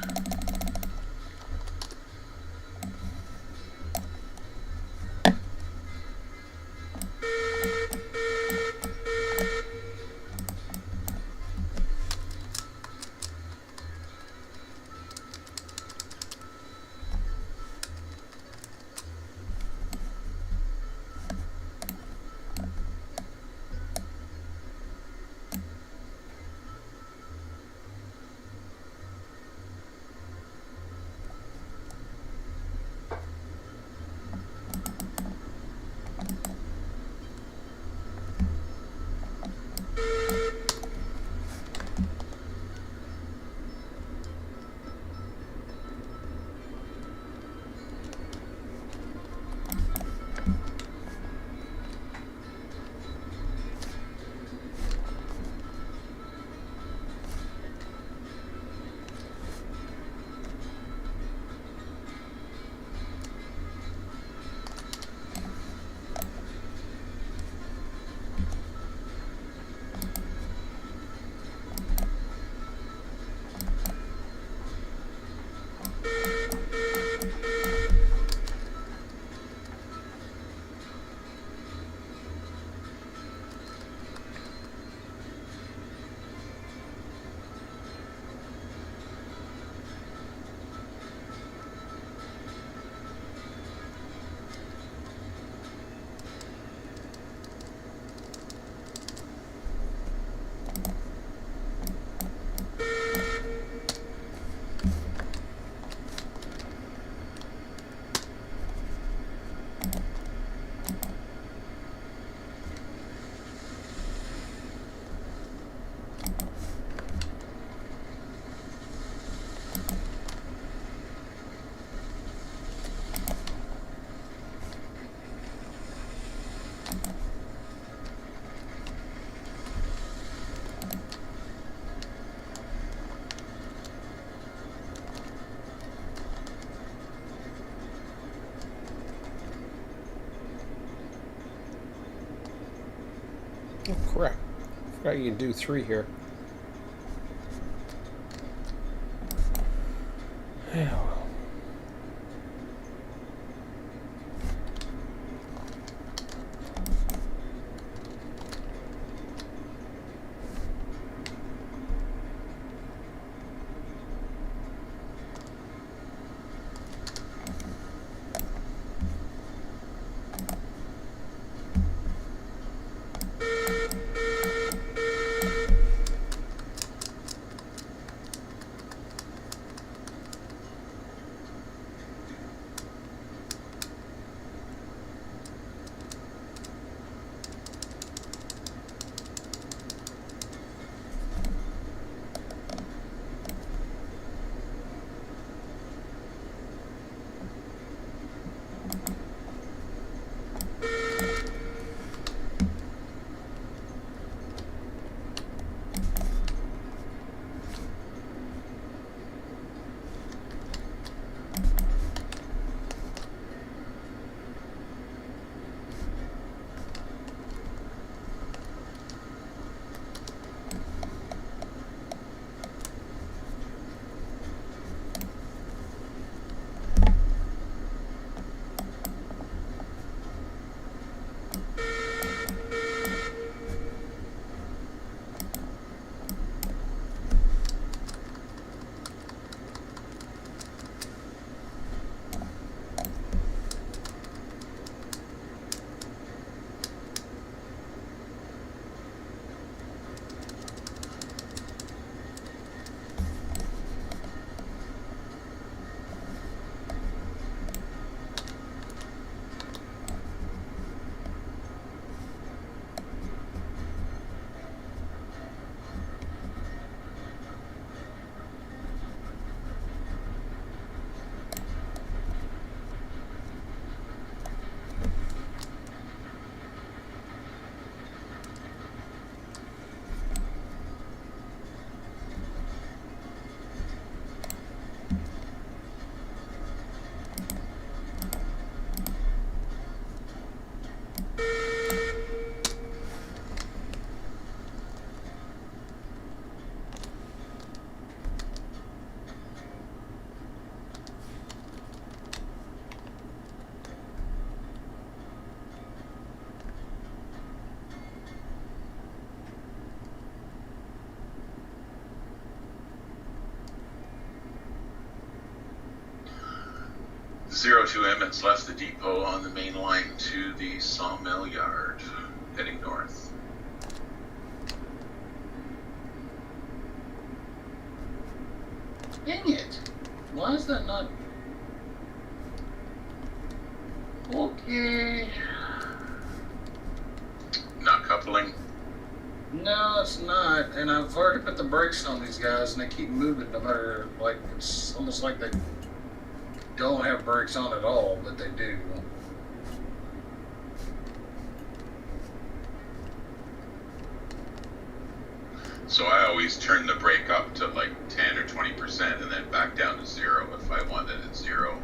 A: Oh, crap. I forgot you can do 3 here. Yeah, well.
C: Zero to Emmett's left the depot on the main line to the sawmill yard, heading north.
D: Dang it! Why is that not... Okay.
C: Not coupling.
D: No, it's not. And I've already put the brakes on these guys, and they keep moving no matter, like, it's almost like they don't have brakes on at all, but they do.
C: So I always turn the brake up to like 10 or 20% and then back down to 0 if I want it at 0.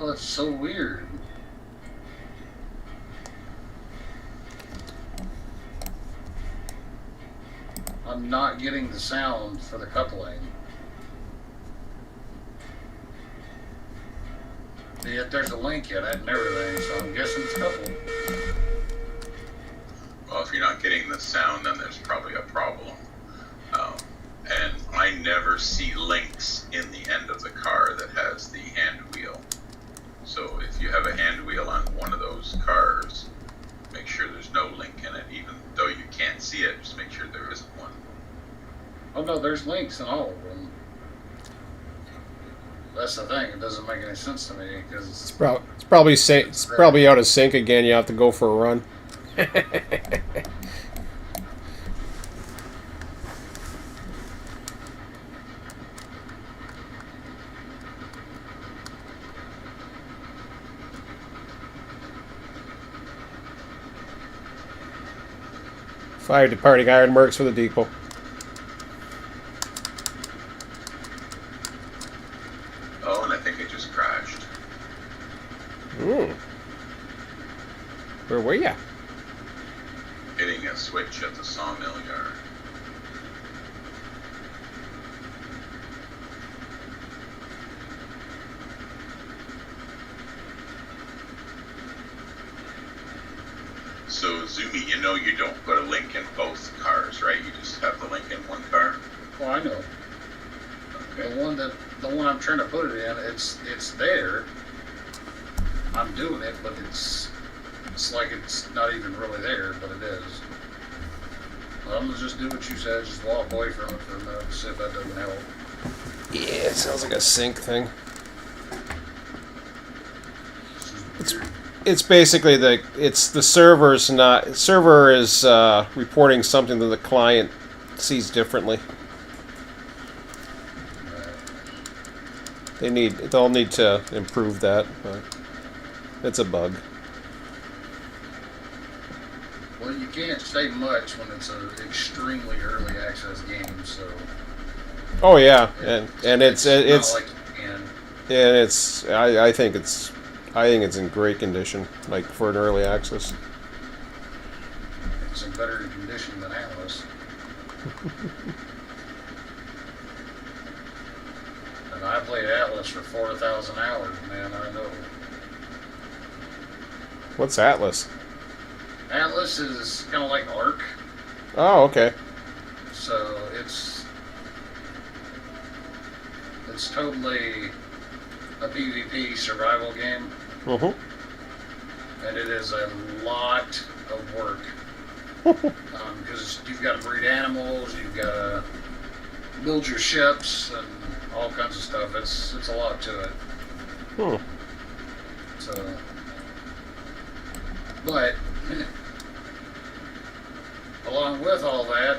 D: Oh, that's so weird. I'm not getting the sound for the coupling. Yet there's a link in it and everything, so I'm guessing it's coupled.
C: Well, if you're not getting the sound, then there's probably a problem. And I never see links in the end of the car that has the hand wheel. So if you have a hand wheel on one of those cars, make sure there's no link in it. Even though you can't see it, just make sure there isn't one.
D: Oh no, there's links in all of them. That's the thing, it doesn't make any sense to me, because...
A: It's probably out of sync again. You have to go for a run. Fire departing ironworks for the depot.
C: Oh, and I think it just crashed.
A: Where were ya?
C: Hitting a switch at the sawmill yard. So, Zumi, you know you don't put a link in both cars, right? You just have the link in one car?
D: Well, I know.
C: Okay.
D: The one I'm trying to put it in, it's there. I'm doing it, but it's like it's not even really there, but it is. Well, I'm gonna just do what you said, just walk away from it for a minute, see if that doesn't help.
A: Yeah, it sounds like a sync thing. It's basically the server is reporting something that the client sees differently. They'll need to improve that, but it's a bug.
D: Well, you can't say much when it's an extremely early access game, so.
A: Oh yeah, and it's
D: not like you can.
A: and it's I think it's in great condition, like for an early access.
D: It's in better condition than Atlas. And I played Atlas for 4,000 hours, man. I know.
A: What's Atlas?
D: Atlas is kind of like Ark,
A: Oh, okay.
D: so it's totally a PvP survival game, and it is a lot of work because you've got to breed animals, you've got to build your ships, and all kinds of stuff. It's a lot to it. So, but along with all that,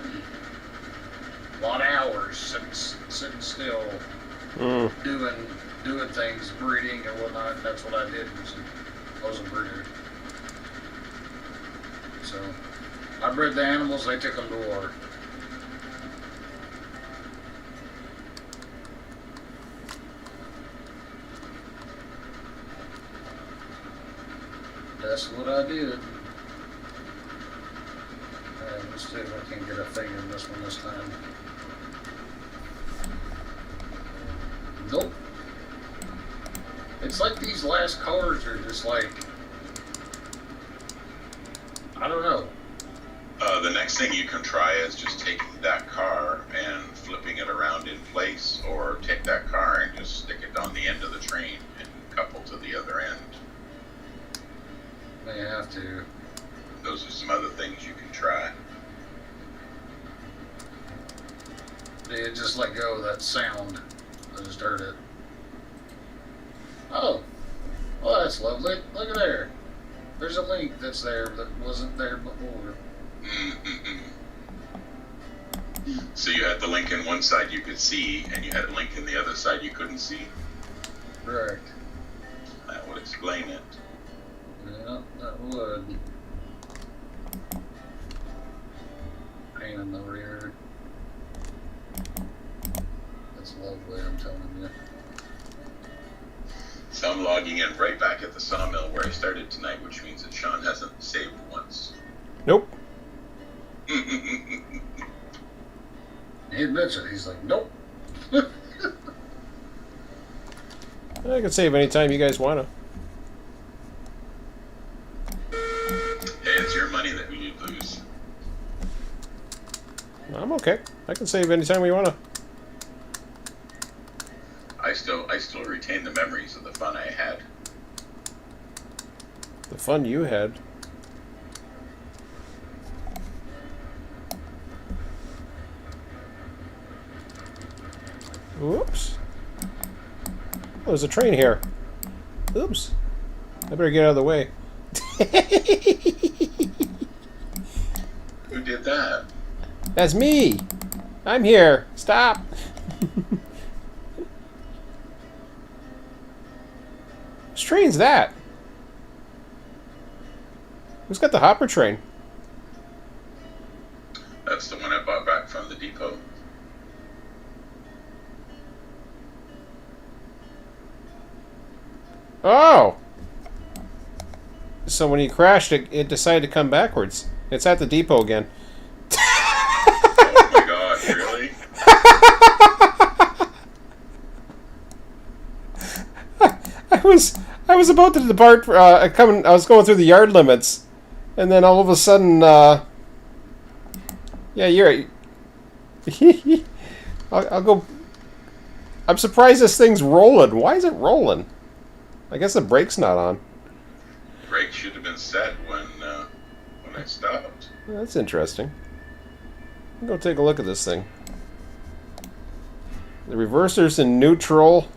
D: a lot of hours sitting still, doing things, breeding and whatnot. That's what I did. I was a breeder. So I bred the animals. They took them to war. That's what I did. Let's see if I can get a thing in this one this time. Nope. It's like these last cars are just like, I don't know.
C: The next thing you can try is just taking that car and flipping it around in place, or take that car and just stick it on the end of the train and couple to the other end.
D: May have to.
C: Those are some other things you can try.
D: They just let go of that sound. I just heard it. Oh, well, that's lovely. Look at there. There's a link that's there that wasn't there before.
C: So you had the link in one side you could see, and you had a link in the other side you couldn't see.
D: Correct.
C: That would explain it.
D: Yeah, that would. Pain in the rear. That's lovely, I'm telling you.
C: So I'm logging in right back at the sawmill where I started tonight, which means that Sean hasn't saved once.
A: Nope.
D: He admits it. He's like, nope.
A: I can save anytime you guys want to.
C: Hey, it's your money that we lose.
A: I'm okay. I can save anytime we want to.
C: I still retain the memories of the fun I had.
A: The fun you had. Oops. Oh, there's a train here. Oops. I better get out of the way.
C: Who did that?
A: That's me. I'm here. Stop. Whose train's that? Who's got the hopper train?
C: That's the one I bought back from the depot.
A: Oh! So when you crashed, it decided to come backwards. It's at the depot again.
C: Oh my god, really?
A: I was about to depart. I was going through the yard limits, and then all of a sudden, yeah, you're. I'll go. I'm surprised this thing's rolling. Why is it rolling? I guess the brake's not on.
C: Brake should have been set when I stopped.
A: That's interesting. I'll go take a look at this thing. The reverser's in neutral.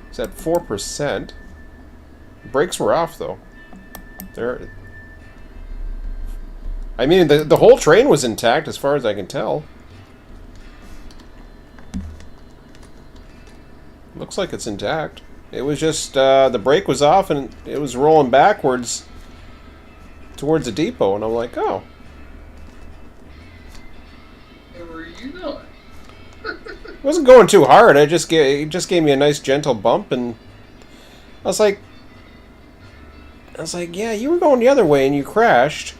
A: It's at 4%. Brakes were off though. There. I mean, the whole train was intact as far as I can tell. Looks like it's intact. It was just the brake was off and it was rolling backwards towards the depot, and I'm like, oh.
D: Where were you going?
A: It wasn't going too hard. It just gave me a nice gentle bump, and I was like, yeah, you were going the other way and you crashed.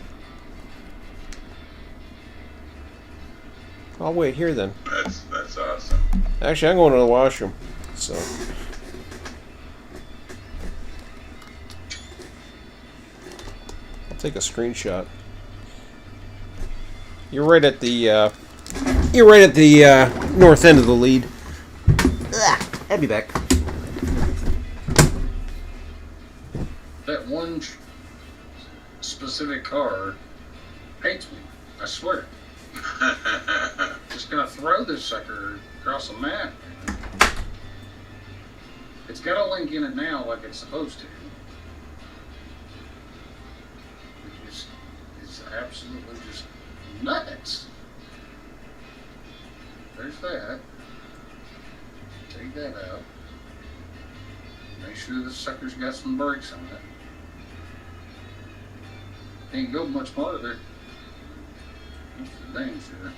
A: I'll wait here then.
C: That's awesome.
A: Actually, I'm going to the washroom, so. I'll take a screenshot. You're right at the north end of the lead. I'll be back.
D: That one specific car hates me. I swear. Just gonna throw this sucker across the map. It's got a link in it now, like it's supposed to. It's absolutely just nuts. There's that. Take that out. Make sure the sucker's got some brakes on it. Can't go much farther. That's for dang sure.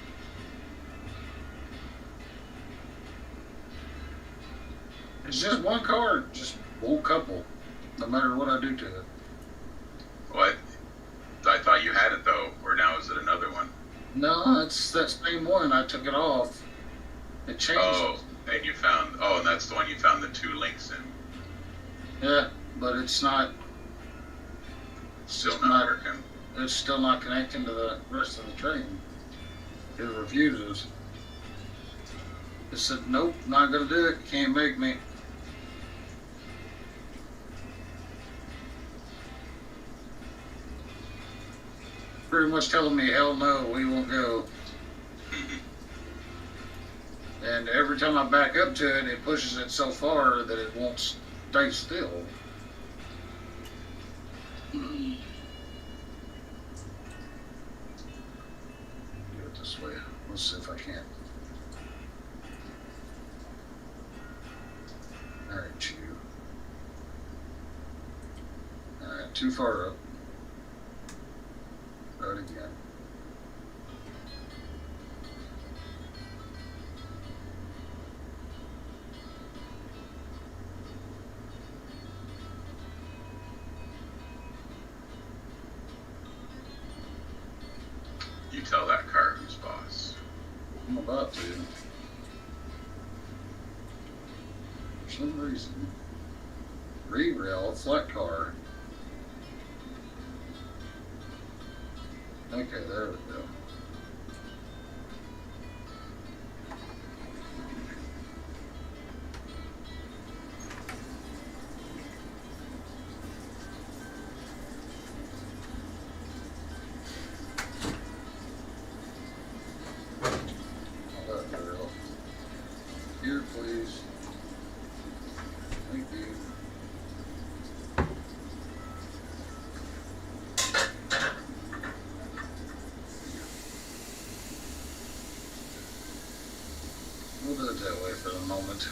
D: It's just one car, just won't couple, no matter what I do to it.
C: What? I thought you had it though, or now is it another one?
D: No, it's that same one. I took it off. It changed.
C: Oh, and you found. Oh, and that's the one you found the 2 links in.
D: Yeah, but it's not.
C: Still
D: just
C: not working.
D: It's still not connecting to the rest of the train. It refuses. It said, nope, not gonna do it. Can't make me. Pretty much telling me, hell no, we won't go. And every time I back up to it, it pushes it so far that it won't stay still. Do it this way. Let's see if I can. Alright, you. Alright, too far up. Throw it again.
C: You tell that car who's boss.
D: I'm about to. For some reason. Re-rail, flat car. Okay, there we go. Here, please. Thank you. We'll do it that way for the moment.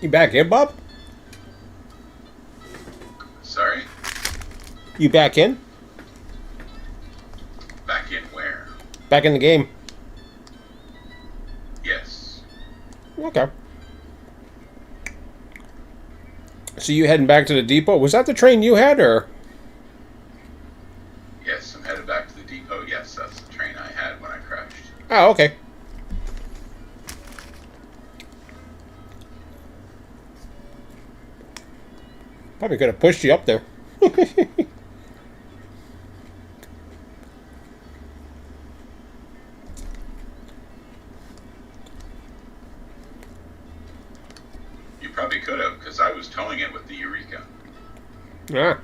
A: You back in, Bob?
C: Sorry?
A: You back in?
C: Back in where?
A: Back in the game.
C: Yes.
A: Okay. So you heading back to the depot? Was that the train you had, or?
C: Yes, I'm headed back to the depot. Yes, that's the train I had when I crashed.
A: Oh, okay. Probably could have pushed you up there.
C: You probably could have, because I was towing it with the Eureka.
A: Yeah.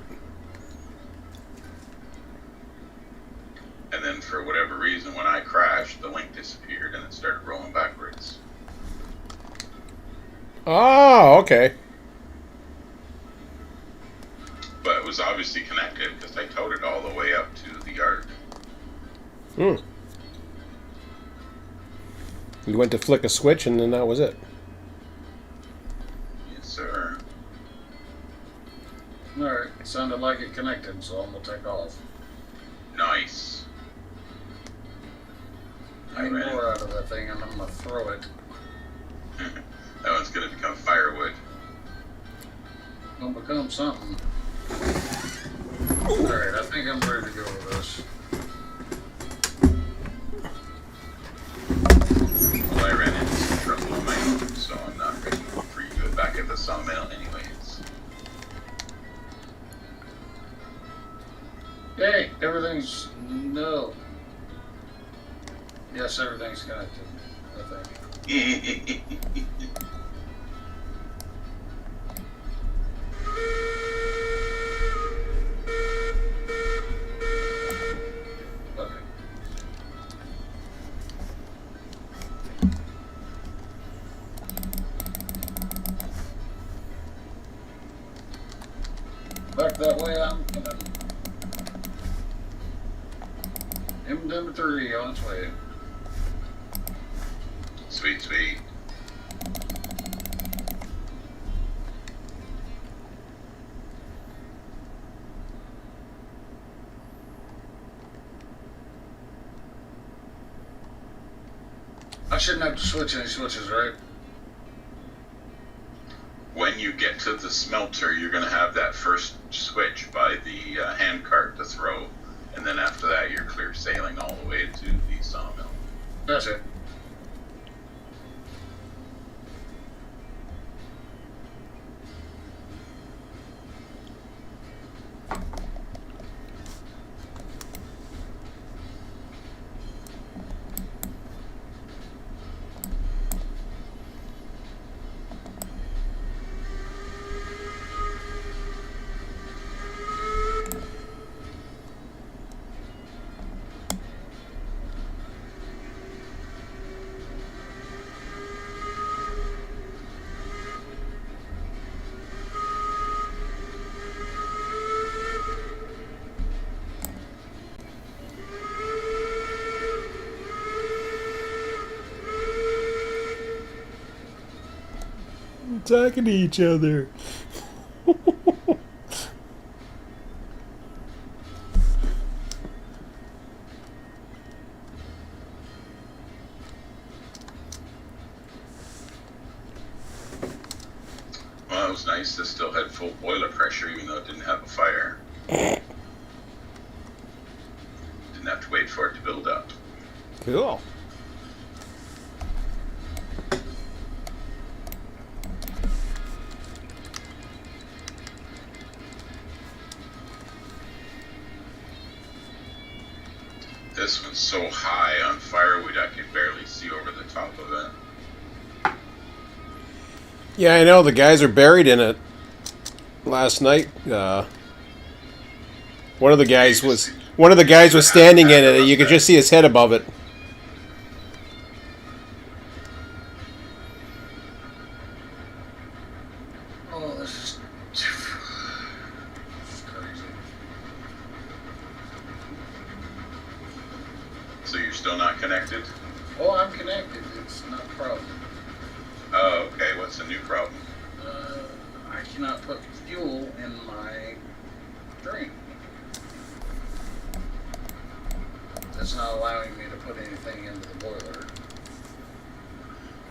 C: And then for whatever reason, when I crashed, the link disappeared and it started rolling backwards.
A: Oh, okay.
C: But it was obviously connected because I towed it all the way up to the yard.
A: Hmm. You went to flick a switch and then that was it.
C: Yes, sir.
D: Alright, sounded like it connected, so I'm gonna take off.
C: Nice.
D: I need more out of that thing, and I'm gonna throw it.
C: That one's going to become firewood.
D: Gonna become something. Alright, I think I'm ready to go with this.
C: Well, I ran into some trouble on my own, so I'm not ready for you to go back at the sawmill anyways.
D: Hey, everything's... no. Yes, everything's connected, I think. Okay. Back that way, I'm coming. Number 3 on its way.
C: Sweet, sweet.
D: I shouldn't have to switch any switches, right?
C: When you get to the smelter, you're going to have that first switch by the hand cart to throw. And then after that, you're clear sailing all the way to the sawmill.
D: That's it.
A: Talking to each other.
C: Well, it was nice. This still had full boiler pressure, even though it didn't have a fire. Didn't have to wait for it to build up.
A: Cool.
C: This one's so high on firewood I could barely see over the top of it.
A: Yeah, I know the guys are buried in it. Last night, one of the guys was standing in it. You could just see his head above it.
D: Oh, this is crazy.
C: So you're still not connected?
D: Oh, I'm connected. It's not a problem.
C: Oh, okay. What's the new problem?
D: cannot put fuel in my drink. It's not allowing me to put anything into the boiler.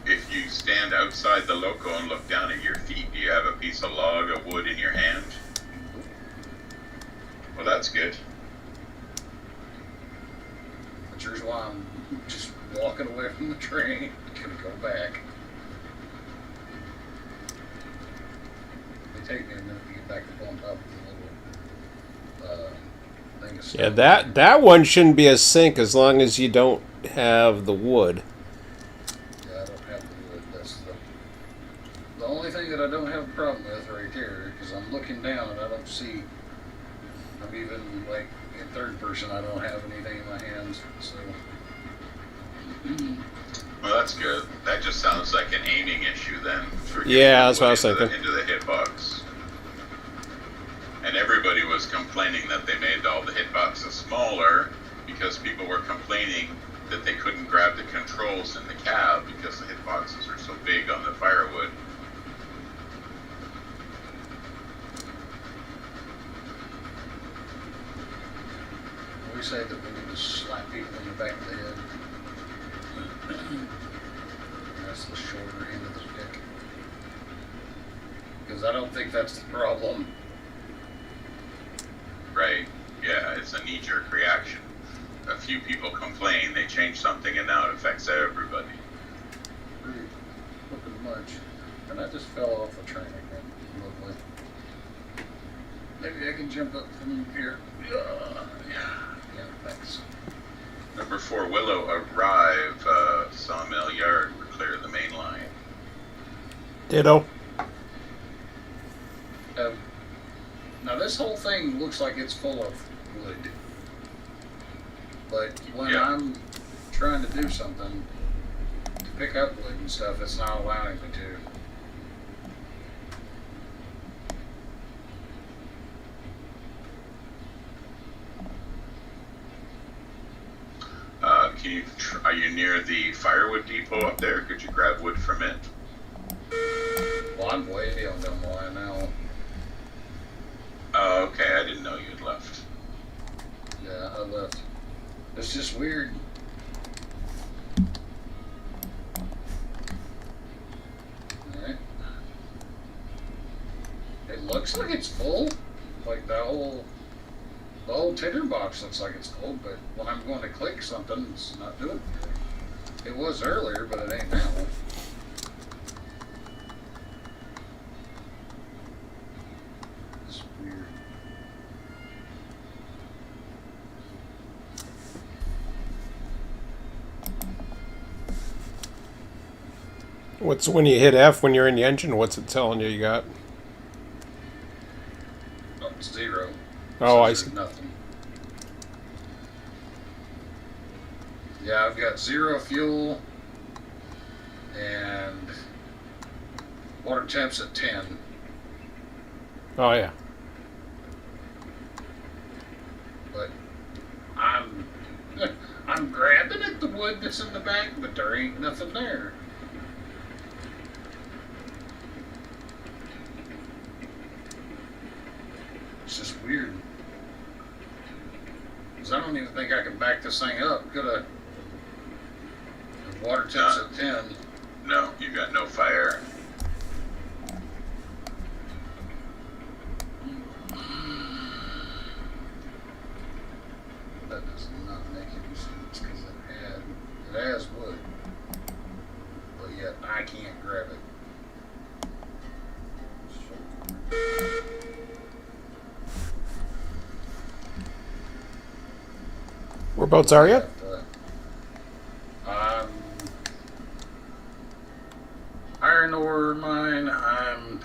C: If you stand outside the loco and look down at your feet, do you have a piece of log of wood in your hand? Well, that's good.
D: Which is why I'm just walking away from the train. Gonna go back. It take me a minute to get back up on top of the little thing of
A: Yeah,
D: stuff.
A: that one shouldn't be a sink as long as you don't have the wood.
D: Yeah, I don't have the wood. That's the only thing that I don't have a problem with right there, because I'm looking down and I don't see. I'm even like in third person. I don't have anything in my hands. So.
C: Well, that's good. That just sounds like an aiming issue then. For
A: Yeah, that's what I was thinking.
C: Into the hitbox. And everybody was complaining that they made all the hitboxes smaller because people were complaining that they couldn't grab the controls in the cab because the hitboxes are so big on the firewood.
D: We say that we need to slap people in the back of the head. That's the shorter end of the stick. Because I don't think that's the problem.
C: Right. Yeah, it's a knee-jerk reaction. A few people complain, they change something, and now it affects everybody.
D: Pretty much. And I just fell off the train again. Lovely. Maybe I can jump up from here. Yeah, thanks.
C: Number 4, Willow, arrive. Sawmill Yard, we're clear of the main line.
A: Ditto.
D: Now this whole thing looks like it's full of wood. But when
C: Yeah.
D: I'm trying to do something to pick up wood and stuff, it's not allowing me to.
C: Are you near the firewood depot up there? Could you grab wood from it?
D: Well, I'm way on down the line now.
C: Oh, okay, I didn't know you'd left.
D: Yeah, I left. It's just weird. Alright. It looks like it's full. Like the whole tinderbox looks like it's full, but when I'm going to click something, it's not doing it. It was earlier, but it ain't now. It's weird.
A: What's when you hit F when you're in the engine? What's it telling you you got?
D: Oh, it's 0.
A: Oh, I
D: Says
A: see.
D: nothing. Yeah, I've got 0 fuel and water temps at 10.
A: Oh yeah.
D: But I'm grabbing at the wood that's in the back, but there ain't nothing there. It's just weird. 'Cause I don't even think I can back this thing up, could I? The water temps at 10.
C: No, you got no fire.
D: That does not make any sense because it has wood, but yet I can't grab it.
A: Whereabouts are you?
D: I'm iron ore mine. I'm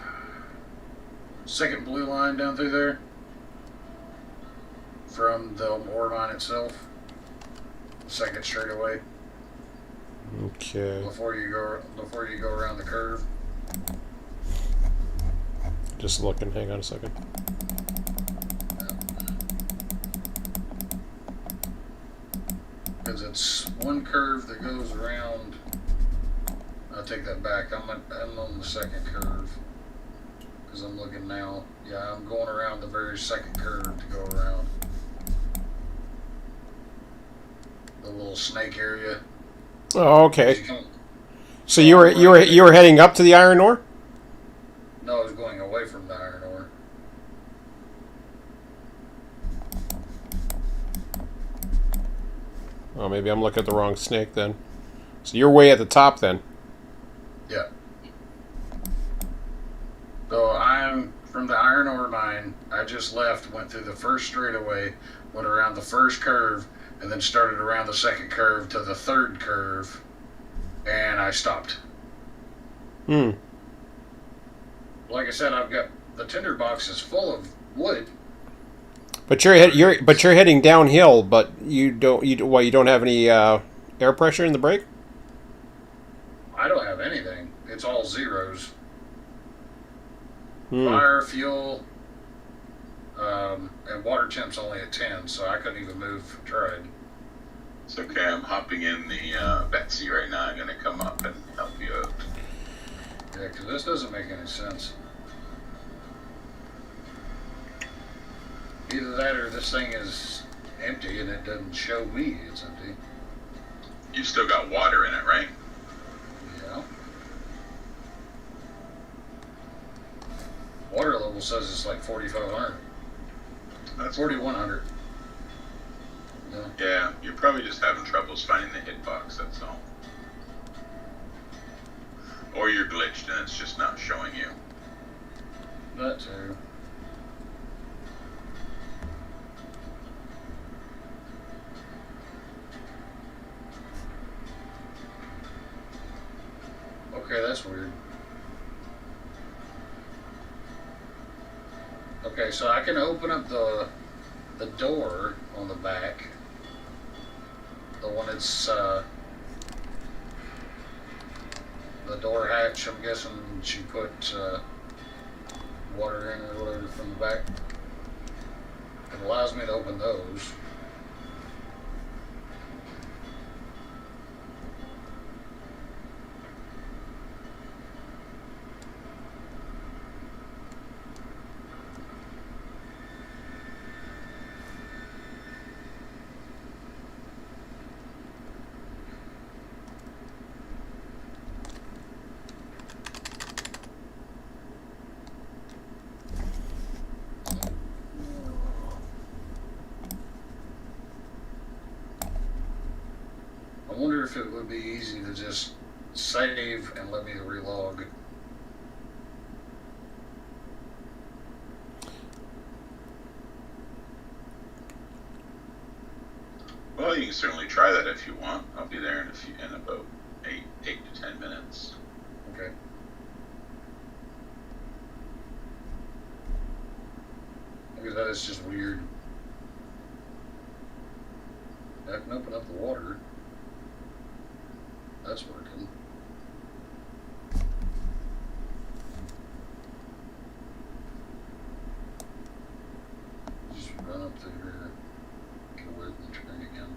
D: second blue line down through there from the ore mine itself. Second straight away
A: Okay.
D: before you go around the curve.
A: Just looking. Hang on a second.
D: Because it's one curve that goes around. I'll take that back. I'm on the second curve. Because I'm looking now. Yeah, I'm going around the very second curve to go around the little snake area.
A: Oh, okay.
D: You come-
A: So you were heading up to the iron ore?
D: No, I was going away from the iron ore.
A: Oh, maybe I'm looking at the wrong snake then. So you're way at the top then.
D: Yeah. So I'm from the iron ore mine. I just left, went through the first straightaway, went around the first curve, and then started around the second curve to the third curve, and I stopped.
A: Hmm.
D: Like I said, I've got the tinder box is full of wood.
A: But you're heading downhill. But you don't have any air pressure in the brake?
D: I don't have anything. It's all zeros.
A: Hmm.
D: Fire, fuel, and water temp's only at 10, so I couldn't even move if I tried.
C: It's okay. I'm hopping in the Betsy right now. I'm going to come up and help you out.
D: Yeah, because this doesn't make any sense. Either that or this thing is empty and it doesn't show me it's empty.
C: You still got water in it, right?
D: Yeah. Water level says it's like 4,500.
C: That's
D: 4,100. Yeah.
C: Yeah, you're probably just having troubles finding the hitbox, that's all. Or you're glitched and it's just not showing you.
D: That too. Okay, that's weird. Okay, so I can open up the door on the back. The one that's the door hatch. I'm guessing she put water in or whatever from the back. It allows me to open those. I wonder if it would be easy to just save and let me relog.
C: Well, you can certainly try that if you want. I'll be there in about 8 to 10 minutes.
D: Okay. Look at that, it's just weird. I can open up the water. That's working. Just run up through here, go away from the train again.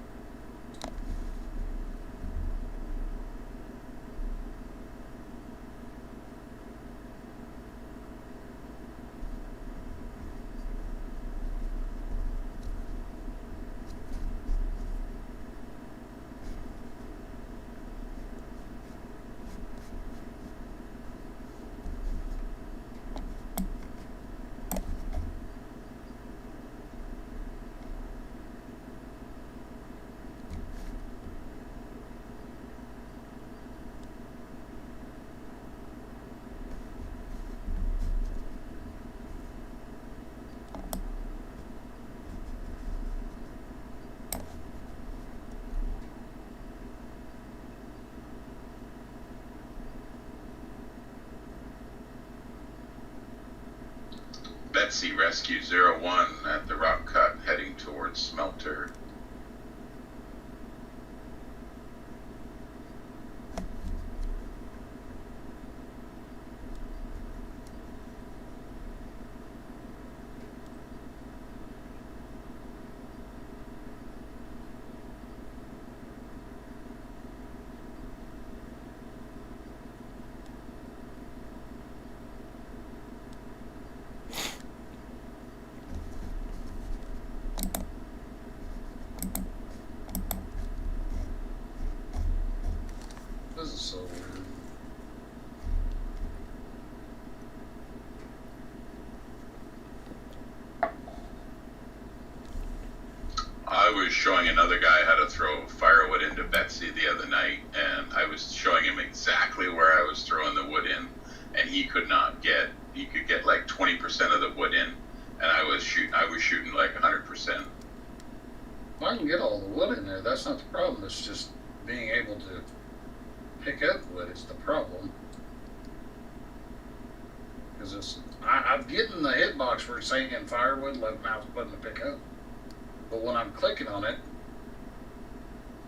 C: Betsy Rescue 01 at the rock cut heading towards Smelter.
D: so weird.
C: I was showing another guy how to throw firewood into Betsy the other night, and I was showing him exactly where I was throwing the wood in, and he could not get. He could get like 20% of the wood in, and I was shooting like 100%.
D: I can get all the wood in there. That's not the problem. It's just being able to pick up wood is the problem. Because I'm getting the hitbox where it's saying firewood, left mouse button to pick up. But when I'm clicking on it,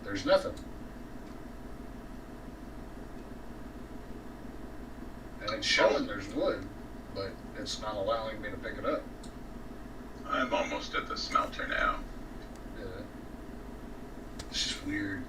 D: there's nothing. And it's showing there's wood, but it's not allowing me to pick it up.
C: I'm almost at the smelter now.
D: Yeah. It's just weird.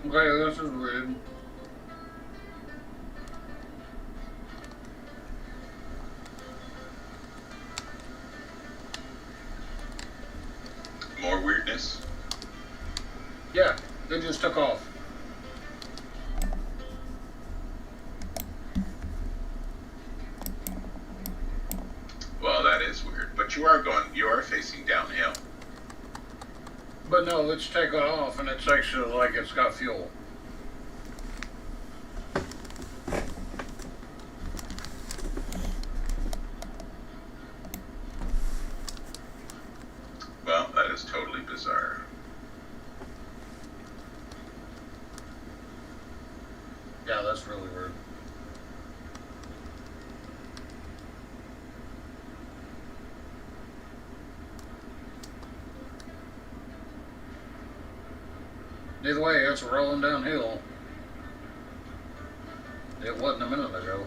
D: Okay, this is weird.
C: More weirdness.
D: Yeah, they just took off.
C: Well, that is weird. But you are facing downhill.
D: But no, it's taken off and it's actually like it's got fuel.
C: Well, that is totally bizarre.
D: Yeah, that's really weird. Either way, it's rolling downhill. It wasn't a minute ago.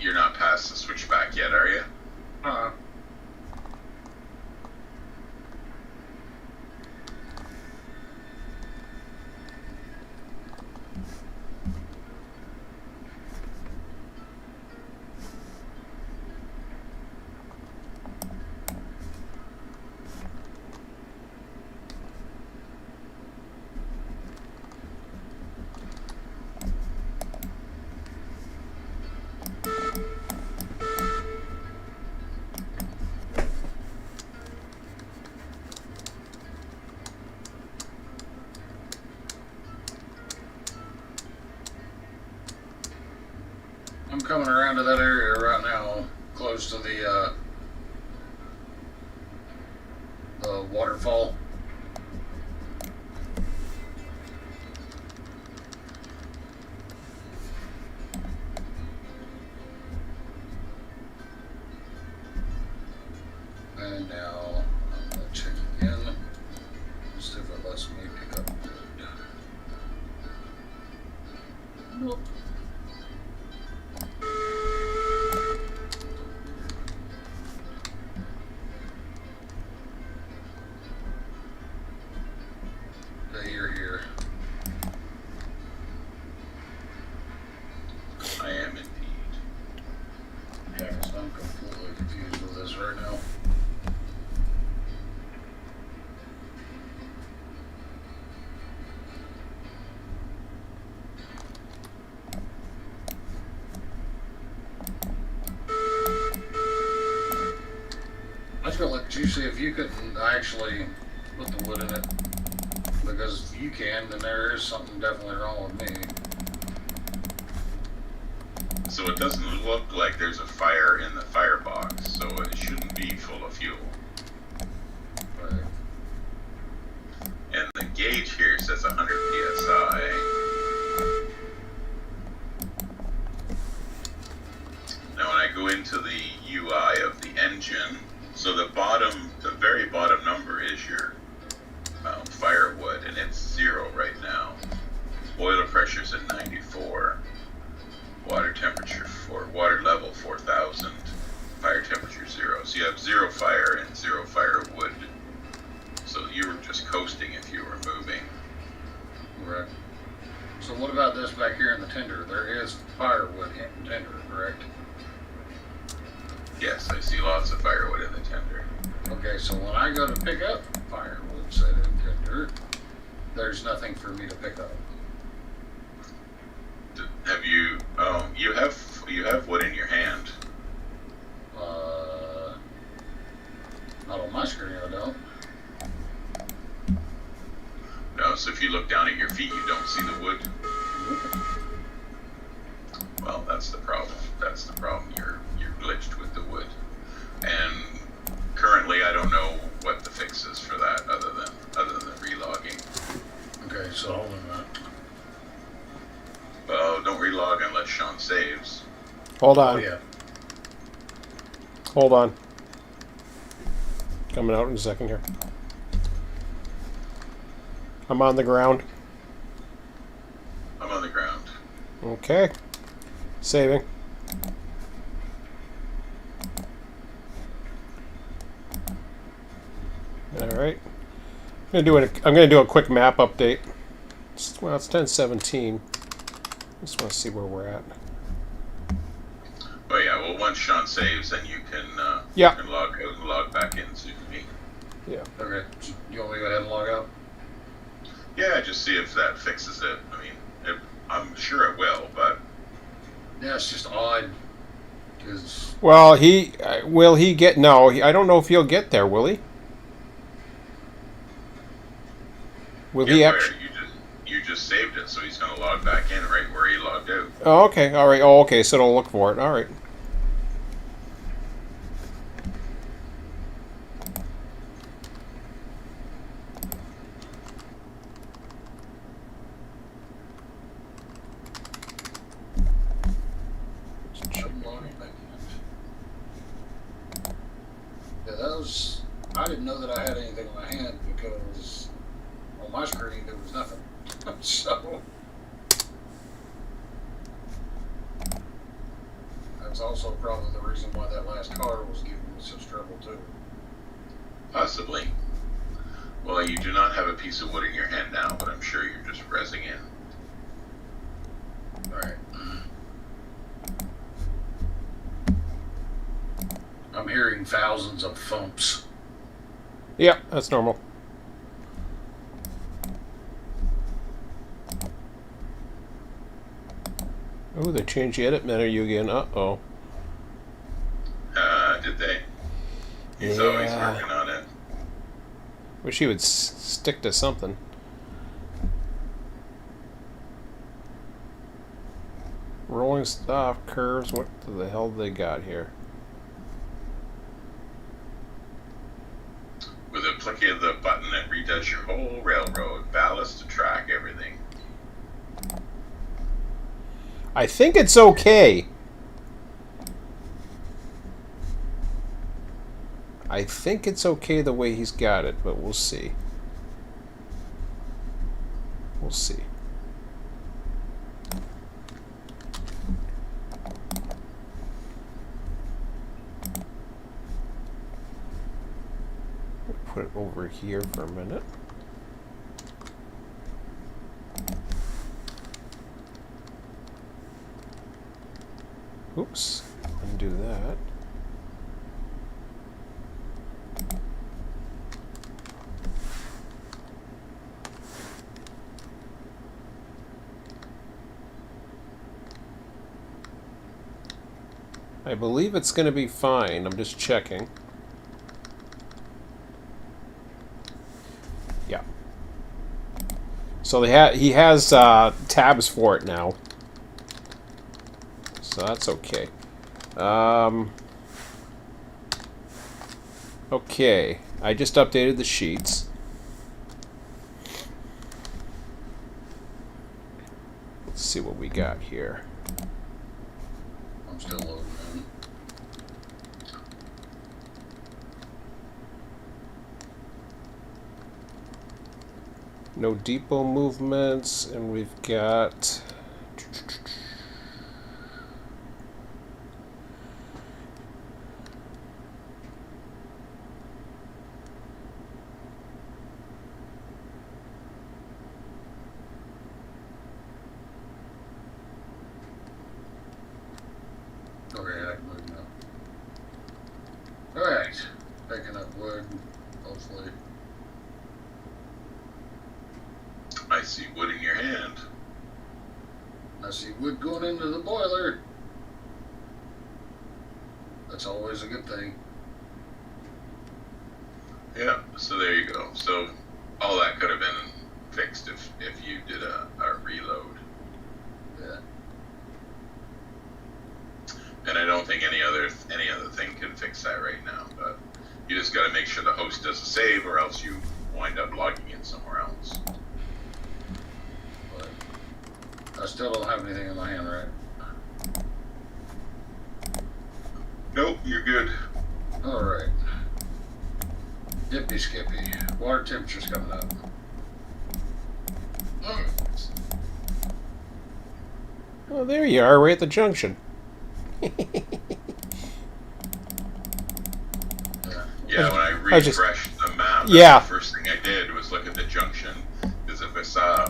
C: You're not past the switchback yet, are you?
D: Uh-uh. I'm coming around to that area right now, close to the waterfall. And now I'm gonna check again. See if it lets me pick up wood. Nope. completely confused with this right now. I was gonna let you see if you could actually put the wood in it. Because if you can, then there is something definitely wrong with me.
C: So it doesn't look like there's a fire in the firebox, so it shouldn't be full of fuel.
D: Right.
C: And the gauge here says 100 psi. Now when I go into the UI of the engine, so the very bottom number is your firewood, and it's 0 right now. Boiler pressure's at 94. Water temperature water level 4,000. Fire temperature 0. So you have 0 fire and 0 firewood. So you were just coasting if you were moving.
D: Right. So what about this back here in the tender? There is firewood in the tender, correct?
C: Yes, I see lots of firewood in the tender.
D: Okay, so when I go to pick up firewood, say in tender, there's nothing for me to pick up.
C: Have you? You have wood in your hand.
D: Not on my screen, I don't.
C: No, so if you look down at your feet, you don't see the wood. Well, that's the problem. That's the problem. You're glitched with the wood, and currently I don't know what the fix is for that, other than the relogging.
D: Okay, so hold on a minute.
C: Well, don't relog unless Sean saves.
A: Hold on.
D: Oh yeah.
A: Hold on. Coming out in a second here. I'm on the ground.
C: I'm on the ground.
A: Okay. Saving. All right. I'm gonna do a quick map update. Well, it's 10:17. Just want to see where we're at.
C: Oh yeah. Well, once Sean saves, then you can
A: Yeah.
C: you can log out and log back into me.
A: Yeah.
D: Okay. You want me to go ahead and log out?
C: Yeah, just see if that fixes it. I mean, I'm sure it will, but
D: Yeah, it's just odd. Because
A: Well, will he get? No, I don't know if he'll get there. Will he? Will he
C: yeah, where
A: actually?
C: you just saved it, so he's going to log back in right where he logged out.
A: Oh, okay. All right. Oh, okay. So it'll look for it. All right.
D: I'm logging back in. Yeah, that was. I didn't know that I had anything in my hand because on my screen there was nothing. So that's also probably the reason why that last car was giving me such trouble too.
C: Possibly. Well, you do not have a piece of wood in your hand now, but I'm sure you're just rezzing in.
D: Right. I'm hearing thousands of thumps.
A: Yeah, that's normal. Oh, they changed the edit menu again. Uh-oh.
C: Did they? He's always working on it.
A: Wish he would stick to something. Rolling stop curves. What the hell they got here?
C: With a click of the button, it redoes your whole railroad, ballast to track, everything.
A: I think it's okay. I think it's okay the way he's got it, but we'll see. We'll see. Put it over here for a minute. Oops, undo that. I believe it's going to be fine. I'm just checking. Yeah. So he has tabs for it now. So that's okay. Okay. I just updated the sheets. Let's see what we got here.
D: I'm still loading in.
A: No depot movements, and we've got...
D: Okay, I can move now. Alright. Picking up wood, hopefully.
C: I see wood in your hand.
D: I see wood going into the boiler. That's always a good thing.
C: Yeah, so there you go. So all that could have been fixed if you did a reload.
D: Yeah.
C: And I don't think any other thing can fix that right now. But you just got to make sure the host does a save, or else you wind up logging in somewhere else.
D: But I still don't have anything in my hand, right?
C: Nope, you're good.
D: Alright. Dippy Skippy. Water temperature's coming up.
A: Oh, there you are, right at the junction.
C: Yeah, when I
A: I just-
C: refreshed the map,
A: Yeah.
C: the first thing I did was look at the junction, because if I saw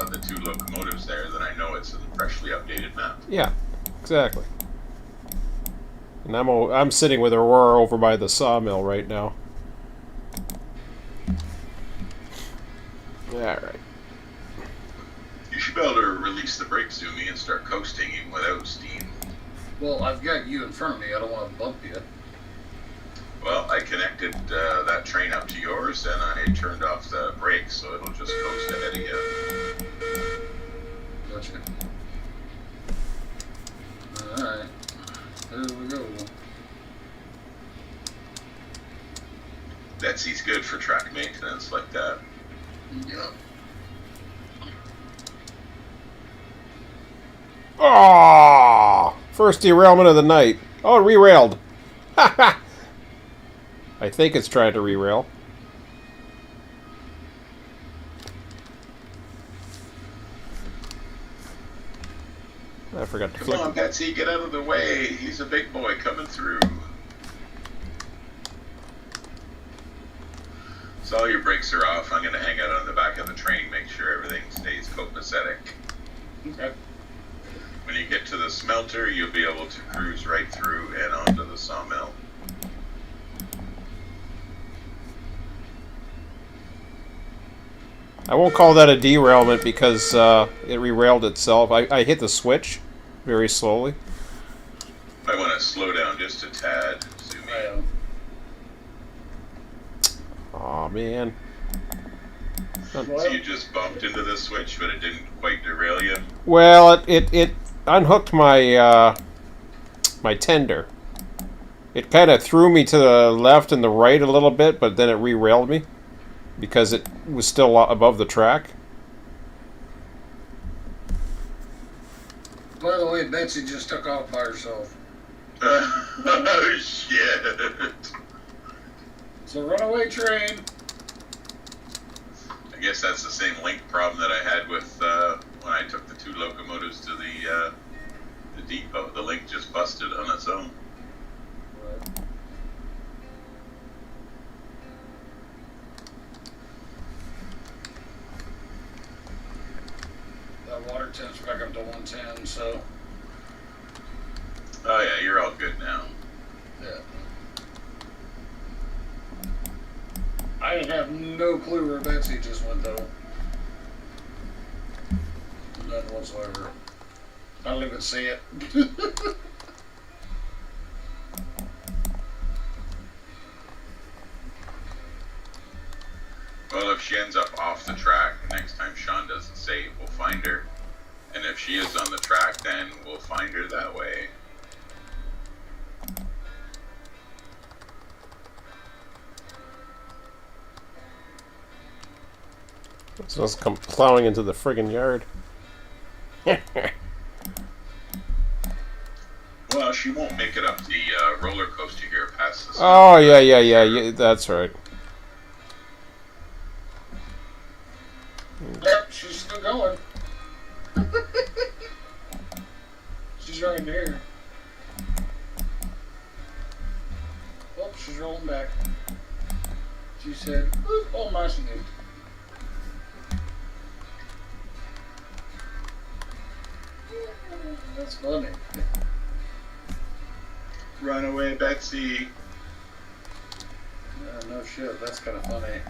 C: the two locomotives there, then I know it's a freshly updated map.
A: Yeah, exactly. And I'm sitting with Aurora over by the sawmill right now. All right.
C: You should be able to release the brake Zoomy and start coasting even without steam.
D: Well, I've got you in front of me. I don't want to bump you.
C: Well, I connected that train up to yours, and I turned off the brakes, so it'll just coast ahead again.
D: Gotcha. Alright. There we go.
C: Betsy's good for track maintenance like that.
D: Yep.
A: Oh, first derailment of the night. Oh, it re-railed. I think it's trying to re-rail. I forgot to
C: Come
A: flick.
C: on, Betsy, get out of the way. He's a big boy coming through. So all your brakes are off. I'm going to hang out on the back of the train, make sure everything stays copacetic.
D: Okay.
C: When you get to the smelter, you'll be able to cruise right through and onto the sawmill.
A: I won't call that a derailment because it re-railed itself. I hit the switch very slowly.
C: I want to slow down just a tad. Zoom in.
A: Aw, man.
C: So you just bumped into the switch, but it didn't quite derail you?
A: Well, it unhooked my my tender. It kind of threw me to the left and the right a little bit, but then it re-railed me because it was still above the track.
D: By the way, Betsy just took off by herself.
C: Oh, shit.
D: It's a runaway train.
C: I guess that's the same link problem that I had with when I took the two locomotives to the depot. The link just busted on its own.
D: Right. That water temp's back up to 110, so
C: Oh yeah, you're all good now.
D: yeah. I have no clue where Betsy just went though. None whatsoever. I don't even see it.
C: if she ends up off the track, next time Sean does the save, we'll find her. And if she is on the track, then we'll find her that way.
A: So let's come plowing into the friggin' yard.
C: Well, she won't make it up the roller coaster here past the
A: Oh, yeah, that's right.
D: Yep, she's still going. She's right there. Oh, she's rolling back. She said, "Oh my snake." That's funny.
C: Runaway Betsy.
D: No shit, that's kind of funny.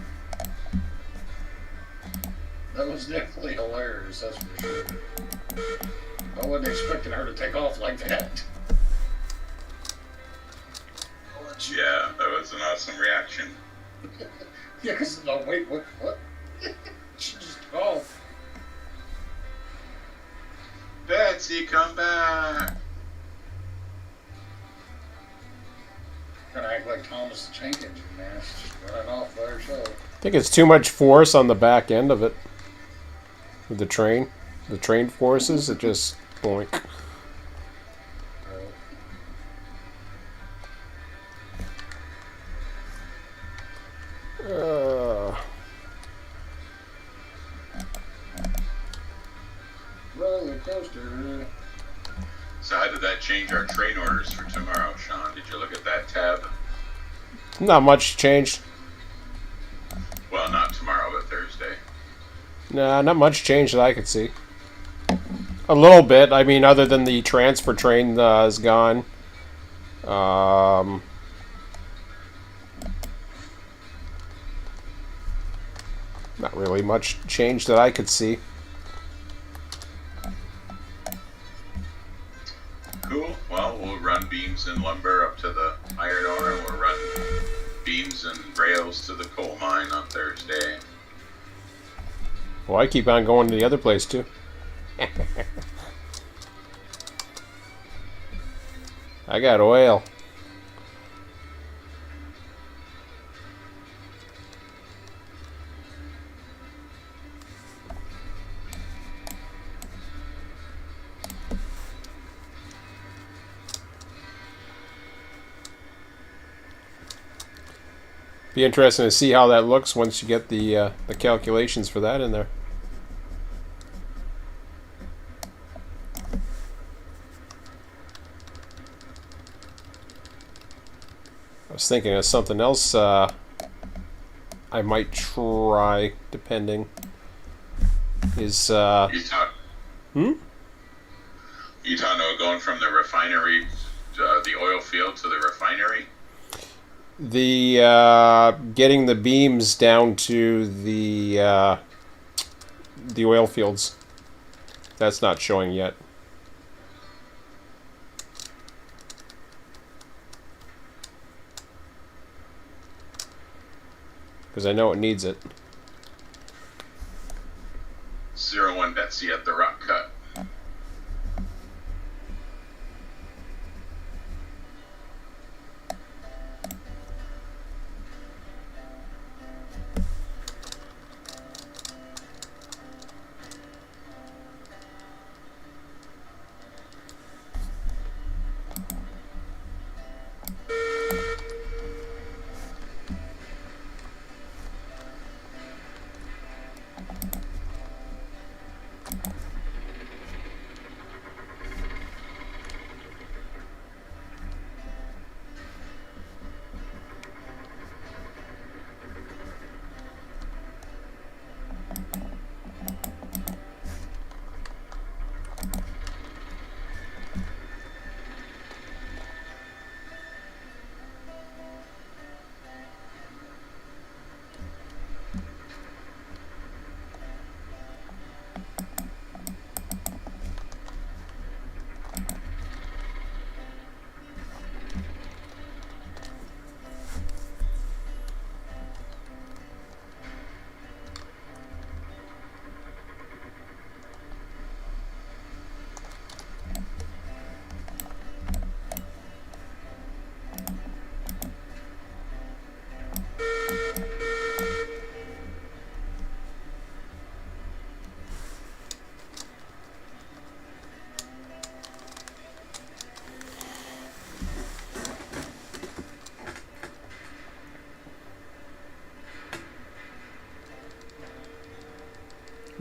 D: That was definitely hilarious, that's for sure. I wasn't expecting her to take off like that.
C: Yeah, that was an awesome reaction.
D: Yeah, because, no, wait, what? She just took off.
C: Betsy, come back!
D: Gonna act like Thomas the Tank Engine, man. She's just running off by herself.
A: I think it's too much force on the back end of it. With the train. The train forces, it just boink.
D: Roller coaster.
C: So how did that change our train orders for tomorrow, Sean? Did you look at that tab?
A: Not much changed.
C: Well, not tomorrow, but Thursday.
A: Nah, not much change that I could see. A little bit. I mean, other than the transfer train is gone. Not really much change that I could see.
C: Cool. Well, we'll run beams and lumber up to the iron ore, and we'll run beams and rails to the coal mine on Thursday.
A: Well, I keep on going to the other place, too. I got oil. Be interesting to see how that looks once you get the calculations for that in there. I was thinking of something else I might try, depending. Is
C: You talking
A: Hmm?
C: about going from the refinery, the oil field to the refinery?
A: The getting the beams down to the oil fields. That's not showing yet. Because I know it needs it.
C: 01 Betsy at the rock cut.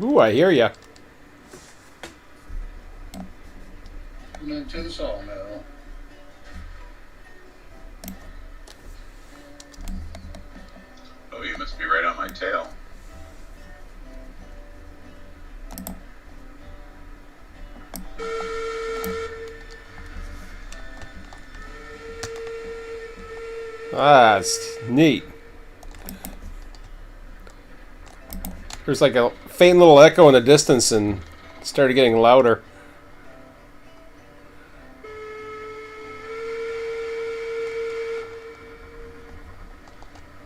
A: Ooh, I hear ya.
D: Coming into the sawmill.
C: Oh, you must be right on my tail.
A: Ah, it's neat. There's like a faint little echo in the distance and it started getting louder.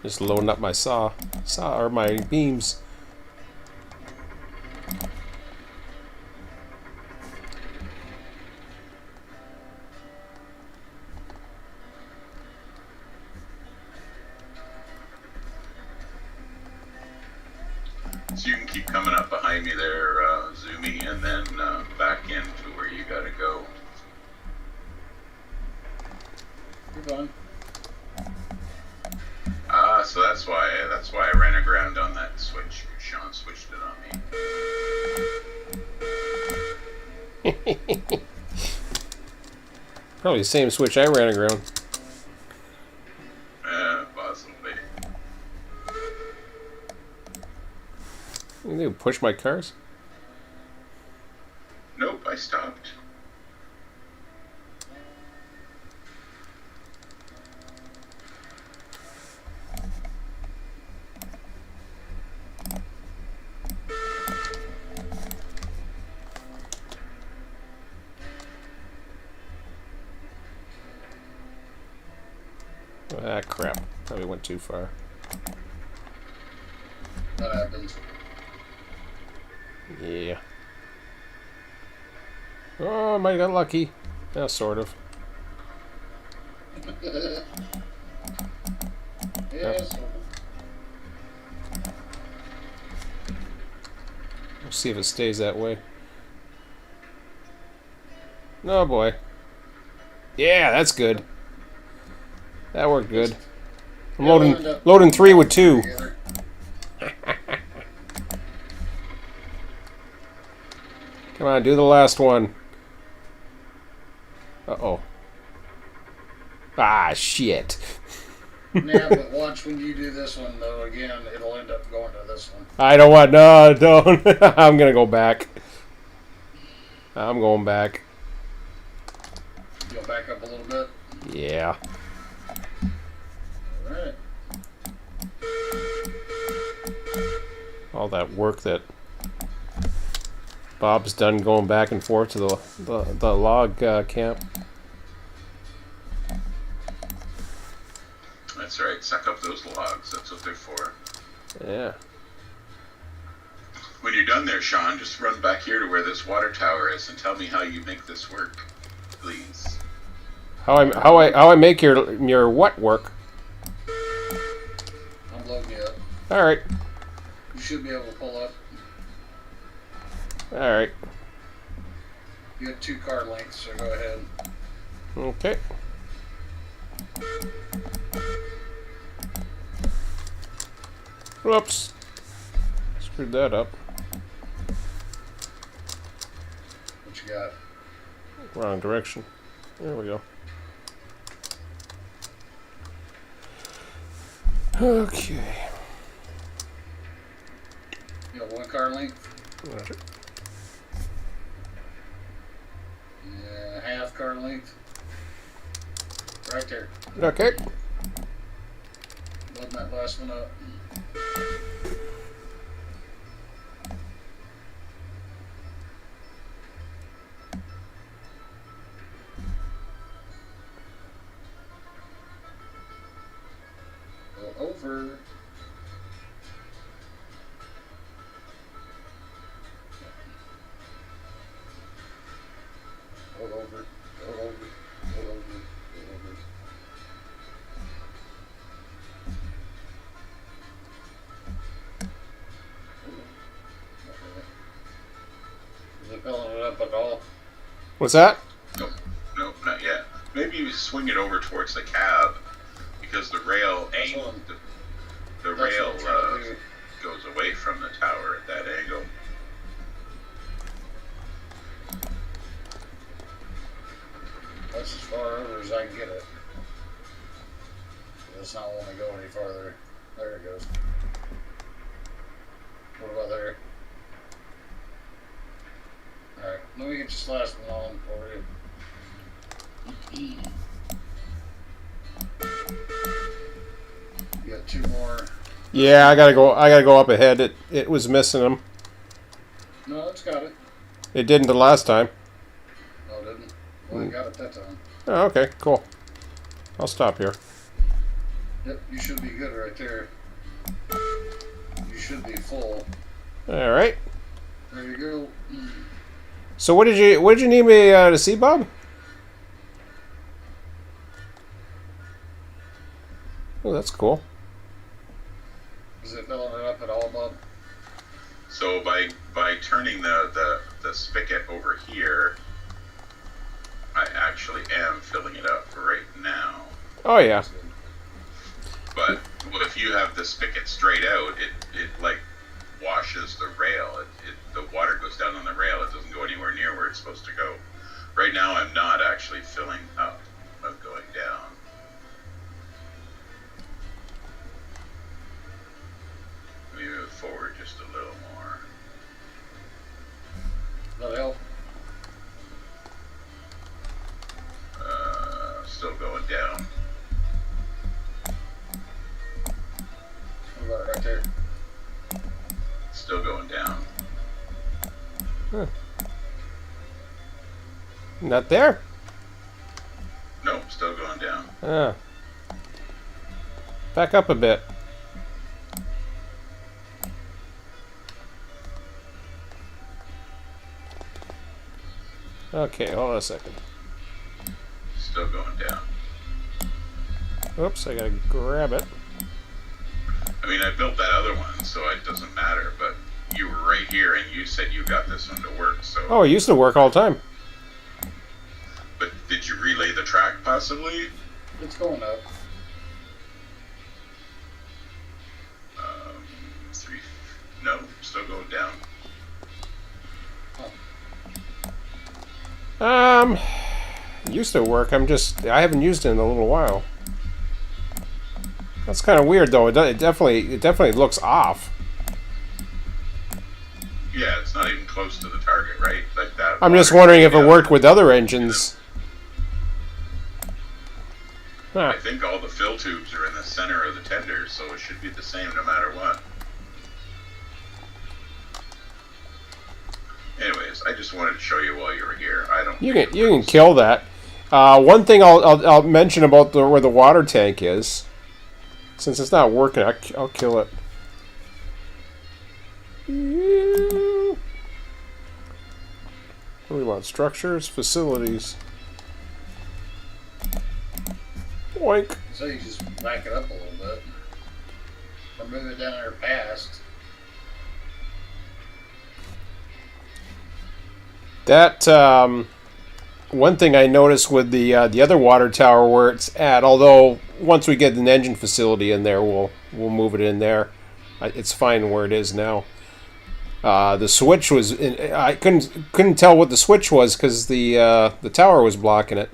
A: Just loading up my saw or my beams.
C: So you can keep coming up behind me there, Zoomy, and then back into where you gotta go.
D: You're fine.
C: Ah, so that's why I ran aground on that switch. Sean switched it on me.
A: Probably the same switch I ran around.
C: Possibly.
A: You need to push my cars?
C: Nope, I stopped.
A: Ah, crap. Probably went too far.
D: That happens.
A: Yeah. Oh, I might have got lucky. Yeah, sort of.
D: Yes.
A: We'll see if it stays that way. Oh boy. Yeah, that's good. That worked good. I'm loading 3 with 2. Come on, do the last one. Uh-oh. Ah, shit.
D: Yeah, but watch when you do this one, though, again, it'll end up going to this one.
A: I don't want... No, don't. I'm gonna go back. I'm going back.
D: You'll back up a little bit.
A: Yeah.
D: Alright.
A: All that work that Bob's done going back and forth to the log camp.
C: That's right, suck up those logs. That's what they're for.
A: Yeah.
C: When you're done there, Sean, just run back here to where this water tower is and tell me how you make this work, please.
A: How I make your what work?
D: I'm loading you up.
A: All right.
D: You should be able to pull up.
A: All right.
D: You have 2 car lengths, so go ahead.
A: Okay. Whoops. Screwed that up.
D: What you got?
A: Wrong direction. There we go. Okay.
D: You have 1 car length?
A: Roger.
D: Yeah, half car length. Right there.
A: Okay.
D: Loading that last one up. Go over. Go over. Go over. Go over. Go over. Is it filling it up at all?
A: What's that?
C: Nope, nope, not yet. Maybe you swing it over towards the cab because the rail
D: That's what
C: the rail
D: I'm trying to do.
C: goes away from the tower at that angle.
D: That's as far over as I can get it. It's not want to go any farther. There it goes. What about there? Alright, let me get this last one on for you. You got 2 more.
A: Yeah, I gotta go up ahead. It was missing them.
D: No, it's got it.
A: It didn't the last time.
D: No, it didn't. Well, I got it that time.
A: Oh, okay, cool. I'll stop here.
D: Yep, you should be good right there. You should be full.
A: All right.
D: There you go.
A: So what did you need me to see, Bob? Oh, that's cool.
D: Is it filling it up at all, Bob?
C: So by turning the spigot over here, I actually am filling it up right now.
A: Oh yeah.
C: But if you have the spigot straight out, it like washes the rail. The water goes down on the rail. It doesn't go anywhere near where it's supposed to go. Right now, I'm not actually filling up. I'm going down. Let me move forward just a little more.
D: That'll help.
C: Still going down.
D: What about right there?
C: Still going down.
A: Huh. Not there?
C: Nope, still going down.
A: Ah. Back up a bit. Okay, hold on a second.
C: Still going down.
A: Oops, I gotta grab it.
C: I mean, I built that other one, so it doesn't matter, but you were right here and you said you got this one to work, so...
A: Oh, it used to work all the time.
C: But did you relay the track, possibly?
D: It's going up.
C: 3... No, still going down.
A: It used to work. I haven't used it in a little while. That's kind of weird, though. It definitely looks off.
C: Yeah, it's not even close to the target, right? Like that.
A: I'm just wondering if it worked with other engines. Huh.
C: I think all the fill tubes are in the center of the tender, so it should be the same no matter what. Anyways, I just wanted to show you while you were here. I don't.
A: You can kill that. One thing I'll mention about where the water tank is, since it's not working, I'll kill it. What do we want? Structures, facilities. Boink.
D: So you just back it up a little bit. Or move it down there past.
A: That one thing I noticed with the other water tower where it's at, although once we get an engine facility in there, we'll move it in there. It's fine where it is now. The switch was I couldn't tell what the switch was because the tower was blocking it.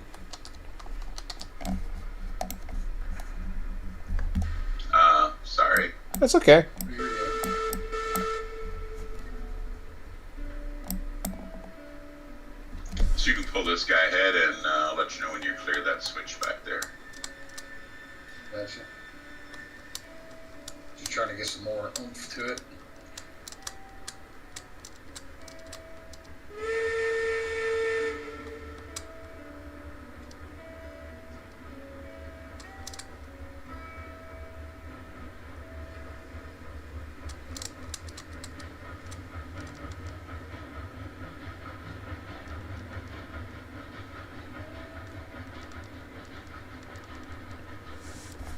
C: Sorry.
A: That's okay.
C: So you can pull this guy ahead and I'll let you know when you clear that switch back there.
D: Gotcha. Just trying to get some more oomph to it.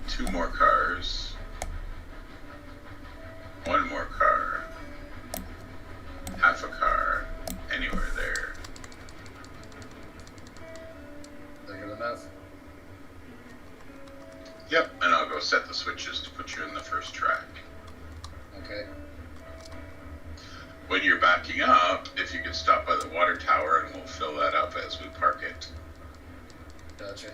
C: Two more cars. One more car. Half a car. Anywhere there.
D: Is that good enough?
C: Yep, and I'll go set the switches to put you in the first track.
D: Okay.
C: When you're backing up, if you could stop by the water tower and we'll fill that up as we park it.
D: Gotcha.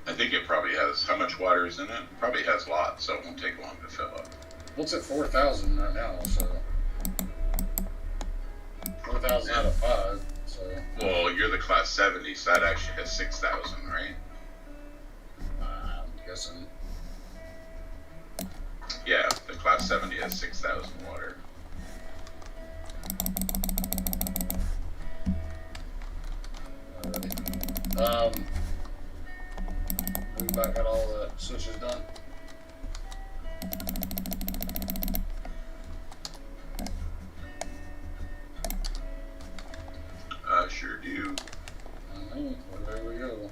C: I think it probably has, how much water is in it? Probably has lots, so it won't take long to fill up.
D: Well, it's at 4,000 right now, so 4,000 out of 5. So
C: Well, you're the class 70, so that actually has 6,000, right?
D: I'm guessing.
C: Yeah, the class 70 has 6,000 water.
D: Alrighty. We about got all the switches done.
C: Sure do.
D: Alright, well, there we go.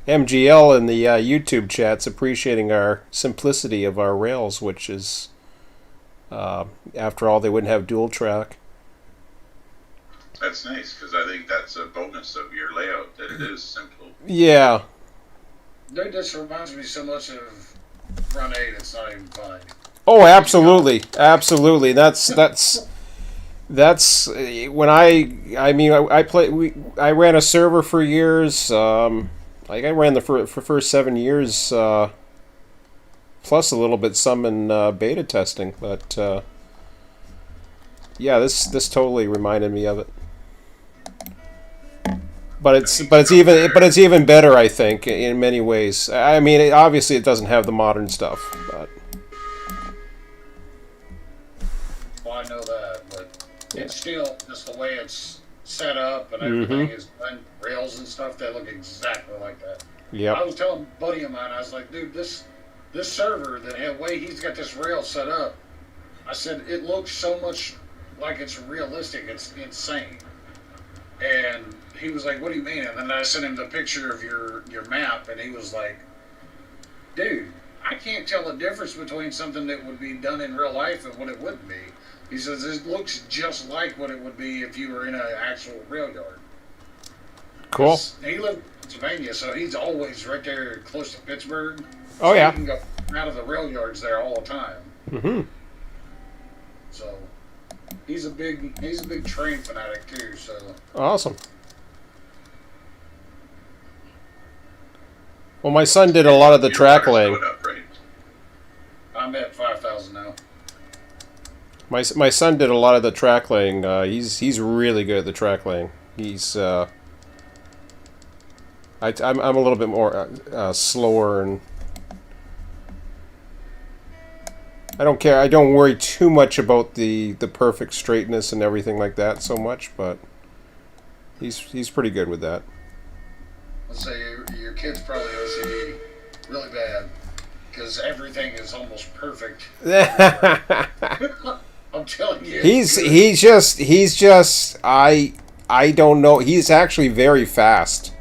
A: MGL in the YouTube chat's appreciating our simplicity of our rails, which is, after all, they wouldn't have dual track.
C: That's nice, because I think that's a bonus of your layout, that it is simple.
A: Yeah.
D: Dude, this reminds me so much of Run 8, it's not even funny.
A: Oh, absolutely, absolutely. That's when I ran a server for years. Like I ran the first 7 years, plus a little bit some in beta testing. But yeah, this totally reminded me of it. But it's even better, I think, in many ways. I mean, obviously it doesn't have the modern stuff, but.
D: Well, I know that, but it's still just the way it's set up and everything is done, rails and stuff. They look exactly like that.
A: Yeah.
D: I was telling a buddy of mine, I was like, dude, this server, the way he's got this rail set up, I said it looks so much like it's realistic. It's insane. And he was like, what do you mean? And then I sent him the picture of your map, and he was like, dude, I can't tell the difference between something that would be done in real life and what it wouldn't be. He says, it looks just like what it would be if you were in an actual rail yard.
A: Cool.
D: He lives in Pennsylvania, so he's always right there close to Pittsburgh.
A: Oh,
D: so
A: yeah.
D: He can go out of the rail yards there all the time.
A: Mm-hmm.
D: So he's a big train fanatic too. So
A: Awesome. Well, my son did a lot of the
C: Your
A: track
C: water's
A: laying.
C: going up, right?
D: I'm at 5,000 now.
A: My son did a lot of the track laying. He's really good at the track laying. He's I'm a little bit more slower, and I don't care. I don't worry too much about the perfect straightness and everything like that so much, but he's pretty good with that.
D: Let's say your kid's probably OCD really bad because everything is almost perfect. I'm telling you.
A: He's just I don't know. He's actually very fast.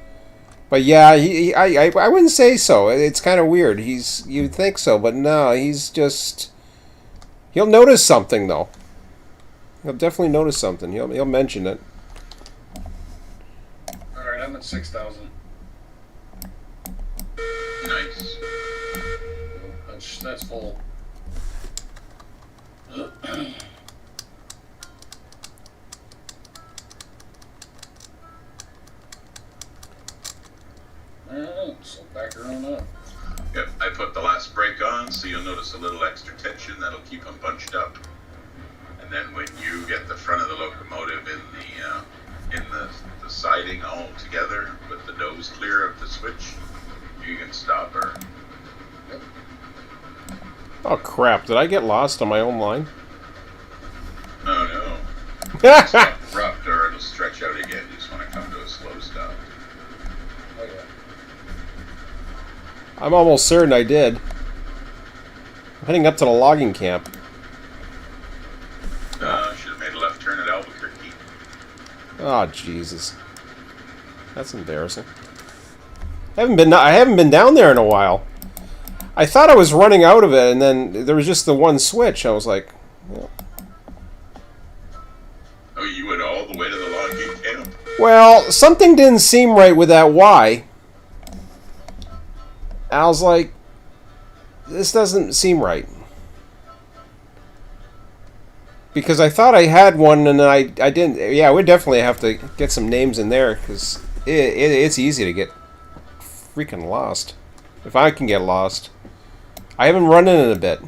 A: But yeah, I wouldn't say so. It's kind of weird. You'd think so, but no, he'll notice something though. He'll definitely notice something. He'll mention it.
D: All right, I'm at 6,000.
C: Nice.
D: That's full. Alright, so back her on up.
C: Yep, I put the last brake on, so you'll notice a little extra tension that'll keep them bunched up. And then when you get the front of the locomotive in the siding all together with the nose clear of the switch, you can stop her.
D: Yep.
A: Oh crap! Did I get lost on my own line?
C: Oh no. Stop abrupt or it'll stretch out again. You just want to come to a slow stop.
D: Oh yeah.
A: I'm almost certain I did. I'm heading up to the logging camp.
C: Should have made a left turn at Albuquerque.
A: Oh Jesus, that's embarrassing. I haven't been down there in a while. I thought I was running out of it, and then there was just the one switch. I was like, well,
C: Oh, you went all the way to the logging camp?
A: well, something didn't seem right with that Y. I was like, this doesn't seem right. Because I thought I had one, and I didn't. Yeah, I would definitely have to get some names in there, because it's easy to get freaking lost. If I can get lost. I haven't run in a bit.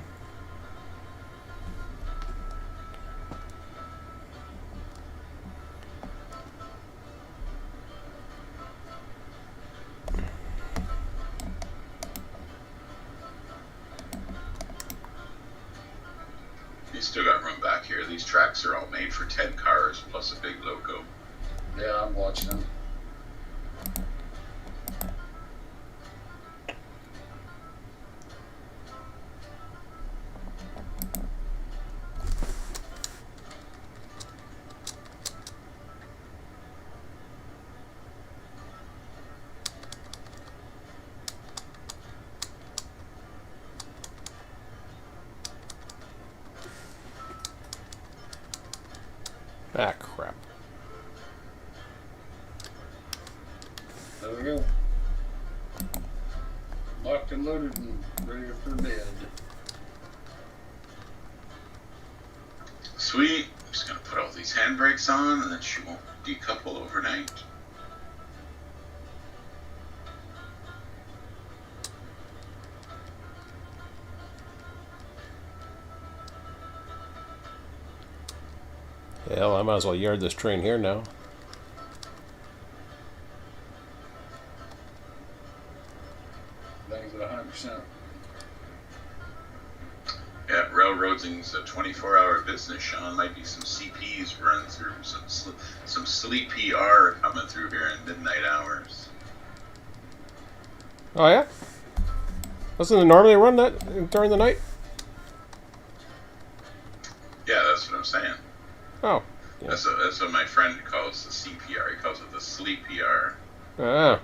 C: You still got room back here. These tracks are all made for 10 cars plus a big loco.
D: Yeah, I'm watching them.
A: Ah, crap.
D: There we go. Locked and loaded and ready for bed.
C: Sweet. I'm just going to put all these handbrakes on, and then she won't decouple overnight.
A: Hell, I might as well yard this train here now.
D: Things at 100%.
C: Yeah, railroading's a 24-hour business, Sean. Might be some CPs run through, some sleep PR coming through here in midnight hours.
A: Oh, yeah? Doesn't it normally run that during the night?
C: Yeah, that's what I'm saying.
A: Oh. Yeah.
C: That's what my friend calls the CPR. He calls it the sleep PR.
A: Ah.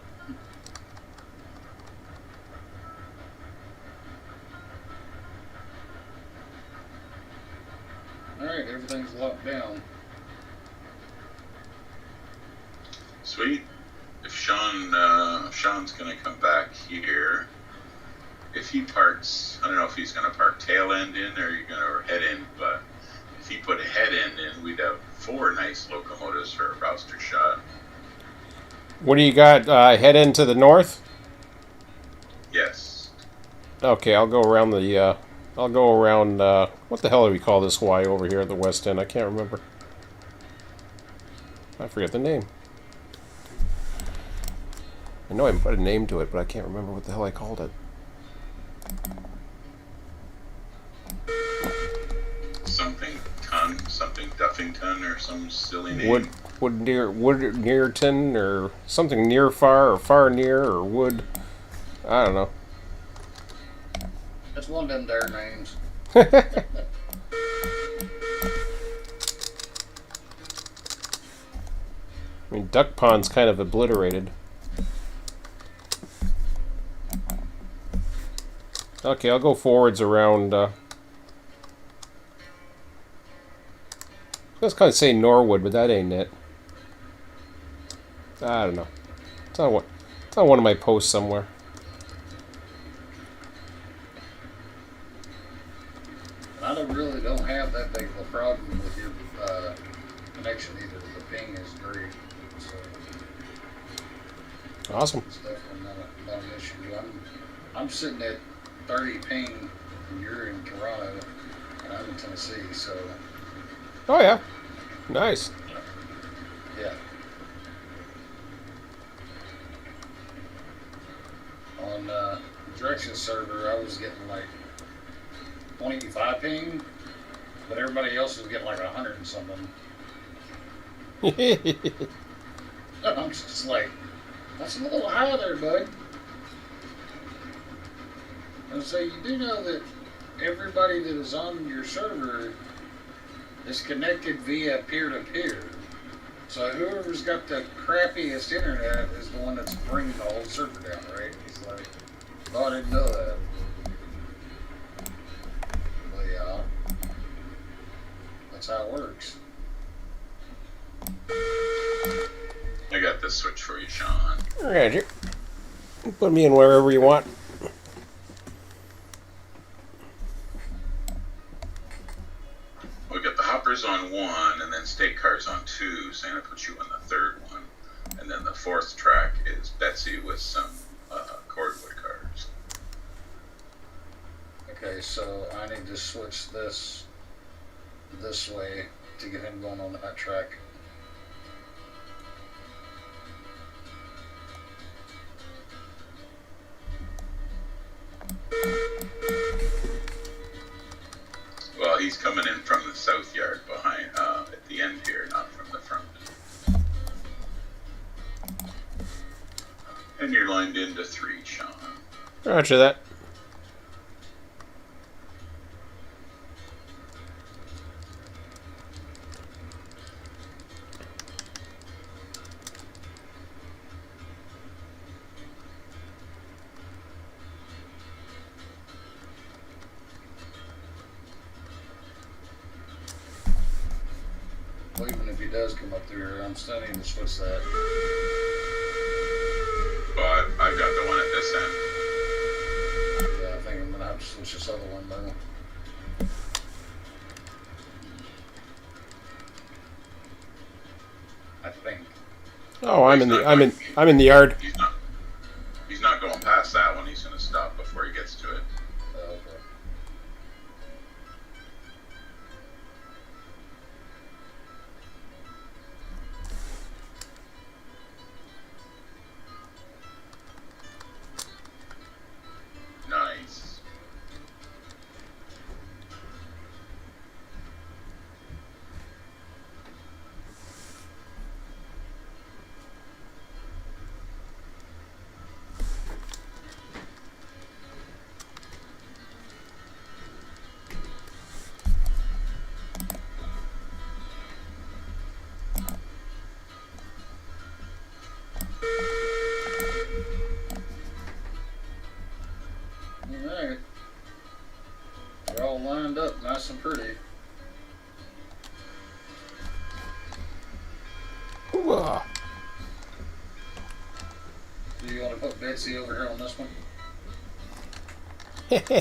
D: Alright, everything's locked down.
C: Sweet. If Sean's gonna come back here, if he parks, I don't know if he's gonna park tail end in or head end, but if he put a head end in, we'd have 4 nice locomotives for a rouster shot.
A: What do you got? Head into the north?
C: Yes.
A: Okay, I'll go around the, I'll go around, what the hell do we call this Y over here at the west end? I can't remember. I forget the name. I know I put a name to it, but I can't remember what the hell I called it.
C: Something Duffington or some silly name.
A: Wood Nearton or something near far or far near or wood. I don't know.
D: That's one of them there names.
A: I mean, Duck Pond's kind of obliterated. Okay, I'll go forwards around. I was kind of saying Norwood, but that ain't it. I don't know. It's on one of my posts somewhere.
D: I really don't have that big of a problem with your connection either. The ping is great. So
A: Awesome.
D: it's definitely not an issue. I'm sitting at 30 ping and you're in Toronto and I'm in Tennessee, so
A: Oh yeah, nice.
D: yeah. On the directions server, I was getting like 25 ping, but everybody else was getting like 100 and something. I'm just like, that's a little high there, bud. And so you do know that everybody that is on your server is connected via peer-to-peer. So whoever's got the crappiest internet is the one that's bringing the whole server down, right? He's like, oh, I didn't know that. Well, yeah, that's how it works.
C: I got this switch for you, Sean.
A: Roger. Put me in wherever you want.
C: We got the hoppers on 1, and then state cars on 2, so I'm going to put you on the 3rd one. And then the 4th track is Betsy with some cordwood cars.
D: Okay, so I need to switch this way to get him going on that track.
C: Well, he's coming in from the south yard behind, at the end here, not from the front. And you're lined into 3, Sean.
A: Roger that.
D: Well, even if he does come up through here, I'm still need to switch that.
C: Well, I've got the one at this end.
D: Yeah, I think I'm gonna have to switch this other one though. I think.
A: Oh, I'm in the yard.
C: He's not going past that one. He's going to stop before he gets to it.
D: Oh, okay.
C: Nice.
D: Alright. They're all lined up nice and pretty.
A: Hoo-ah.
D: Do you want to put Betsy over here on this one? Because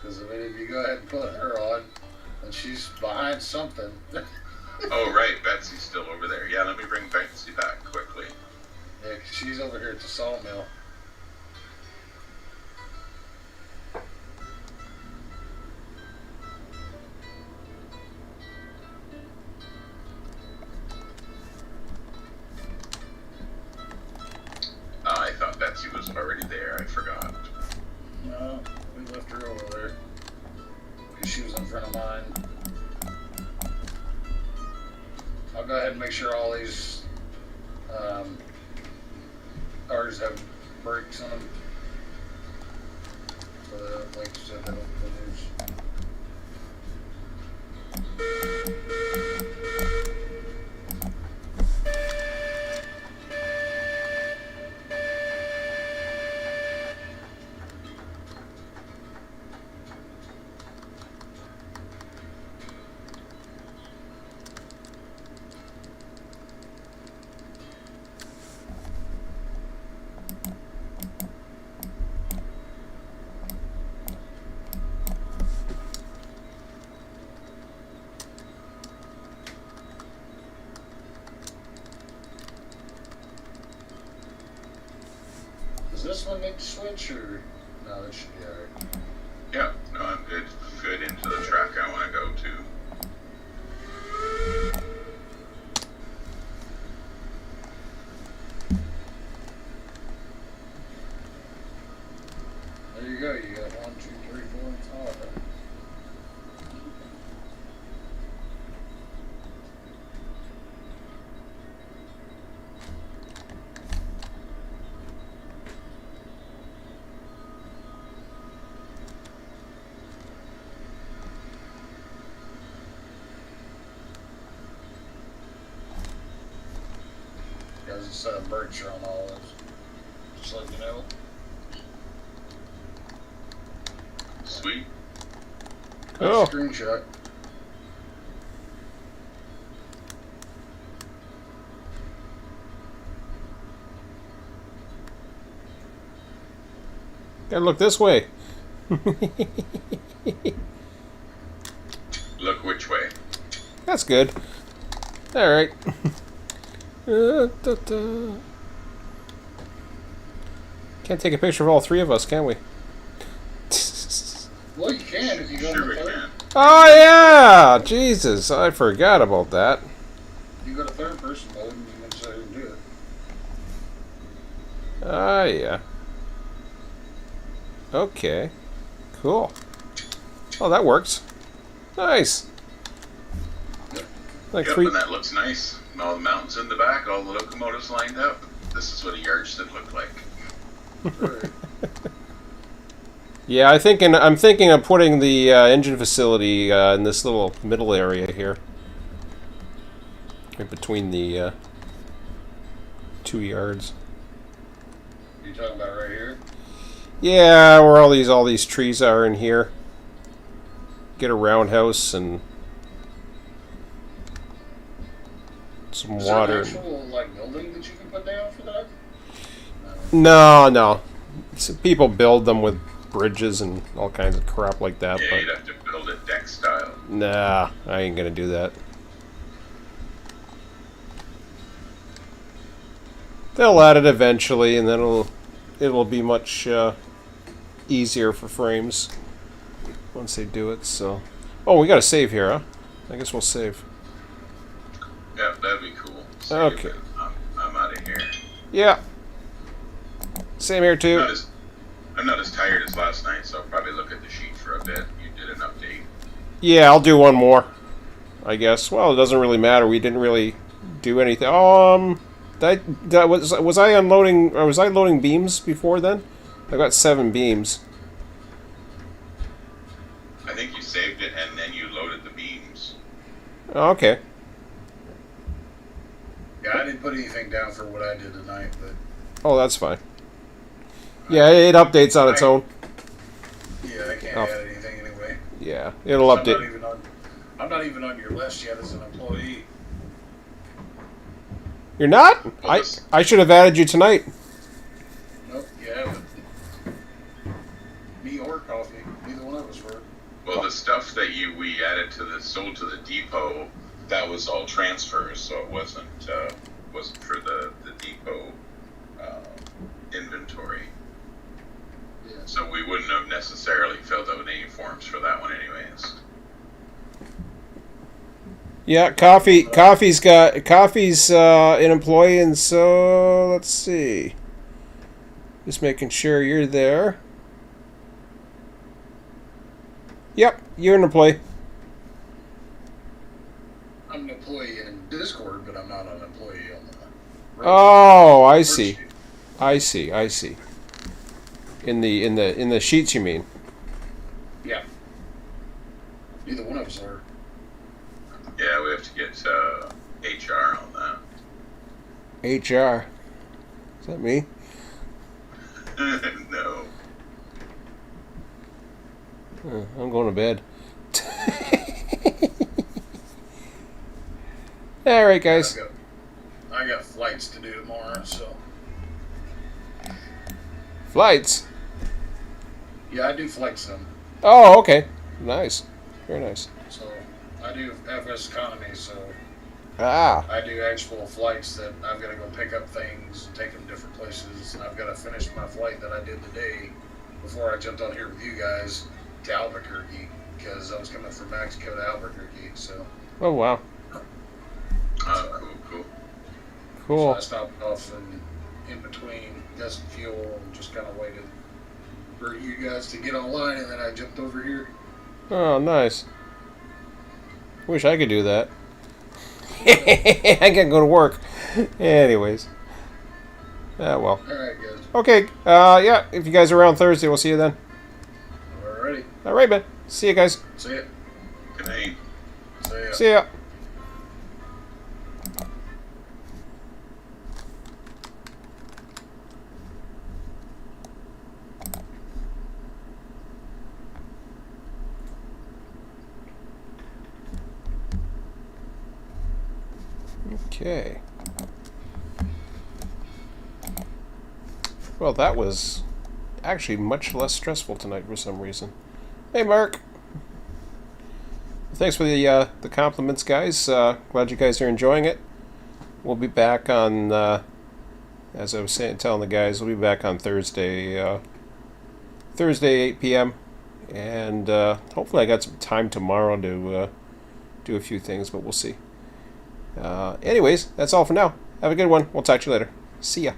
D: if you go ahead and put her on, then she's behind something.
C: Oh, right. Betsy's still over there. Yeah, let me bring Betsy back quickly.
D: Yeah, 'cause she's over here at the sawmill.
C: I thought Betsy was already there. I forgot.
D: No, we left her over there. Because she was in front of mine. I'll go ahead and make sure all these cars have brakes on them. So that, like you said, they don't lose. Does this one need to switch or no? That should be alright.
C: Yeah, no, I'm good. I'm good into the track I want to go to.
D: There you go. You got 1, 2, 3, 4, and 5. because brakes are on all those. Just let you know.
C: Sweet.
A: Oh.
D: Screenshot.
A: Gotta look this way.
C: Look which way.
A: That's good. Alright. Can't take a picture of all three of us, can we?
D: Well, you can if you go
C: Sure
D: to
C: we
D: third.
C: can.
A: Oh yeah! Jesus, I forgot about that.
D: You go to third person mode and you can say do it.
A: Ah yeah. Okay. Cool. Oh, that works. Nice. Like
C: Yep,
A: three.
C: and that looks nice. And all the mountains in the back, all the locomotives lined up. This is what a yard should look like.
D: Right.
A: Yeah, I'm thinking of putting the engine facility in this little middle area here, right between the 2 yards.
D: You talking about right here?
A: Yeah, where all these trees are in here. Get a roundhouse and some
D: Is
A: water.
D: there an actual like building that you can put down for that?
A: No. People build them with bridges and all kinds of crap like that.
C: Yeah,
A: But
C: you'd have to build it deck style.
A: nah, I ain't gonna do that. They'll add it eventually, and then it'll be much easier for frames once they do it. So, oh, we got to save here, huh? I guess we'll save.
C: Yep, that'd be cool.
A: Okay.
C: I'm out of here.
A: Yeah. Same here too.
C: I'm not as tired as last night, so I'll probably look at the sheet for a bit. You did an update.
A: Yeah, I'll do one more, I guess. Well, it doesn't really matter. We didn't really do anything. That was I unloading, or was I loading beams before then? I got 7 beams.
C: I think you saved it and then you loaded the beams.
A: Oh, okay.
D: Yeah, I didn't put anything down for what I did tonight, but
A: Oh, that's fine. Yeah, it updates on its own.
D: yeah, I can't
A: Oh.
D: add anything anyway.
A: Yeah, it'll
D: I'm not
A: update.
D: even on. I'm not even on your list yet as an employee.
A: You're not?
C: Well, this-
A: I should have added you tonight.
D: Nope, you haven't. Me or coffee, neither one of us were.
C: Well, the stuff that we added sold to the depot, that was all transfers, so it wasn't for the depot inventory.
D: Yeah.
C: So we wouldn't have necessarily filled out any forms for that one, anyways.
A: Yeah, Coffee's an employee, and so let's see. Just making sure you're there. Yep, you're an employee.
D: I'm an employee in Discord, but I'm not an employee on the.
A: Oh, I see. I see. In the sheets, you mean?
D: Yeah. Neither one of us are.
C: Yeah, we have to get HR on that.
A: HR. Is that me?
C: No.
A: I'm going to bed. All right, guys.
D: I got flights to do tomorrow, so.
A: Flights.
D: Yeah, I do flight sim.
A: Oh, okay. Nice. Very nice.
D: So I do FS economy, so
A: Ah.
D: I do actual flights that I've got to go pick up things, take them different places, and I've got to finish my flight that I did today before I jumped on here with you guys to Albuquerque, because I was coming from Mexico to Albuquerque, so.
A: Oh, wow.
C: Cool.
A: Cool.
D: So I stopped off in between, got some fuel, and just kind of waited for you guys to get online, and then I jumped over here.
A: Oh, nice. Wish I could do that. I can't go to work. Anyways. Ah, well.
D: Alright, guys.
A: Okay. Yeah, if you guys are around Thursday, we'll see you then.
D: Alrighty.
A: All right, man. See you guys.
D: See ya.
C: Good night.
D: See ya.
A: See ya. Okay. Well, that was actually much less stressful tonight for some reason. Hey, Mark. Thanks for the compliments, guys. Glad you guys are enjoying it. We'll be back on, as I was telling the guys, we'll be back on Thursday, Thursday 8 p.m. And hopefully I got some time tomorrow to do a few things, but we'll see. Anyways, that's all for now. Have a good one. We'll talk to you later. See ya.